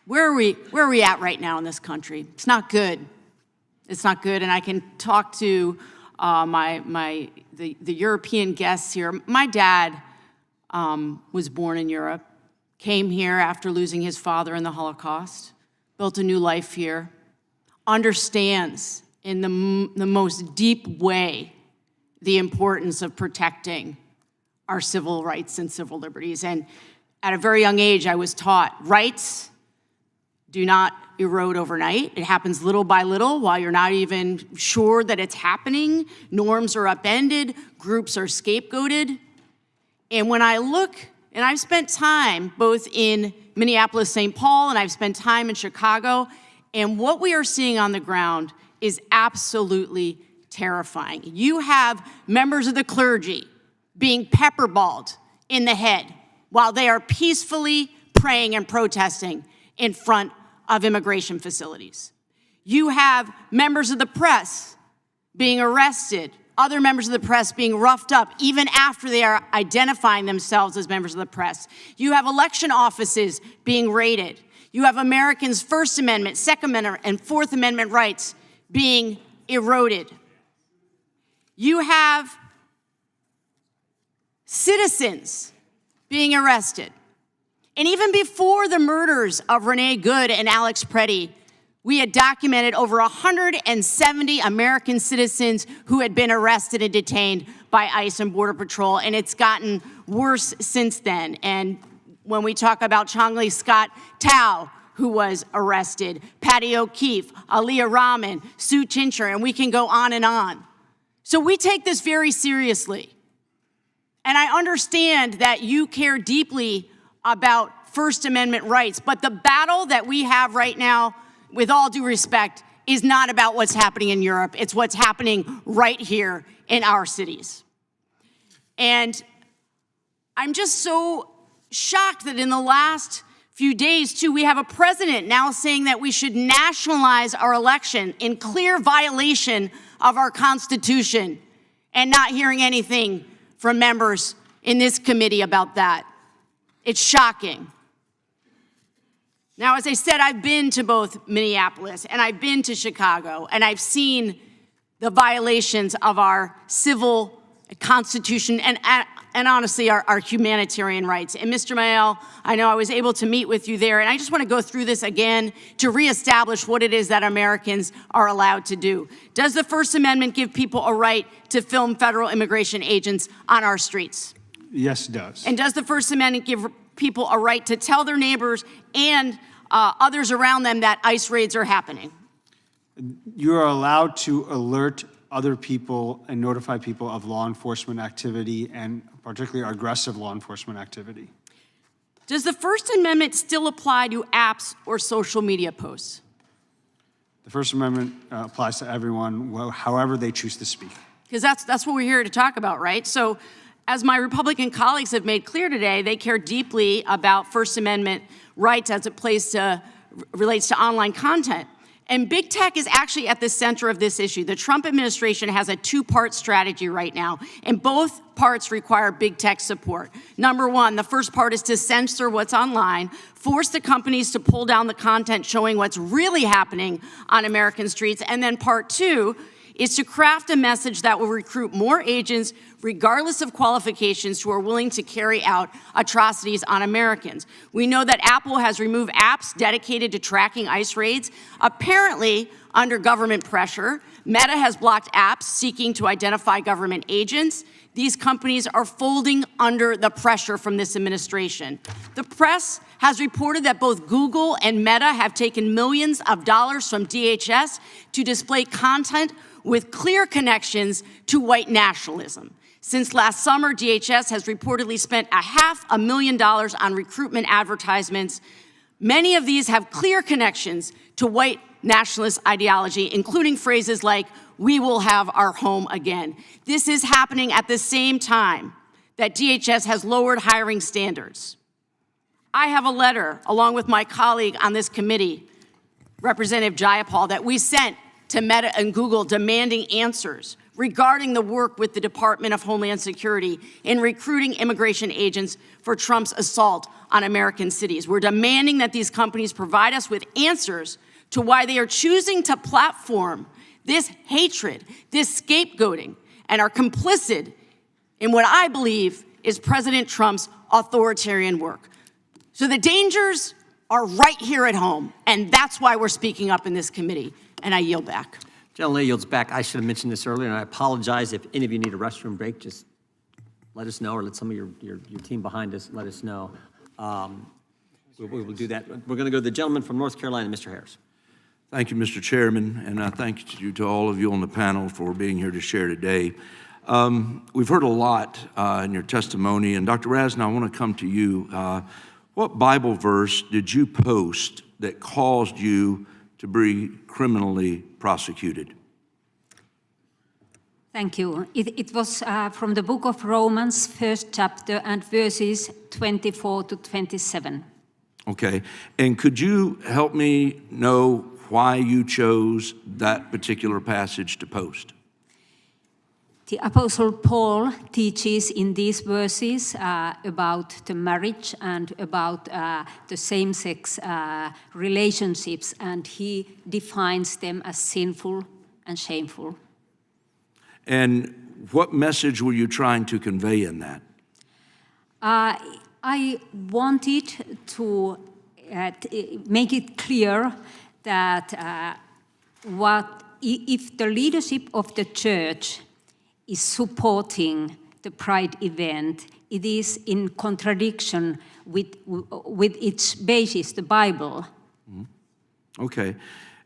Where are we at right now in this country? It's not good. It's not good, and I can talk to the European guests here. My dad was born in Europe, came here after losing his father in the Holocaust, built a new life here, understands in the most deep way the importance of protecting our civil rights and civil liberties. And at a very young age, I was taught rights do not erode overnight. It happens little by little while you're not even sure that it's happening. Norms are upended, groups are scapegoated. And when I look, and I've spent time both in Minneapolis, St. Paul, and I've spent time in Chicago, and what we are seeing on the ground is absolutely terrifying. You have members of the clergy being pepperballed in the head while they are peacefully praying and protesting in front of immigration facilities. You have members of the press being arrested, other members of the press being roughed up, even after they are identifying themselves as members of the press. You have election offices being raided. You have Americans' First Amendment, Second Amendment, and Fourth Amendment rights being eroded. You have citizens being arrested. And even before the murders of Renee Good and Alex Preddy, we had documented over 170 American citizens who had been arrested and detained by ICE and Border Patrol, and it's gotten worse since then. And when we talk about Chongli Scott Tao, who was arrested, Patty O'Keefe, Aaliyah Rahman, Sue Tincher, and we can go on and on. So we take this very seriously. And I understand that you care deeply about First Amendment rights, but the battle that we have right now, with all due respect, is not about what's happening in Europe. It's what's happening right here in our cities. And I'm just so shocked that in the last few days, too, we have a president now saying that we should nationalize our election in clear violation of our Constitution, and not hearing anything from members in this committee about that. It's shocking. Now, as I said, I've been to both Minneapolis and I've been to Chicago, and I've seen the violations of our civil Constitution and honestly, our humanitarian rights. And Mr. Mayel, I know I was able to meet with you there, and I just want to go through this again to reestablish what it is that Americans are allowed to do. Does the First Amendment give people a right to film federal immigration agents on our streets? Yes, it does. And does the First Amendment give people a right to tell their neighbors and others around them that ICE raids are happening? You are allowed to alert other people and notify people of law enforcement activity, and particularly aggressive law enforcement activity. Does the First Amendment still apply to apps or social media posts? The First Amendment applies to everyone, however they choose to speak. Because that's what we're here to talk about, right? So as my Republican colleagues have made clear today, they care deeply about First Amendment rights as it relates to online content. And big tech is actually at the center of this issue. The Trump administration has a two-part strategy right now, and both parts require big tech support. Number one, the first part is to censor what's online, force the companies to pull down the content showing what's really happening on American streets. And then part two is to craft a message that will recruit more agents, regardless of qualifications, who are willing to carry out atrocities on Americans. We know that Apple has removed apps dedicated to tracking ICE raids, apparently under government pressure. Meta has blocked apps seeking to identify government agents. These companies are folding under the pressure from this administration. The press has reported that both Google and Meta have taken millions of dollars from DHS to display content with clear connections to white nationalism. Since last summer, DHS has reportedly spent $500,000 on recruitment advertisements. Many of these have clear connections to white nationalist ideology, including phrases like, "We will have our home again." This is happening at the same time that DHS has lowered hiring standards. I have a letter, along with my colleague on this committee, Representative Jayapal, that we sent to Meta and Google demanding answers regarding the work with the Department of Homeland Security in recruiting immigration agents for Trump's assault on American cities. We're demanding that these companies provide us with answers to why they are choosing to platform this hatred, this scapegoating, and are complicit in what I believe is President Trump's authoritarian work. So the dangers are right here at home, and that's why we're speaking up in this committee. And I yield back. Gentlelady yields back. I should have mentioned this earlier, and I apologize if any of you need a restroom break. Just let us know, or let some of your team behind us let us know. We will do that. We're going to go to the gentleman from North Carolina, Mr. Harris. Thank you, Mr. Chairman, and thank you to all of you on the panel for being here to share today. We've heard a lot in your testimony, and Dr. Raskin, I want to come to you. What Bible verse did you post that caused you to be criminally prosecuted? Thank you. It was from the book of Romans, 1st chapter, and verses 24 to 27. Okay, and could you help me know why you chose that particular passage to post? The Apostle Paul teaches in these verses about the marriage and about the same-sex relationships, and he defines them as sinful and shameful. And what message were you trying to convey in that? I wanted to make it clear that if the leadership of the church is supporting the Pride event, it is in contradiction with its basis, the Bible. Okay.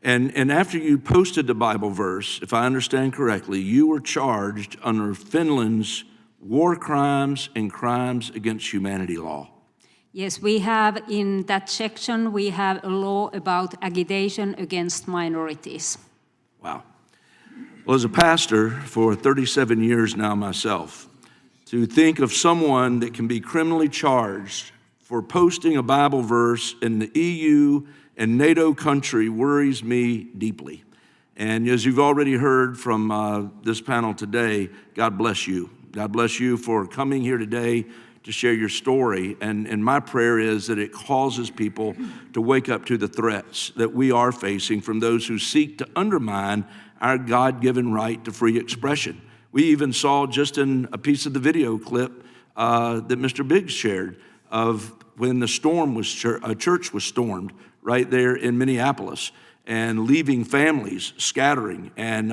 And after you posted the Bible verse, if I understand correctly, you were charged under Finland's war crimes and crimes against humanity law. Yes, we have in that section, we have a law about agitation against minorities. Wow. Well, as a pastor for 37 years now myself, to think of someone that can be criminally charged for posting a Bible verse in the EU and NATO country worries me deeply. And as you've already heard from this panel today, God bless you. God bless you for coming here today to share your story. And my prayer is that it causes people to wake up to the threats that we are facing from those who seek to undermine our God-given right to free expression. We even saw just in a piece of the video clip that Mr. Biggs shared of when the storm was, a church was stormed right there in Minneapolis, and leaving families scattering, and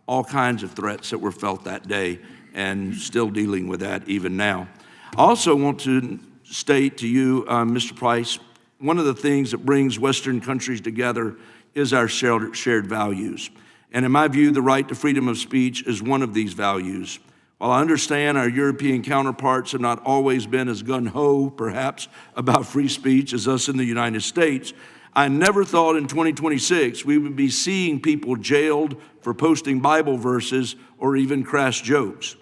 all kinds of threats that were felt that day, and still dealing with that even now. I also want to state to you, Mr. Price, one of the things that brings Western countries together is our shared values. And in my view, the right to freedom of speech is one of these values. While I understand our European counterparts have not always been as gung-ho, perhaps, about free speech as us in the United States, I never thought in 2026 we would be seeing people jailed for posting Bible verses or even crass jokes.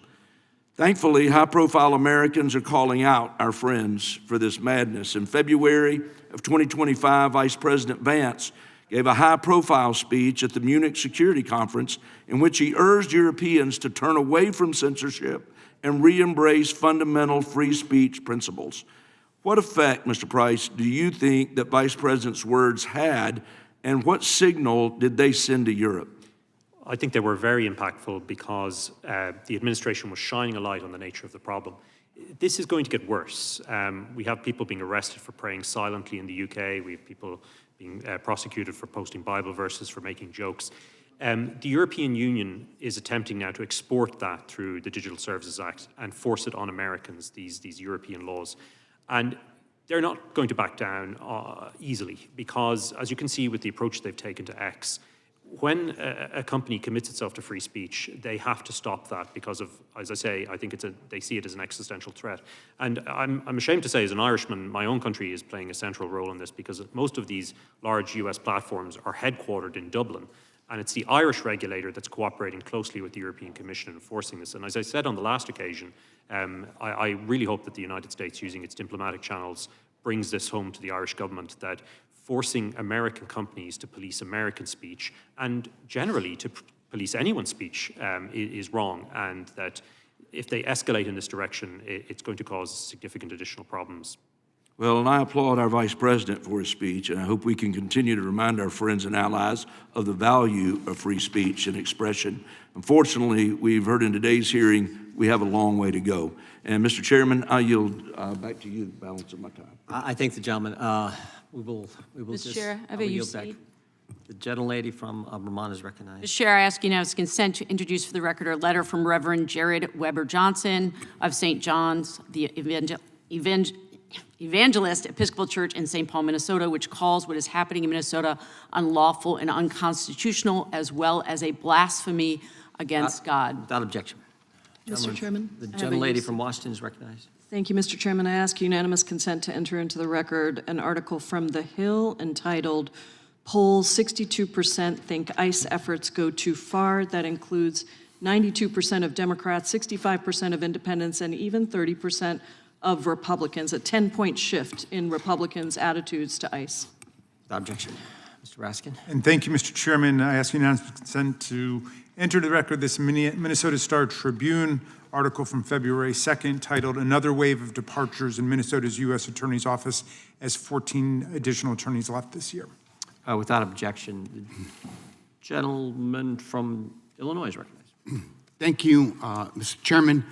Thankfully, high-profile Americans are calling out our friends for this madness. In February of 2025, Vice President Vance gave a high-profile speech at the Munich Security Conference in which he urged Europeans to turn away from censorship and re-embrace fundamental free speech principles. What effect, Mr. Price, do you think that Vice President's words had, and what signal did they send to Europe? I think they were very impactful because the administration was shining a light on the nature of the problem. This is going to get worse. We have people being arrested for praying silently in the UK. We have people being prosecuted for posting Bible verses, for making jokes. The European Union is attempting now to export that through the Digital Services Act and force it on Americans, these European laws. And they're not going to back down easily because, as you can see with the approach they've taken to X, when a company commits itself to free speech, they have to stop that because of, as I say, I think they see it as an existential threat. And I'm ashamed to say, as an Irishman, my own country is playing a central role in this because most of these large US platforms are headquartered in Dublin. And it's the Irish regulator that's cooperating closely with the European Commission in enforcing this. And as I said on the last occasion, I really hope that the United States, using its diplomatic channels, brings this home to the Irish government, that forcing American companies to police American speech and generally to police anyone's speech is wrong, and that if they escalate in this direction, it's going to cause significant additional problems. Well, and I applaud our Vice President for his speech, and I hope we can continue to remind our friends and allies of the value of free speech and expression. Unfortunately, we've heard in today's hearing, we have a long way to go. And Mr. Chairman, I yield back to you the balance of my time. I thank the gentleman. We will Mr. just... Chair, I have will a yield back. UC. The gentlelady from Vermont is recognized. Mr. Chair, I ask unanimous consent to introduce for the record a letter from Reverend Jared Weber Johnson of St. John's, the Evangelist Episcopal Church in St. Paul, Minnesota, which calls what is happening in Minnesota unlawful and unconstitutional, as well as a blasphemy against God. Without objection. Mr. Chairman? The I have a gentlelady use- from Washington is recognized. Thank you, Mr. Chairman. I ask unanimous consent to enter into the record an article from The Hill entitled Polls 62% Think ICE Efforts Go Too Far. That includes 92% of Democrats, 65% of independents, and even 30% of Republicans, a 10-point shift in Republicans' attitudes to ICE. Without objection. Mr. Raskin. And thank you, Mr. Chairman. I ask unanimous consent to enter into the record this Minnesota Star Tribune article from February 2nd titled Another Wave of Departures in Minnesota's U.S. Attorney's Office as 14 additional attorneys left this year. Without objection. The gentleman from Illinois is recognized. Thank you, Mr. Chairman.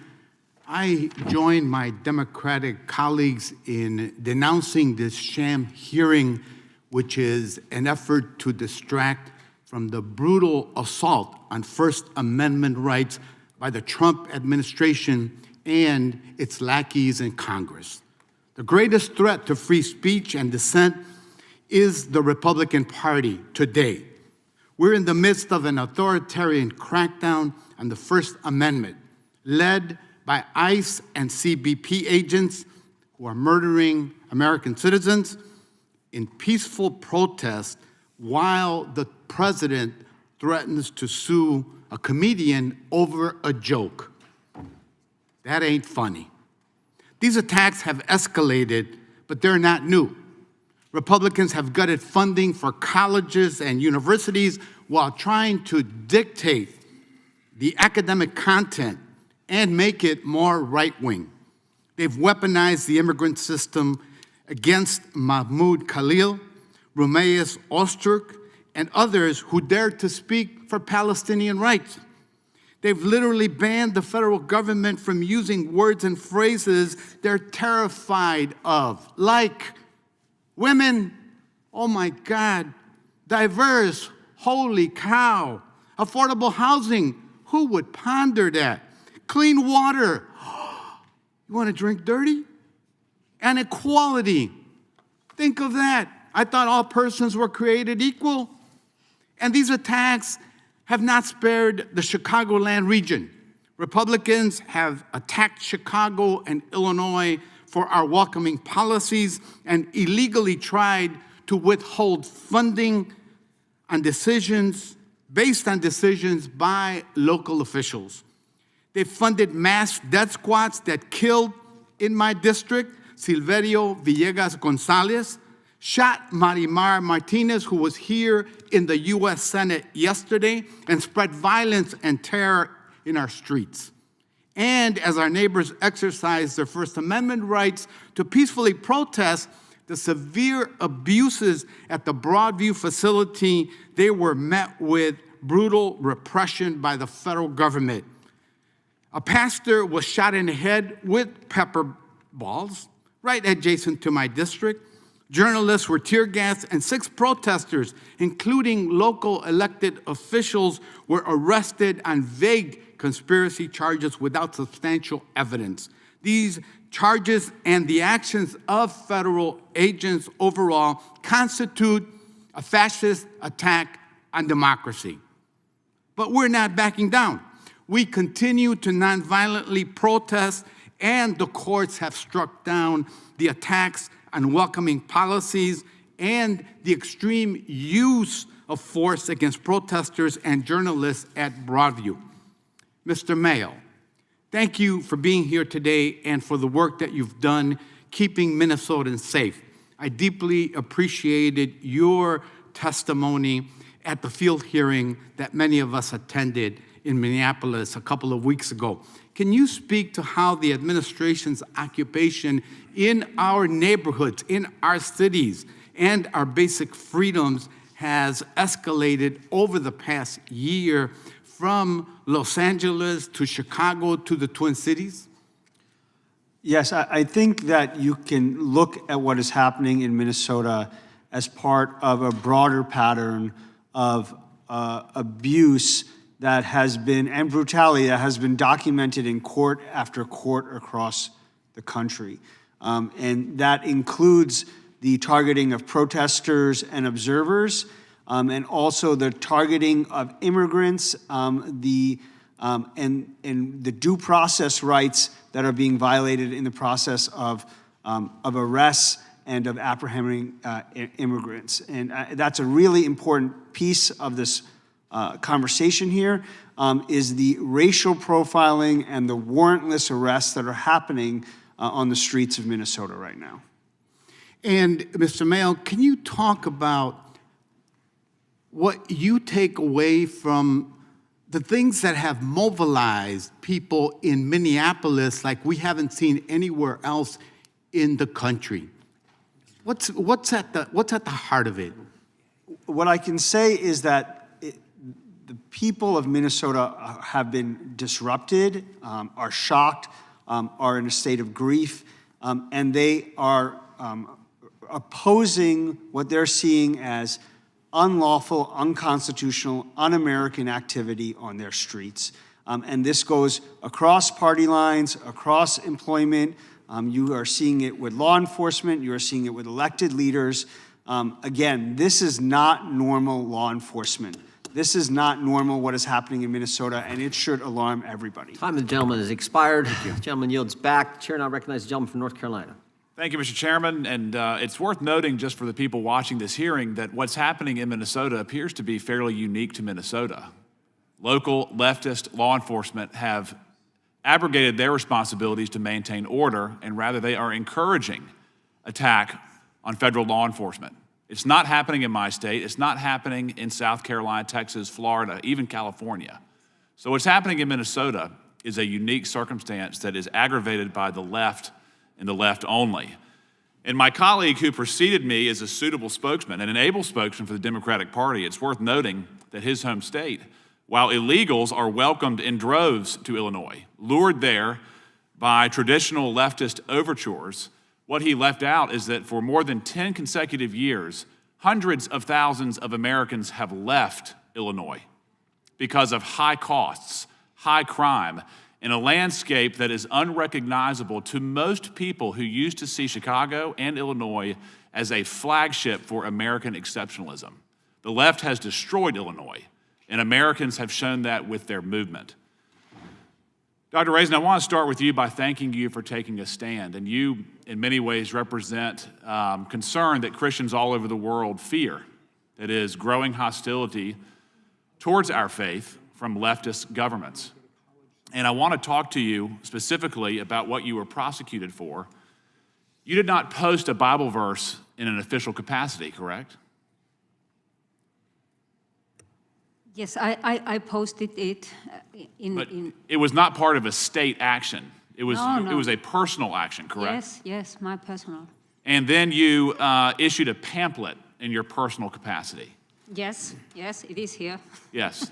I join my Democratic colleagues in denouncing this sham hearing, which is an effort to distract from the brutal assault on First Amendment rights by the Trump administration and its lackeys in Congress. The greatest threat to free speech and dissent is the Republican Party today. We're in the midst of an authoritarian crackdown on the First Amendment, led by ICE and CBP agents who are murdering American citizens in peaceful protest while the president threatens to sue a comedian over a joke. That ain't funny. These attacks have escalated, but they're not new. Republicans have gutted funding for colleges and universities while trying to dictate the academic content and make it more right-wing. They've weaponized the immigrant system against Mahmoud Khalil, Rumeus Osterk, and others who dared to speak for Palestinian rights. They've literally banned the federal government from using words and phrases they're terrified of, like women, oh my God, diverse, holy cow, affordable housing, who would ponder that? Clean water, you want to drink dirty? And equality, think of that. I thought all persons were created equal. And these attacks have not spared the Chicagoland region. Republicans have attacked Chicago and Illinois for our welcoming policies and illegally tried to withhold funding on decisions based on decisions by local officials. They funded mass death squads that killed, in my district, Silverio Villegas Gonzalez, shot Marimar Martinez, who was here in the U.S. Senate yesterday, and spread violence and terror in our streets. And as our neighbors exercise their First Amendment rights to peacefully protest the severe abuses at the Broadview facility, they were met with brutal repression by the federal government. A pastor was shot in the head with pepper balls right adjacent to my district. Journalists were tear gassed, and 6 protesters, including local elected officials, were arrested on vague conspiracy charges without substantial evidence. These charges and the actions of federal agents overall constitute a fascist attack on democracy. But we're not backing down. We continue to nonviolently protest, and the courts have struck down the attacks on welcoming policies and the extreme use of force against protesters and journalists at Broadview. Mr. Mayo, thank you for being here today and for the work that you've done keeping Minnesotans safe. I deeply appreciated your testimony at the field hearing that many of us attended in Minneapolis a couple of weeks ago. Can you speak to how the administration's occupation in our neighborhoods, in our cities, and our basic freedoms has escalated over the past year from Los Angeles to Chicago to the Twin Cities? Yes, I think that you can look at what is happening in Minnesota as part of a broader pattern of abuse that has been, and brutality that has been documented in court after court across the country. And that includes the targeting of protesters and observers, and also the targeting of immigrants, and the due process rights that are being violated in the process of arrests and of apprehending immigrants. And that's a really important piece of this conversation here, is the racial profiling and the warrantless arrests that are happening on the streets of Minnesota right now. And Mr. Mayo, can you talk about what you take away from the things that have mobilized people in Minneapolis like we haven't seen anywhere else in the country? What's at the heart of it? What I can say is that the people of Minnesota have been disrupted, are shocked, are in a state of grief, and they are opposing what they're seeing as unlawful, unconstitutional, un-American activity on their streets. And this goes across party lines, across employment. You are seeing it with law enforcement. You are seeing it with elected leaders. Again, this is not normal law enforcement. This is not normal what is happening in Minnesota, and it should alarm everybody. Time of the gentleman has expired. The gentleman yields back. Chair now recognizes the gentleman from North Carolina. Thank you, Mr. Chairman. And it's worth noting, just for the people watching this hearing, that what's happening in Minnesota appears to be fairly unique to Minnesota. Local leftist law enforcement have abrogated their responsibilities to maintain order, and rather they are encouraging attack on federal law enforcement. It's not happening in my state. It's not happening in South Carolina, Texas, Florida, even California. So what's happening in Minnesota is a unique circumstance that is aggravated by the left and the left only. And my colleague who preceded me is a suitable spokesman and an able spokesman for the Democratic Party. It's worth noting that his home state, while illegals are welcomed in droves to Illinois, lured there by traditional leftist overtures, what he left out is that for more than 10 consecutive years, hundreds of thousands of Americans have left Illinois because of high costs, high crime, in a landscape that is unrecognizable to most people who used to see Chicago and Illinois as a flagship for American exceptionalism. The left has destroyed Illinois, and Americans have shown that with their movement. Dr. Raisin, I want to start with you by thanking you for taking a stand. And you, in many ways, represent concern that Christians all over the world fear, that is, growing hostility towards our faith from leftist governments. And I want to talk to you specifically about what you were prosecuted for. You did not post a Bible verse in an official capacity, correct? Yes, I posted it But it was not part of a state action. It was, No, no. It was a personal action, correct? Yes, yes, my personal. And then you issued a pamphlet in your personal capacity. Yes, yes, it is here. Yes.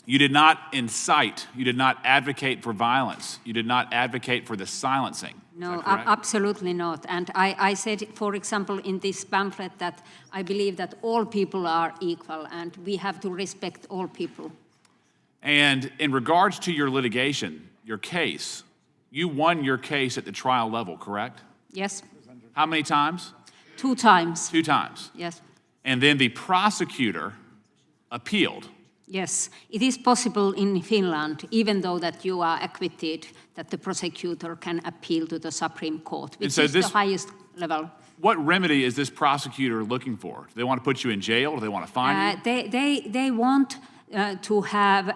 You did not incite. You did not advocate for violence. You did not advocate for the silencing. No, absolutely not. And I said, for example, in this pamphlet that I believe that all people are equal and we have to respect all people. And in regards to your litigation, your case, you won your case at the trial level, correct? Yes. How many times? 2 times. 2 times. Yes. And then the prosecutor appealed. Yes, it is possible in Finland, even though that you are acquitted, that the prosecutor can appeal to the Supreme Court, which so is this- the highest level. What remedy is this prosecutor looking for? Do they want to put you in jail? Do they want to fine you? They want to have,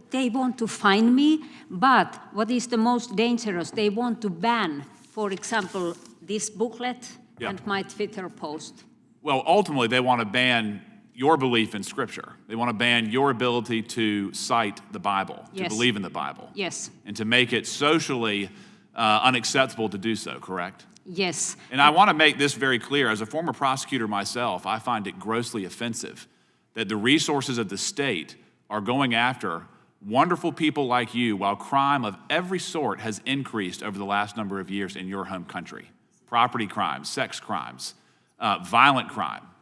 they want to fine me, but what is the most dangerous, they want to ban, for example, this booklet Yeah. and my Twitter post. Well, ultimately, they want to ban your belief in Scripture. They want to ban your ability to cite the Bible, to Yes. believe in the Bible, Yes, and to make it socially unacceptable to do so, correct? yes. And I want to make this very clear. As a former prosecutor myself, I find it grossly offensive that the resources of the state are going after wonderful people like you while crime of every sort has increased over the last number of years in your home country. Property crimes, sex crimes, violent crime.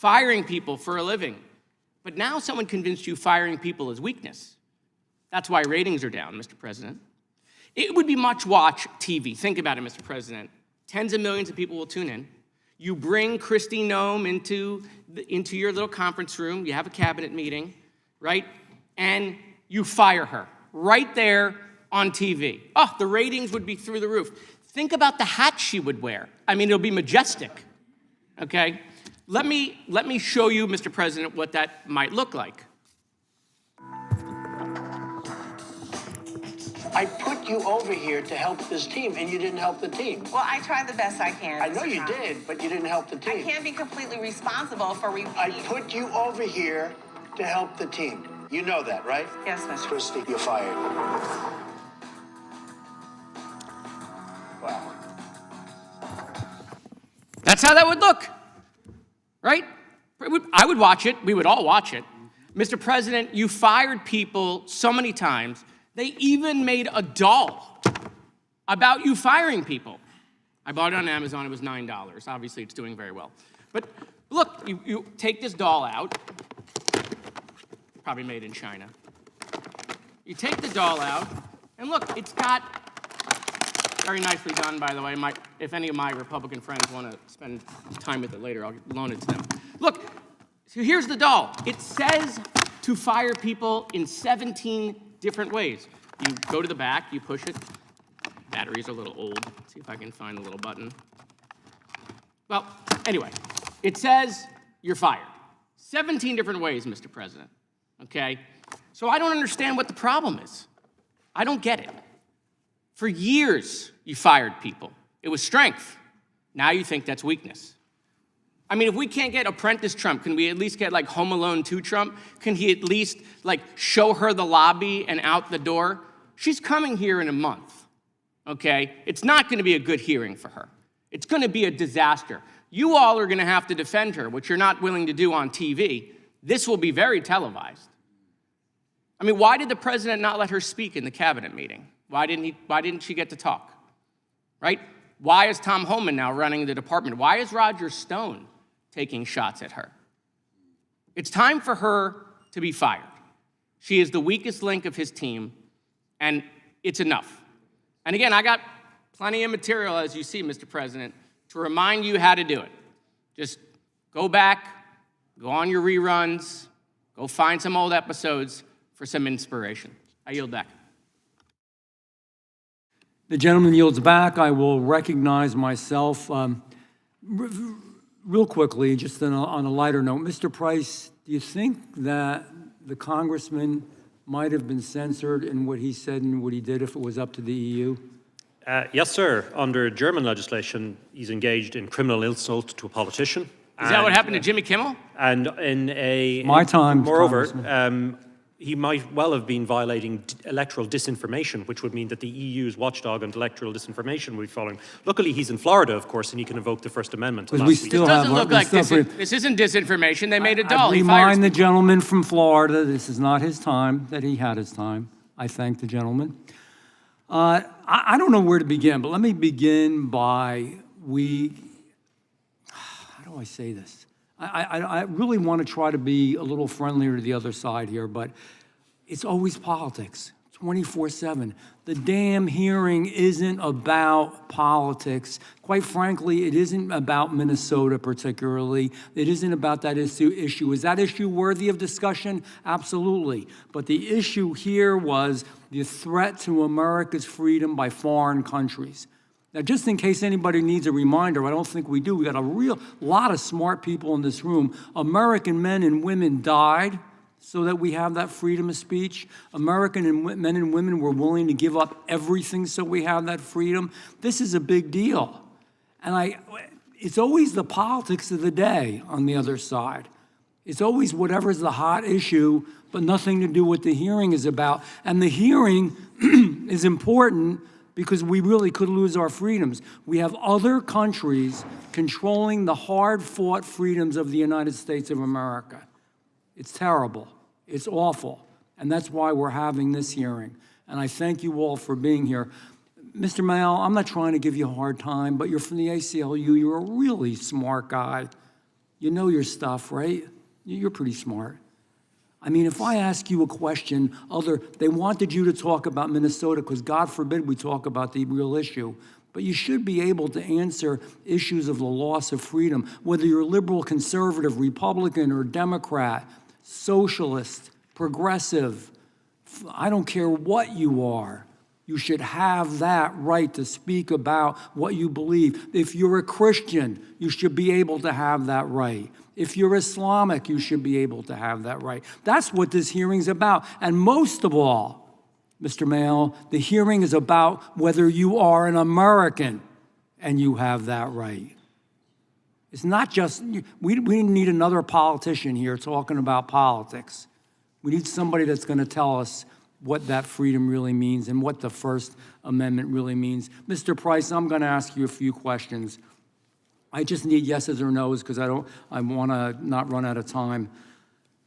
firing people for a living. But now someone convinced you firing people is weakness. That's why ratings are down, Mr. President. It would be much-watched TV. Think about it, Mr. President. Tens of millions of people will tune in. You bring Kristi Noem into your little conference room. You have a cabinet meeting, right? And you fire her right there on TV. Oh, the ratings would be through the roof. Think about the hat she would wear. I mean, it'll be majestic, okay? Let me show you, Mr. President, what that might look like. I put you over here to help this team, and you didn't help the team. Well, I tried the best I can. I know Mr. you Trump. did, but you didn't help the team. I can't be completely responsible for I put you over here to help the team. You know that, right? Yes, Mr. Kristi, you're fired. Wow. That's how that would look, right? I would watch it. We would all watch it. Mr. President, you fired people so many times, they even made a doll about you firing people. I bought it on Amazon. It was $9. Obviously, it's doing very well. But look, you take this doll out. Probably made in China. You take the doll out, and look, it's got, very nicely done, by the way. If any of my Republican friends want to spend time with it later, I'll loan it to them. Look, so here's the doll. It says to fire people in 17 different ways. You go to the back, you push it. Battery's a little old. Let's see if I can find the little button. Well, anyway, it says you're fired. 17 different ways, Mr. President, okay? So I don't understand what the problem is. I don't get it. For years, you fired people. It was strength. Now you think that's weakness. I mean, if we can't get Apprentice Trump, can we at least get like Home Alone 2 Trump? Can he at least like show her the lobby and out the door? She's coming here in a month, okay? It's not gonna be a good hearing for her. It's gonna be a disaster. You all are gonna have to defend her, which you're not willing to do on TV. This will be very televised. I mean, why did the president not let her speak in the cabinet meeting? Why didn't she get to talk, right? Why is Tom Homan now running the department? Why is Roger Stone taking shots at her? It's time for her to be fired. She is the weakest link of his team, and it's enough. And again, I got plenty of material, as you see, Mr. President, to remind you how to do it. Just go back, go on your reruns, go find some old episodes for some inspiration. I yield back. The gentleman yields back. I will recognize myself. Real quickly, just on a lighter note, Mr. Price, do you think that the congressman might have been censored in what he said and what he did if it was up to the EU? Yes, sir. Under German legislation, he's engaged in criminal insult to a politician. Is that what happened to Jimmy Kimmel? And in a... My time, moreover, he might well have been violating electoral disinformation, which would mean that the EU's watchdog on electoral disinformation would be following. Luckily, he's in Florida, of course, and he can invoke the First Amendment. But we still This doesn't look like this isn't disinformation. They made a doll. I remind the gentleman from Florida, this is not his time, that he had his time. I thank the gentleman. I don't know where to begin, but let me begin by how do I say this? I really want to try to be a little friendlier to the other side here, but it's always politics, 24/7. The damn hearing isn't about politics. Quite frankly, it isn't about Minnesota particularly. It isn't about that issue. Is that issue worthy of discussion? Absolutely. But the issue here was the threat to America's freedom by foreign countries. Now, just in case anybody needs a reminder, I don't think we do. We got a real lot of smart people in this room. American men and women died so that we have that freedom of speech. American men and women were willing to give up everything so we have that freedom. This is a big deal. And it's always the politics of the day on the other side. It's always whatever's the hot issue, but nothing to do with what the hearing is about. And the hearing is important because we really could lose our freedoms. We have other countries controlling the hard-fought freedoms of the United States of America. It's terrible. It's awful. And that's why we're having this hearing. And I thank you all for being here. Mr. Mayall, I'm not trying to give you a hard time, but you're from the ACLU. You're a really smart guy. You know your stuff, right? You're pretty smart. I mean, if I ask you a question, they wanted you to talk about Minnesota because God forbid we talk about the real issue. But you should be able to answer issues of the loss of freedom, whether you're liberal, conservative, Republican, or Democrat, socialist, progressive. I don't care what you are. You should have that right to speak about what you believe. If you're a Christian, you should be able to have that right. If you're Islamic, you should be able to have that right. That's what this hearing's about. And most of all, Mr. Mayo, the hearing is about whether you are an American and you have that right. It's not just, we need another politician here talking about politics. We need somebody that's going to tell us what that freedom really means and what the First Amendment really means. Mr. Price, I'm going to ask you a few questions. I just need yeses or nos because I want to not run out of time.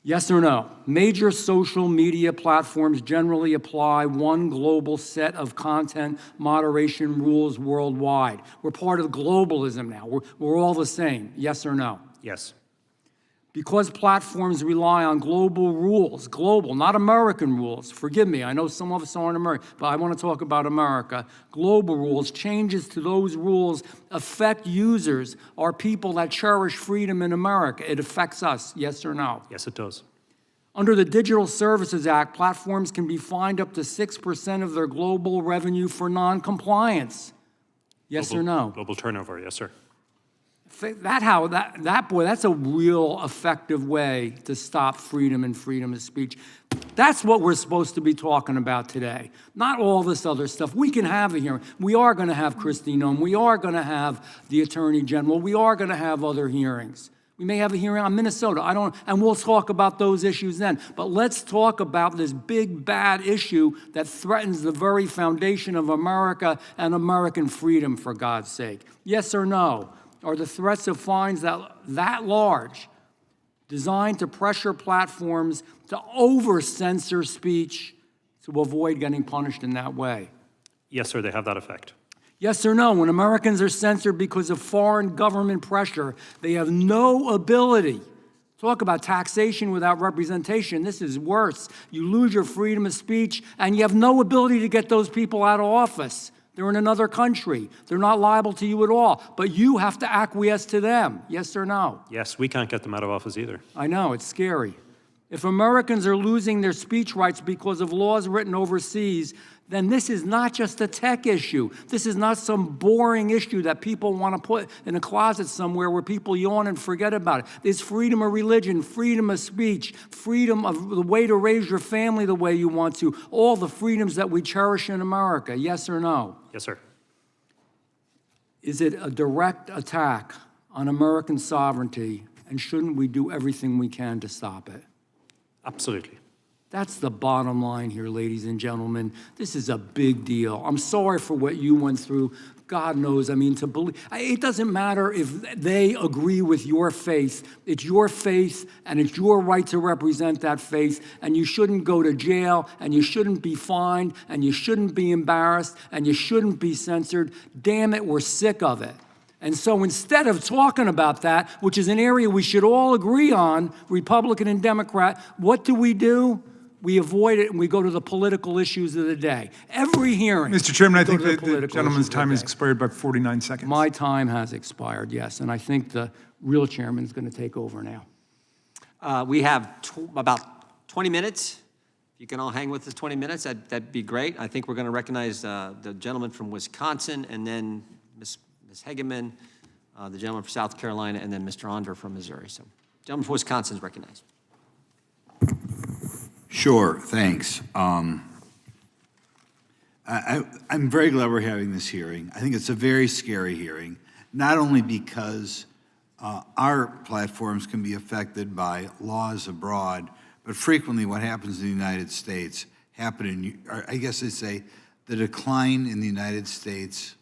Yes or no? Major social media platforms generally apply one global set of content moderation rules worldwide. We're part of globalism now. We're all the same. Yes or no? Yes. Because platforms rely on global rules, global, not American rules. Forgive me, I know some of us aren't American, but I want to talk about America. Global rules, changes to those rules affect users or people that cherish freedom in America. It affects us, yes or no? Yes, it does. Under the Digital Services Act, platforms can be fined up to 6% of their global revenue for non-compliance. Yes or no? Global turnover, yes, sir. That's a real effective way to stop freedom and freedom of speech. That's what we're supposed to be talking about today, not all this other stuff. We can have a hearing. We are going to have Kristi Noem. We are going to have the Attorney General. We are going to have other hearings. We may have a hearing on Minnesota. And we'll talk about those issues then. But let's talk about this big, bad issue that threatens the very foundation of America and American freedom, for God's sake. Yes or no? Are the threats of fines that large, designed to pressure platforms to over-censor speech to avoid getting punished in that way? Yes, sir, they have that effect. Yes or no? When Americans are censored because of foreign government pressure, they have no ability. Talk about taxation without representation. This is worse. You lose your freedom of speech, and you have no ability to get those people out of office. They're in another country. They're not liable to you at all, but you have to acquiesce to them. Yes or no? Yes, we can't get them out of office either. I know, it's scary. If Americans are losing their speech rights because of laws written overseas, then this is not just a tech issue. This is not some boring issue that people want to put in a closet somewhere where people yawn and forget about it. There's freedom of religion, freedom of speech, freedom of the way to raise your family the way you want to, all the freedoms that we cherish in America. Yes or no? Yes, sir. Is it a direct attack on American sovereignty, and shouldn't we do everything we can to stop it? Absolutely. That's the bottom line here, ladies and gentlemen. This is a big deal. I'm sorry for what you went through. God knows, I mean, to believe, it doesn't matter if they agree with your faith. It's your faith, and it's your right to represent that faith, and you shouldn't go to jail, and you shouldn't be fined, and you shouldn't be embarrassed, and you shouldn't be censored. Damn it, we're sick of it. And so instead of talking about that, which is an area we should all agree on, Republican and Democrat, what do? We avoid it and we go to the political issues of the day. Every hearing. Mr. Chairman, I we go think to the the gentleman's time has expired by 49 seconds. My time has expired, yes, and I think the real chairman's going to take over now. We have about 20 minutes. If you can all hang with us 20 minutes, that'd be great. I think we're going to recognize the gentleman from Wisconsin, and then Ms. Hegeman, the gentleman from South Carolina, and then Mr. Onder from Missouri. So, gentleman from Wisconsin is recognized. Sure, thanks. I'm very glad we're having this hearing. I think it's a very scary hearing, not only because our platforms can be affected by laws abroad, but frequently what happens in the United States I guess I'd say the decline in the United States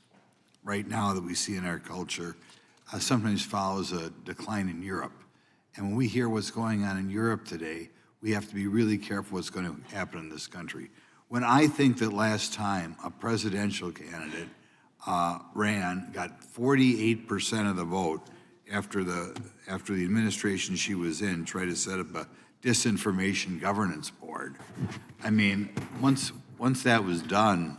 right now that we see in our culture sometimes follows a decline in Europe. And when we hear what's going on in Europe today, we have to be really careful what's going to happen in this country. When I think that last time a presidential candidate got 48% of the vote, after the administration she was in, tried to set up a disinformation governance board. I mean, once that was done,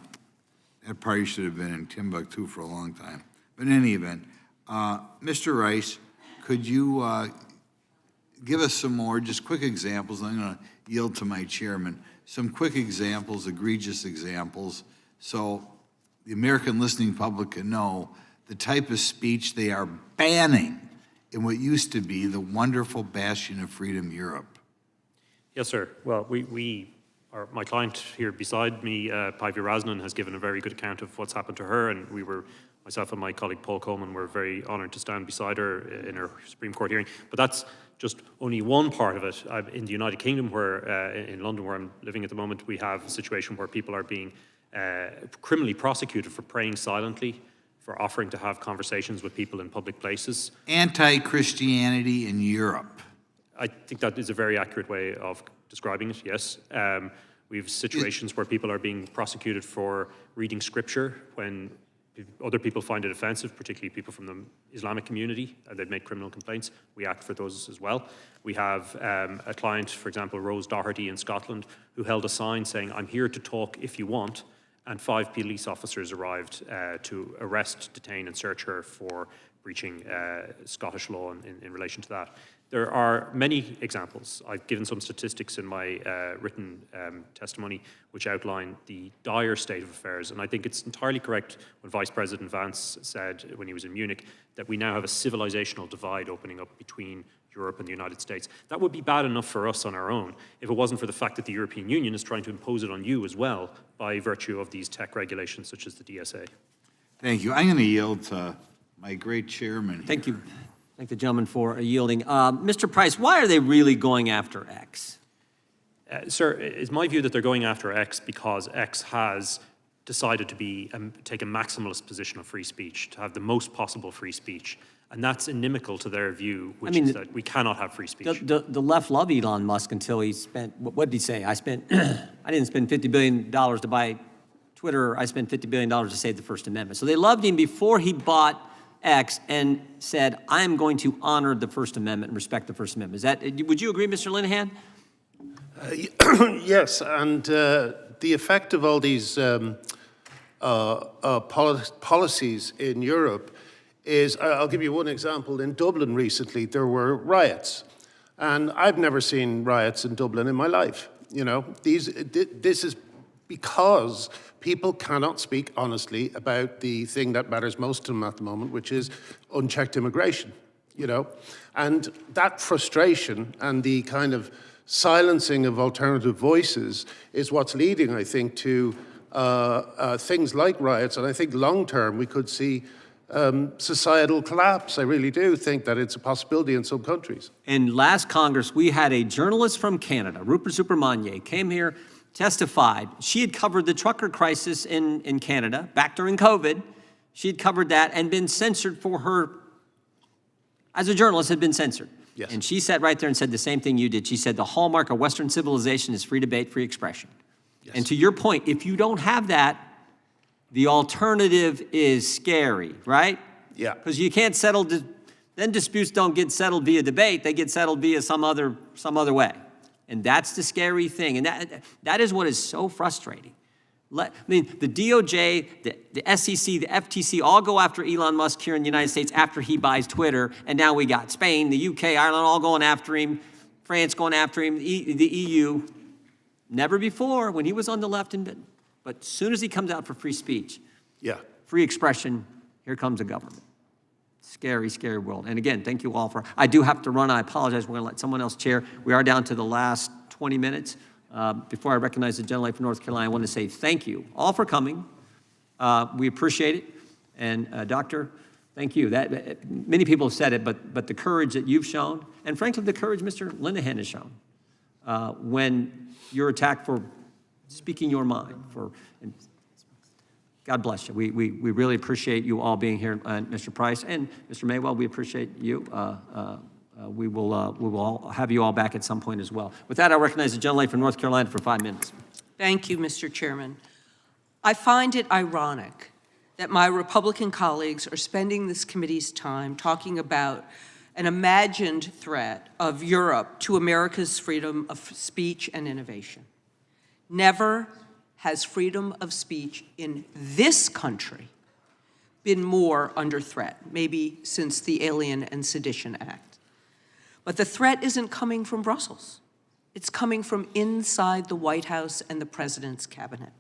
that probably should have been in Timbuktu for a long time. But in any event, Mr. Rice, could you give us some more, just quick examples? I'm going to yield to my chairman. Some quick examples, egregious examples, so the American listening public can know the type of speech they are banning in what used to be the wonderful bastion of freedom, Europe. Yes, sir. Well, my client here beside me, Päivi Räsänen, has given a very good account of what's happened to her, and myself and my colleague Paul Coleman were very honoured to stand beside her in her Supreme Court hearing. But that's just only one part of it. In the United Kingdom, in London, where I'm living at the moment, we have a situation where people are being criminally prosecuted for praying silently, for offering to have conversations with people in public places. Anti-Christianity in Europe. I think that is a very accurate way of describing it, yes. We have situations where people are being prosecuted for reading scripture when other people find it offensive, particularly people from the Islamic community, and they've made criminal complaints. We act for those as well. We have a client, for example, Rose Doherty in Scotland, who held a sign saying, "I'm here to talk if you want," and 5 police officers arrived to arrest, detain, and search her for breaching Scottish law in relation to that. There are many examples. I've given some statistics in my written testimony which outline the dire state of affairs, and I think it's entirely correct when Vice President Vance said when he was in Munich that we now have a civilizational divide opening up between Europe and the United States. That would be bad enough for us on our own if it wasn't for the fact that the European Union is trying to impose it on you as well by virtue of these tech regulations such as the DSA. Thank you. I'm going to yield to my great chairman here. Thank you. Thank the gentleman for yielding. Mr. Price, why are they really going after X? Sir, it's my view that they're going after X because X has decided to take a maximalist position of free speech, to have the most possible free speech. And that's inimical to their view, which is that we cannot have free speech. The left loved Elon Musk until he spent, what did he say? I didn't spend $50 billion to buy Twitter. I spent $50 billion to save the First Amendment. So they loved him before he bought X and said, I am going to honor the First Amendment and respect the First Amendment. Would you agree, Mr. Linehan? Yes, and the effect of all these policies in Europe is, I'll give you one example. In Dublin recently, there were riots. And I've never seen riots in Dublin in my life. You know, this is because people cannot speak honestly about the thing that matters most to them at the moment, which is unchecked immigration, you know. And that frustration and the kind of silencing of alternative voices is what's leading, I think, to things like riots. And I think long-term we could see societal collapse. I really do think that it's a possibility in some countries. In last Congress, we had a journalist from Canada, Rupert Supermanier, came here, testified. She had covered the trucker crisis in Canada back during COVID. She had covered that and been censored for her, as a journalist, had been censored. Yes. And she sat right there and said the same thing you did. She said the hallmark of Western civilization is free debate, free expression. Yes. And to your point, if you don't have that, the alternative is scary, right? Yeah. Because you can't settle, then disputes don't get settled via debate, they get settled via some other way. And that's the scary thing. And that is what is so frustrating. I mean, the DOJ, the SEC, the FTC all go after Elon Musk here in the United States after he buys Twitter. And now we got Spain, the UK, Ireland all going after him, France going after him, the EU. Never before when he was on the left. But as soon as he comes out for free speech, free expression, here comes the government. Scary, scary world. And again, thank you all for, I do have to run. I apologize. We're going to let someone else chair. We are down to the last 20 minutes. Before I recognize the gentleman from North Carolina, I want to say thank you all for coming. We appreciate it. And Doctor, thank you. Many people have said it, but the courage that you've shown, and frankly, the courage Mr. Linehan has shown when you're attacked for speaking your mind. God bless you. We really appreciate you all being here, Mr. Price and Mr. Maywell. We appreciate you. We will all have you all back at some point as well. With that, I recognize the gentleman from North Carolina for 5 minutes. Thank you, Mr. Chairman. I find it ironic that my Republican colleagues are spending this committee's time talking about an imagined threat of Europe to America's freedom of speech and innovation. Never has freedom of speech in this country been more under threat, maybe since the Alien and Sedition Act. But the threat isn't coming from Brussels. It's coming from inside the White House and the President's cabinet.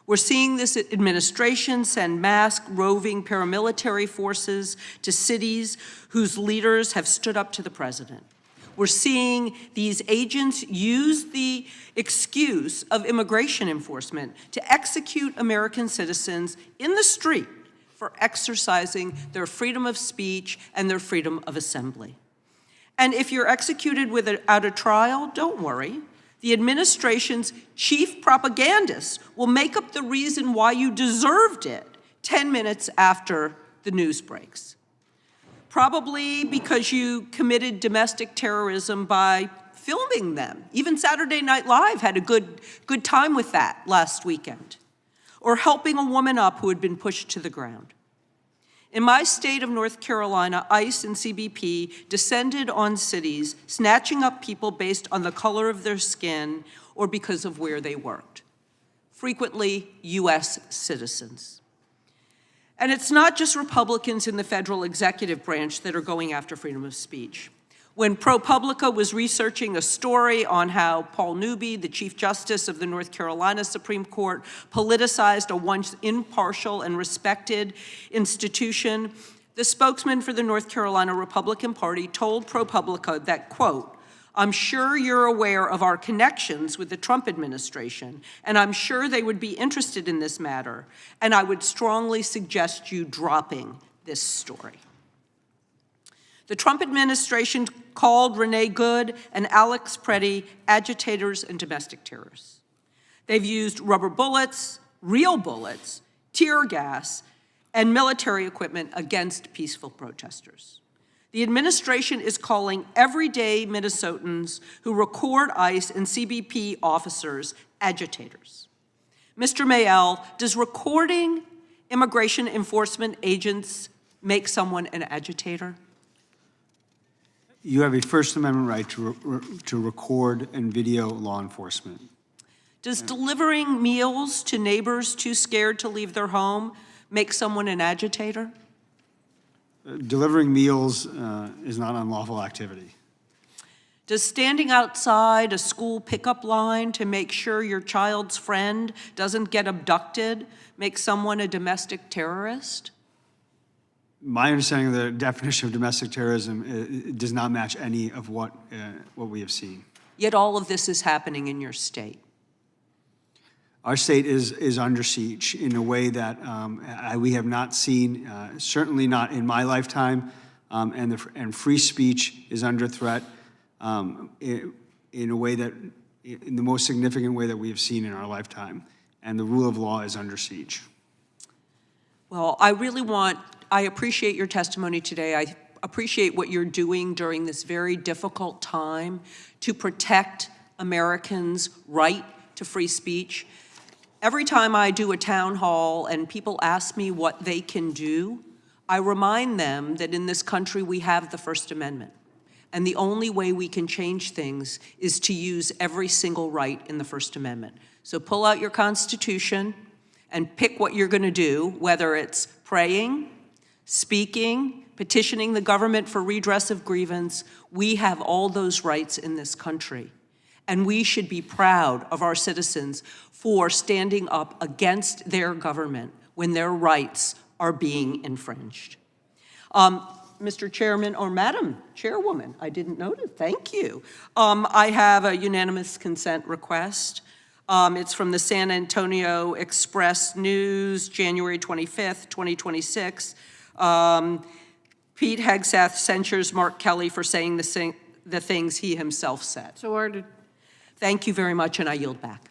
We're seeing this administration send masked, roving paramilitary forces to cities whose leaders have stood up to the President. We're seeing these agents use the excuse of immigration enforcement to execute American citizens in the street for exercising their freedom of speech and their freedom of assembly. And if you're executed without a trial, don't worry. The administration's chief propagandists will make up the reason why you deserved it 10 minutes after the news breaks. Probably because you committed domestic terrorism by filming them. Even Saturday Night Live had a good time with that last weekend. Or helping a woman up who had been pushed to the ground. In my state of North Carolina, ICE and CBP descended on cities, snatching up people based on the color of their skin or because of where they worked, frequently U.S. citizens. And it's not just Republicans in the federal executive branch that are going after freedom of speech. When ProPublica was researching a story on how Paul Newby, the Chief Justice of the North Carolina Supreme Court, politicized a once impartial and respected institution, the spokesman for the North Carolina Republican Party told ProPublica that, quote, "I'm sure you're aware of our connections with the Trump administration, and I'm sure they would be interested in this matter, and I would strongly suggest you dropping this story." The Trump administration called Renee Good and Alex Preddy agitators and domestic terrorists. They've used rubber bullets, real bullets, tear gas, and military equipment against peaceful protesters. The administration is calling everyday Minnesotans who record ICE and CBP officers agitators. Mr. Mayel, does recording immigration enforcement agents make someone an agitator? You have a First Amendment right to record and video law enforcement. Does delivering meals to neighbors too scared to leave their home make someone an agitator? Delivering meals is not unlawful activity. Does standing outside a school pickup line to make sure your child's friend doesn't get abducted make someone a domestic terrorist? My understanding of the definition of domestic terrorism does not match any of what we have seen. Yet all of this is happening in your state. Our state is under siege in a way that we have not seen, certainly not in my lifetime, and free speech is under threat in a way that, in the most significant way that we have seen in our lifetime, and the rule of law is under siege. Well, I appreciate your testimony today. I appreciate what you're doing during this very difficult time to protect Americans' right to free speech. Every time I do a town hall and people ask me what they can do, I remind them that in this country we have the First Amendment. And the only way we can change things is to use every single right in the First Amendment. So pull out your Constitution and pick what you're going to do, whether it's praying, speaking, petitioning the government for redress of grievance. We have all those rights in this country. And we should be proud of our citizens for standing up against their government when their rights are being infringed. Mr. Chairman, or Madam Chairwoman, I didn't notice, thank you. I have a unanimous consent request. It's from the San Antonio Express News, January 25th, 2026. Pete Hegseth censures Mark Kelly for saying the things he himself said. So ordered. Thank you very much, and I yield back.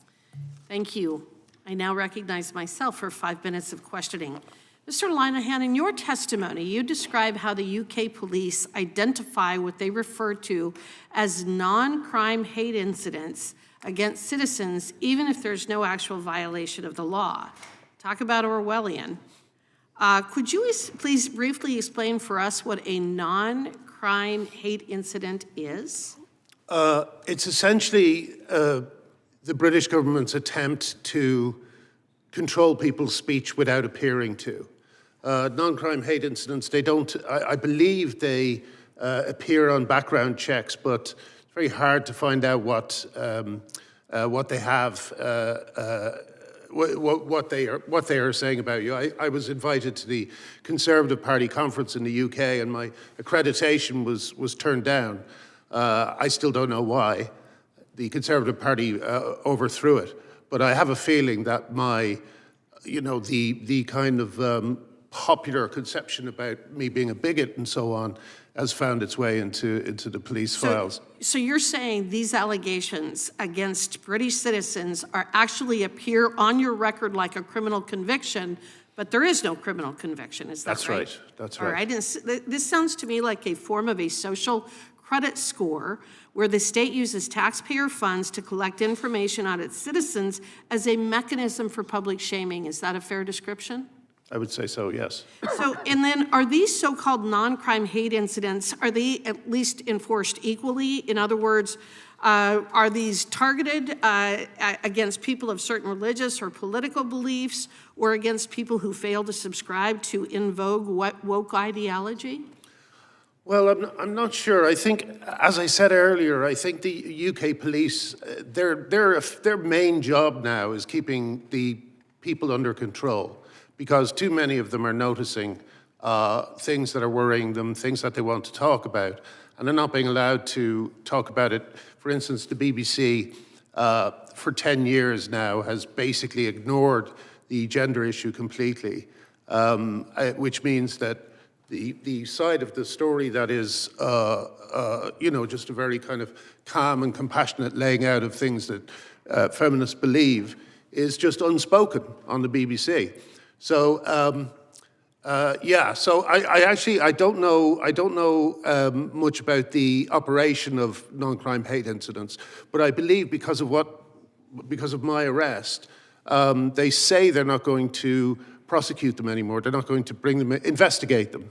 Thank you. I now recognize myself for 5 minutes of questioning. Mr. Linehan, in your testimony, you describe how the UK police identify what they refer to as non-crime hate incidents against citizens, even if there's no actual violation of the law. Talk about Orwellian. Could you please briefly explain for us what a non-crime hate incident is? It's essentially the British government's attempt to control people's speech without appearing to. Non-crime hate incidents, they don't, I believe they appear on background checks, but it's very hard to find out what they have, what they are saying about you. I was invited to the Conservative Party conference in the UK, and my accreditation was turned down. I still don't know why. The Conservative Party overthrew it, but I have a feeling that the kind of popular conception about me being a bigot and so on has found its way into the police files. So you're saying these allegations against British citizens actually appear on your record like a criminal conviction, but there is no criminal conviction, is that That's right? That's right. All right, and this sounds to me like a form of a social credit score where the state uses taxpayer funds to collect information on its citizens as a mechanism for public shaming. Is that a fair description? I would say so, yes. So, and then are these so-called non-crime hate incidents, are they at least enforced equally? In other words, are these targeted against people of certain religious or political beliefs, or against people who fail to subscribe to in vogue woke ideology? Well, I'm not sure. I think, as I said earlier, I think the UK police, their main job now is keeping the people under control, because too many of them are noticing things that are worrying them, things that they want to talk about, and they're not being allowed to talk about it. For instance, the BBC for 10 years now has basically ignored the gender issue completely, which means that the side of the story that is, just a very kind of calm and compassionate laying out of things that feminists believe is just unspoken on the BBC. So, so I don't know much about the operation of non-crime hate incidents, but I believe because of my arrest, they say they're not going to prosecute them anymore. They're not going to bring them, investigate them.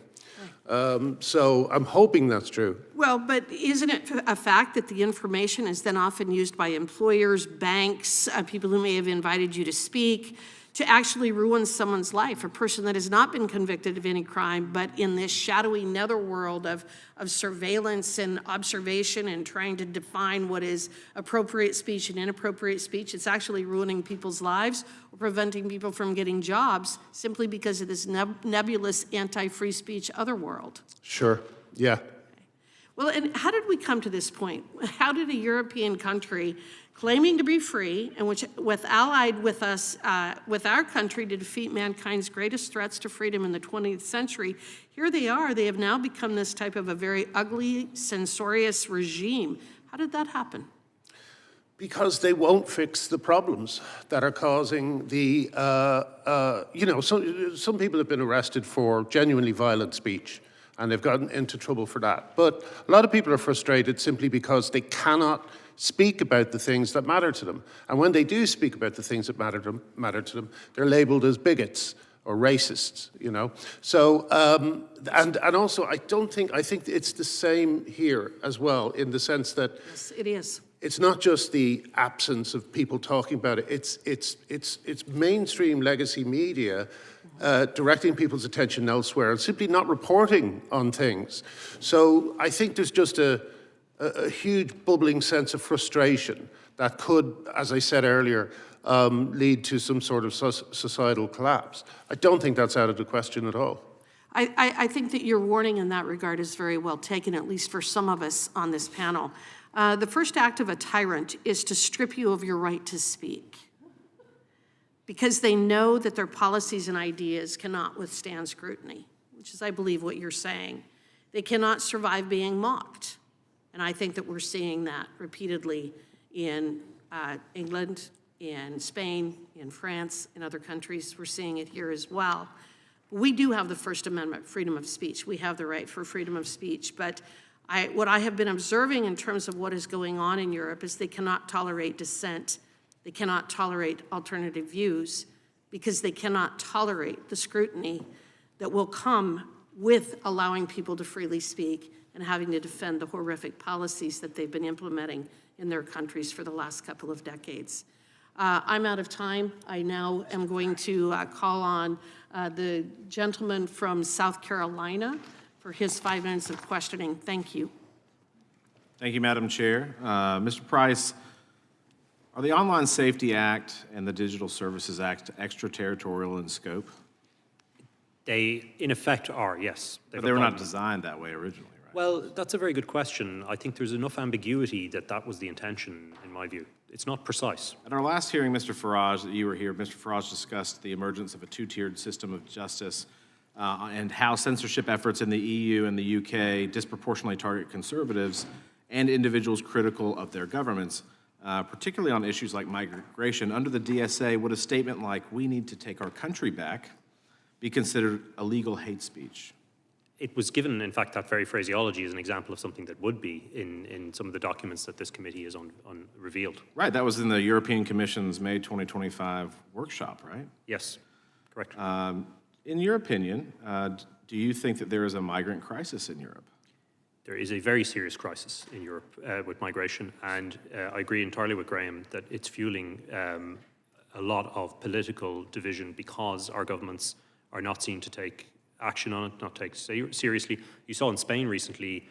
So I'm hoping that's true. Well, but isn't it a fact that the information is then often used by employers, banks, people who may have invited you to speak, to actually ruin someone's life, a person that has not been convicted of any crime, but in this shadowy netherworld of surveillance and observation and trying to define what is appropriate speech and inappropriate speech, it's actually ruining people's lives or preventing people from getting jobs simply because of this nebulous anti-free speech otherworld. Sure, yeah. Well, and how did we come to this point? How did a European country claiming to be free and which allied with us, with our country to defeat mankind's greatest threats to freedom in the 20th century, here they are, they have now become this type of a very ugly, censorious regime. How did that happen? Because they won't fix the problems that are causing the, some people have been arrested for genuinely violent speech, and they've gotten into trouble for that. But a lot of people are frustrated simply because they cannot speak about the things that matter to them. And when they do speak about the things that matter to them, they're labeled as bigots or racists, So, and also, I think it's the same here as well, in the sense that Yes, it is. it's not just the absence of people talking about it, it's mainstream legacy media directing people's attention elsewhere and simply not reporting on things. So I think there's just a huge bubbling sense of frustration that could, as I said earlier, lead to some sort of societal collapse. I don't think that's out of the question at all. I think that your warning in that regard is very well taken, at least for some of us on this panel. The first act of a tyrant is to strip you of your right to speak, because they know that their policies and ideas cannot withstand scrutiny, which is, I believe, what you're saying. They cannot survive being mocked. And I think that we're seeing that repeatedly in England, in Spain, in France, in other countries. We're seeing it here as well. We do have the First Amendment, freedom of speech. We have the right for freedom of speech. But what I have been observing in terms of what is going on in Europe is they cannot tolerate dissent. They cannot tolerate alternative views because they cannot tolerate the scrutiny that will come with allowing people to freely speak and having to defend the horrific policies that they've been implementing in their countries for the last couple of decades. I'm out of time. I now am going to call on the gentleman from South Carolina for his 5 minutes of questioning. Thank you. Thank you, Madam Chair. Mr. Price, are the Online Safety Act and the Digital Services Act extraterritorial in scope? They, in effect, are, yes. But they were not designed that way originally, right? Well, that's a very good question. I think there's enough ambiguity that that was the intention, in my view. It's not precise. At our last hearing, Mr. Farage, that you were here, Mr. Farage discussed the emergence of a two-tiered system of justice and how censorship efforts in the EU and the UK disproportionately target conservatives and individuals critical of their governments, particularly on issues like migration. Under the DSA, would a statement like, "We need to take our country back," be considered illegal hate speech? It was given, in fact, that very phraseology as an example of something that would be in some of the documents that this committee has revealed. Right, that was in the European Commission's May 2025 workshop, right? Yes, correct. In your opinion, do you think that there is a migrant crisis in Europe? There is a very serious crisis in Europe with migration, and I agree entirely with Graham that it's fueling a lot of political division because our governments are not seen to take action on it, not take seriously. You saw in Spain recently,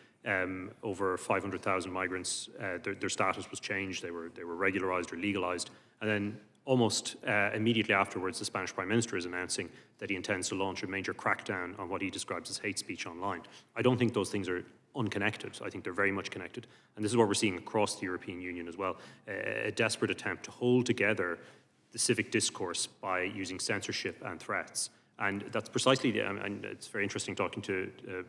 over 500,000 migrants, their status was changed, they were regularized or legalized, and then almost immediately afterwards, the Spanish Prime Minister is announcing that he intends to launch a major crackdown on what he describes as hate speech online. I don't think those things are unconnected. I think they're very much connected. And this is what we're seeing across the European Union as well, a desperate attempt to hold together the civic discourse by using censorship and threats. And that's precisely, and it's very interesting talking to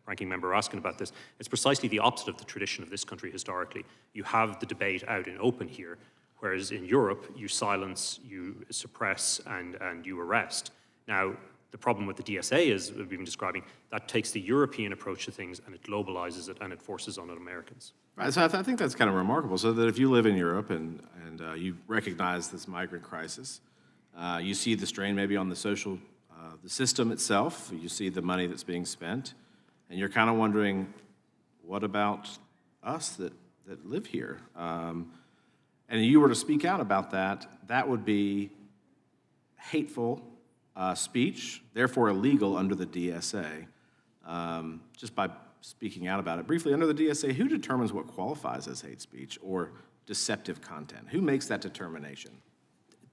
Ranking Member Raskin about this, it's precisely the opposite of the tradition of this country historically. You have the debate out in open here, whereas in Europe, you silence, you suppress, and you arrest. Now, the problem with the DSA is, we've been describing, that takes the European approach to things and it globalizes it and it forces on it Americans. Right, so I think that's kind of remarkable. So that if you live in Europe and you recognize this migrant crisis, you see the strain maybe on the system itself, you see the money that's being spent, and you're kind of wondering, what about us that live here? And you were to speak out about that, that would be hateful speech, therefore illegal under the DSA. Just by speaking out about it. Briefly, under the DSA, who determines what qualifies as hate speech or deceptive content? Who makes that determination?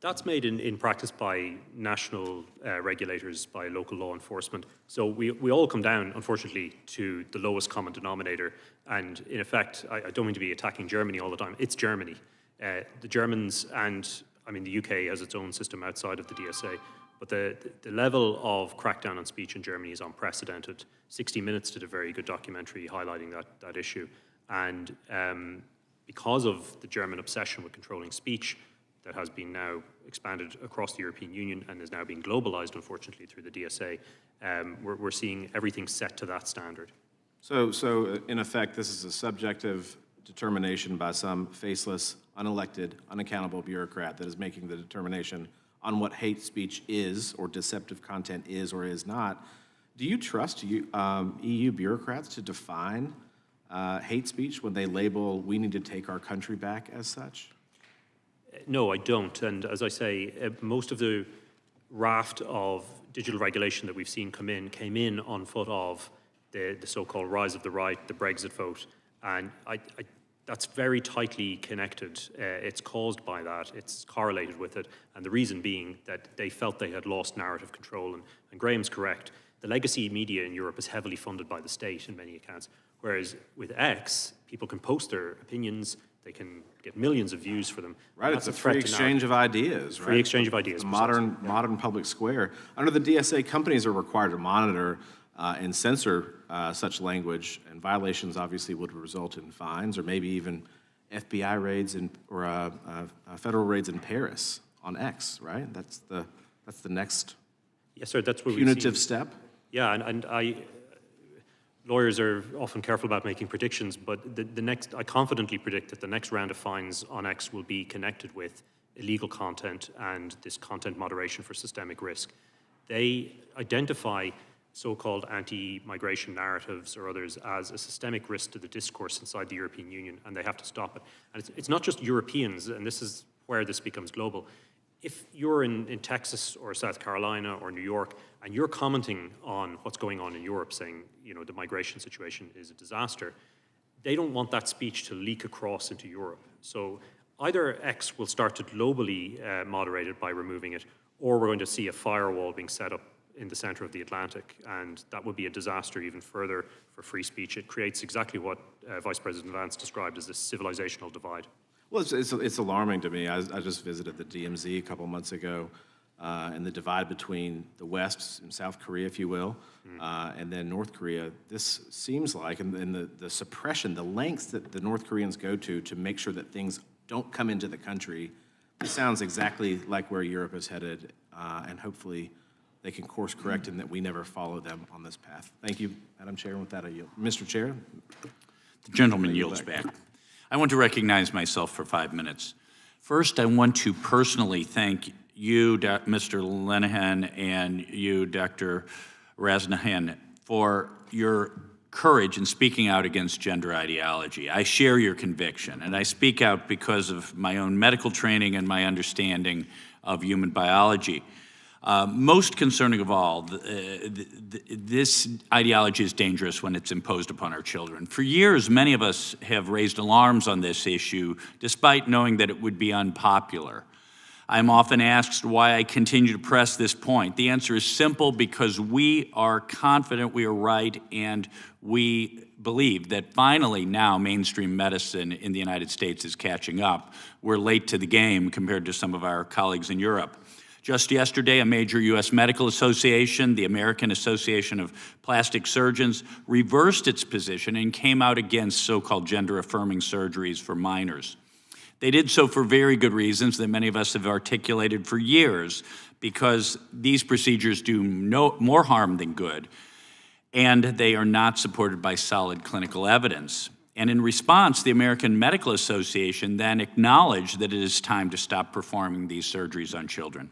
That's made in practice by national regulators, by local law enforcement. So we all come down, unfortunately, to the lowest common denominator. And in effect, I don't mean to be attacking Germany all the time, it's Germany. The Germans and, I mean, the UK has its own system outside of the DSA, but the level of crackdown on speech in Germany is unprecedented. 60 Minutes did a very good documentary highlighting that issue. And because of the German obsession with controlling speech, that has been now expanded across the European Union and is now being globalized, unfortunately, through the DSA, we're seeing everything set to that standard. So in effect, this is a subjective determination by some faceless, unelected, unaccountable bureaucrat that is making the determination on what hate speech is or deceptive content is or is not. Do you trust EU bureaucrats to define hate speech when they label, "We need to take our country back" as such? No, I don't. And as I say, most of the raft of digital regulation that we've seen came in on foot of the so-called rise of the right, the Brexit vote. And that's very tightly connected. It's caused by that. It's correlated with it. And the reason being that they felt they had lost narrative control. And Graham's correct. The legacy media in Europe is heavily funded by the state in many accounts. Whereas with X, people can post their opinions. They can get millions of views for them. Right, it's a free exchange of ideas, right? Free exchange of ideas. Modern public square. Under the DSA, companies are required to monitor and censor such language, and violations obviously would result in fines or maybe even FBI raids or federal raids in Paris on X, right? That's the next yes, sir, that's what punitive step. Yeah, and lawyers are often careful about making predictions, but I confidently predict that the next round of fines on X will be connected with illegal content and this content moderation for systemic risk. They identify so-called anti-migration narratives or others as a systemic risk to the discourse inside the European Union, and they have to stop it. And it's not just Europeans, and this is where this becomes global. If you're in Texas or South Carolina or New York, and you're commenting on what's going on in Europe, saying, the migration situation is a disaster, they don't want that speech to leak across into Europe. So either X will start to globally moderate it by removing it, or we're going to see a firewall being set up in the center of the Atlantic, and that would be a disaster even further for free speech. It creates exactly what Vice President Vance described as this civilizational divide. Well, it's alarming to me. I just visited the DMZ a couple months ago, and the divide between the West and South Korea, if you will, and then North Korea. This seems like, and the suppression, the lengths that the North Koreans go to make sure that things don't come into the country, this sounds exactly like where Europe is headed, and hopefully they can course correct and that we never follow them on this path. Thank you, Madam Chair. And with that, I yield. Mr. Chair? The gentleman yields back. I want to recognize myself for 5 minutes. First, I want to personally thank you, Mr. Lenehan, and you, Dr. Razanahan, for your courage in speaking out against gender ideology. I share your conviction, and I speak out because of my own medical training and my understanding of human biology. Most concerning of all, this ideology is dangerous when it's imposed upon our children. For years, many of us have raised alarms on this issue, despite knowing that it would be unpopular. I'm often asked why I continue to press this point. The answer is simple: because we are confident we are right, and we believe that finally now mainstream medicine in the United States is catching up. We're late to the game compared to some of our colleagues in Europe. Just yesterday, a major U.S. medical association, the American Association of Plastic Surgeons, reversed its position and came out against so-called gender-affirming surgeries for minors. They did so for very good reasons that many of us have articulated for years, because these procedures do more harm than good, and they are not supported by solid clinical evidence. And in response, the American Medical Association then acknowledged that it is time to stop performing these surgeries on children.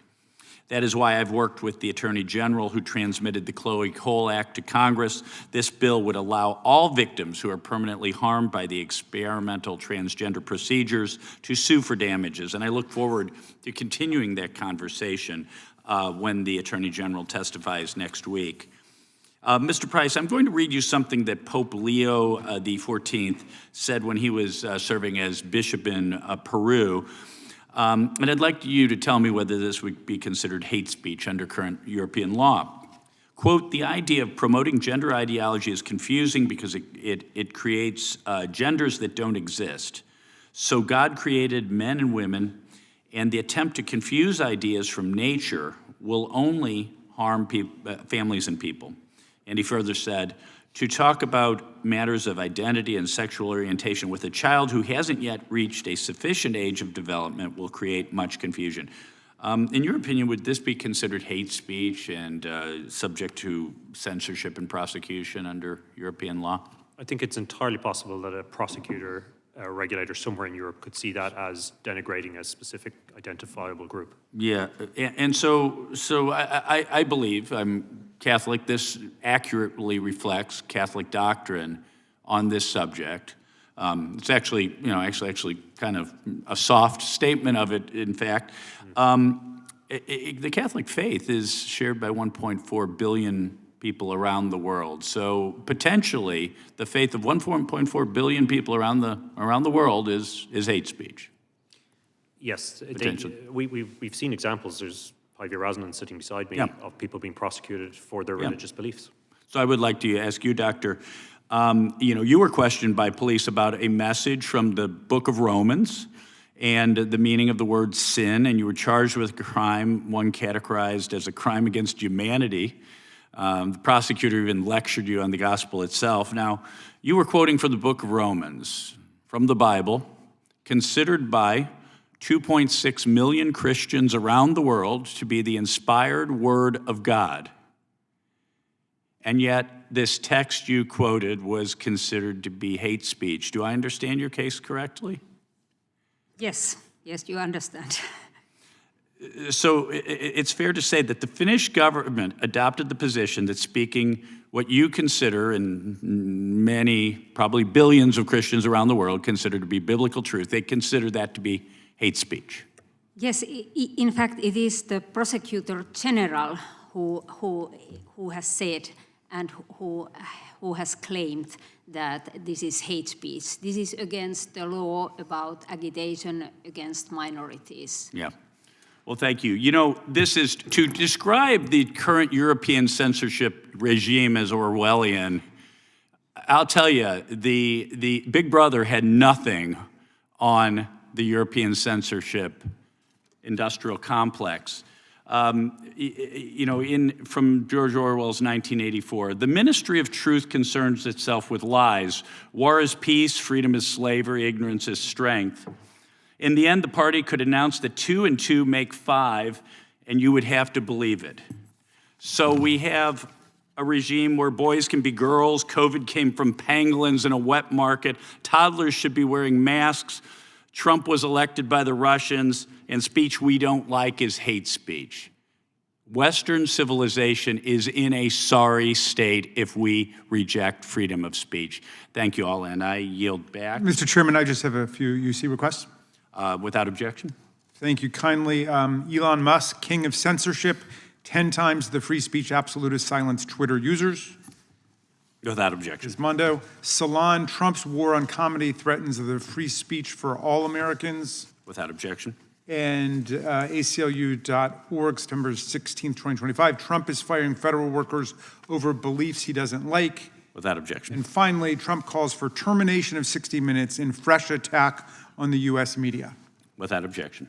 That is why I've worked with the Attorney General, who transmitted the Chloe Cole Act to Congress. This bill would allow all victims who are permanently harmed by the experimental transgender procedures to sue for damages. And I look forward to continuing that conversation when the Attorney General testifies next week. Mr. Price, I'm going to read you something that Pope Leo XIV said when he was serving as bishop in Peru. And I'd like you to tell me whether this would be considered hate speech under current European law. Quote, "The idea of promoting gender ideology is confusing because it creates genders that don't exist. So God created men and women, and the attempt to confuse ideas from nature will only harm families and people." And he further said, "To talk about matters of identity and sexual orientation with a child who hasn't yet reached a sufficient age of development will create much confusion." In your opinion, would this be considered hate speech and subject to censorship and prosecution under European law? I think it's entirely possible that a prosecutor, a regulator somewhere in Europe could see that as denigrating a specific identifiable group. Yeah, and so I believe, I'm Catholic, this accurately reflects Catholic doctrine on this subject. It's actually, actually kind of a soft statement of it, in fact. The Catholic faith is shared by 1.4 billion people around the world. So potentially, the faith of 1.4 billion people around the world is hate speech. Yes, Potentially. we've seen examples. There's Päivi Räsänen sitting beside me, of people being prosecuted for their religious beliefs. So I would like to ask you, Doctor, you were questioned by police about a message from the book of Romans and the meaning of the word sin, and you were charged with a crime, one categorized as a crime against humanity. The prosecutor even lectured you on the gospel itself. Now, you were quoting from the book of Romans, from the Bible, considered by 2.6 million Christians around the world to be the inspired word of God. And yet, this text you quoted was considered to be hate speech. Do I understand your case correctly? Yes, you understand. So it's fair to say that the Finnish government adopted the position that speaking what you consider, and many, probably billions of Christians around the world consider to be biblical truth, they consider that to be hate speech. Yes, in fact, it is the prosecutor general who has said and who has claimed that this is hate speech. This is against the law about agitation against minorities. Yeah. Well, thank you. You know, this is to describe the current European censorship regime as Orwellian. I'll tell you, the Big Brother had nothing on the European censorship industrial complex. You know, from George Orwell's 1984, the Ministry of Truth concerns itself with lies. War is peace, freedom is slavery, ignorance is strength. In the end, the party could announce that 2 and 2 make 5, and you would have to believe it. So we have a regime where boys can be girls, COVID came from pangolins in a wet market, toddlers should be wearing masks, Trump was elected by the Russians, and speech we don't like is hate speech. Western civilization is in a sorry state if we reject freedom of speech. Thank you all, and I yield back. Mr. Chairman, I just have a few UC requests. Without objection. Thank you kindly. Elon Musk, king of censorship, 10 times the free speech absolutist silenced Twitter users. Without objection. Gizmondo. Salon, Trump's war on comedy threatens the free speech for all Americans. Without objection. And ACLU.org, September 16, 2025, Trump is firing federal workers over beliefs he doesn't like. Without objection. And finally, Trump calls for termination of 60 Minutes in fresh attack on the U.S. media. Without objection.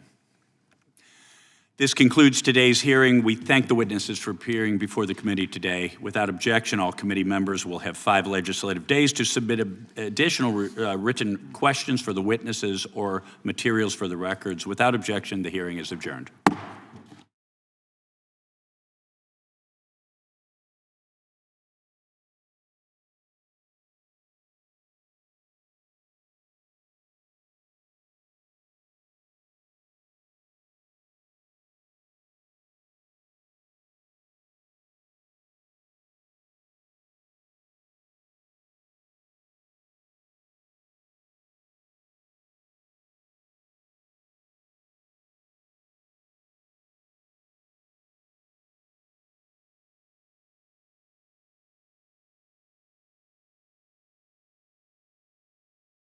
This concludes today's hearing. We thank the witnesses for appearing before the committee today. Without objection, all committee members will have 5 legislative days to submit additional written questions for the witnesses or materials for the records. Without objection, the hearing is adjourned.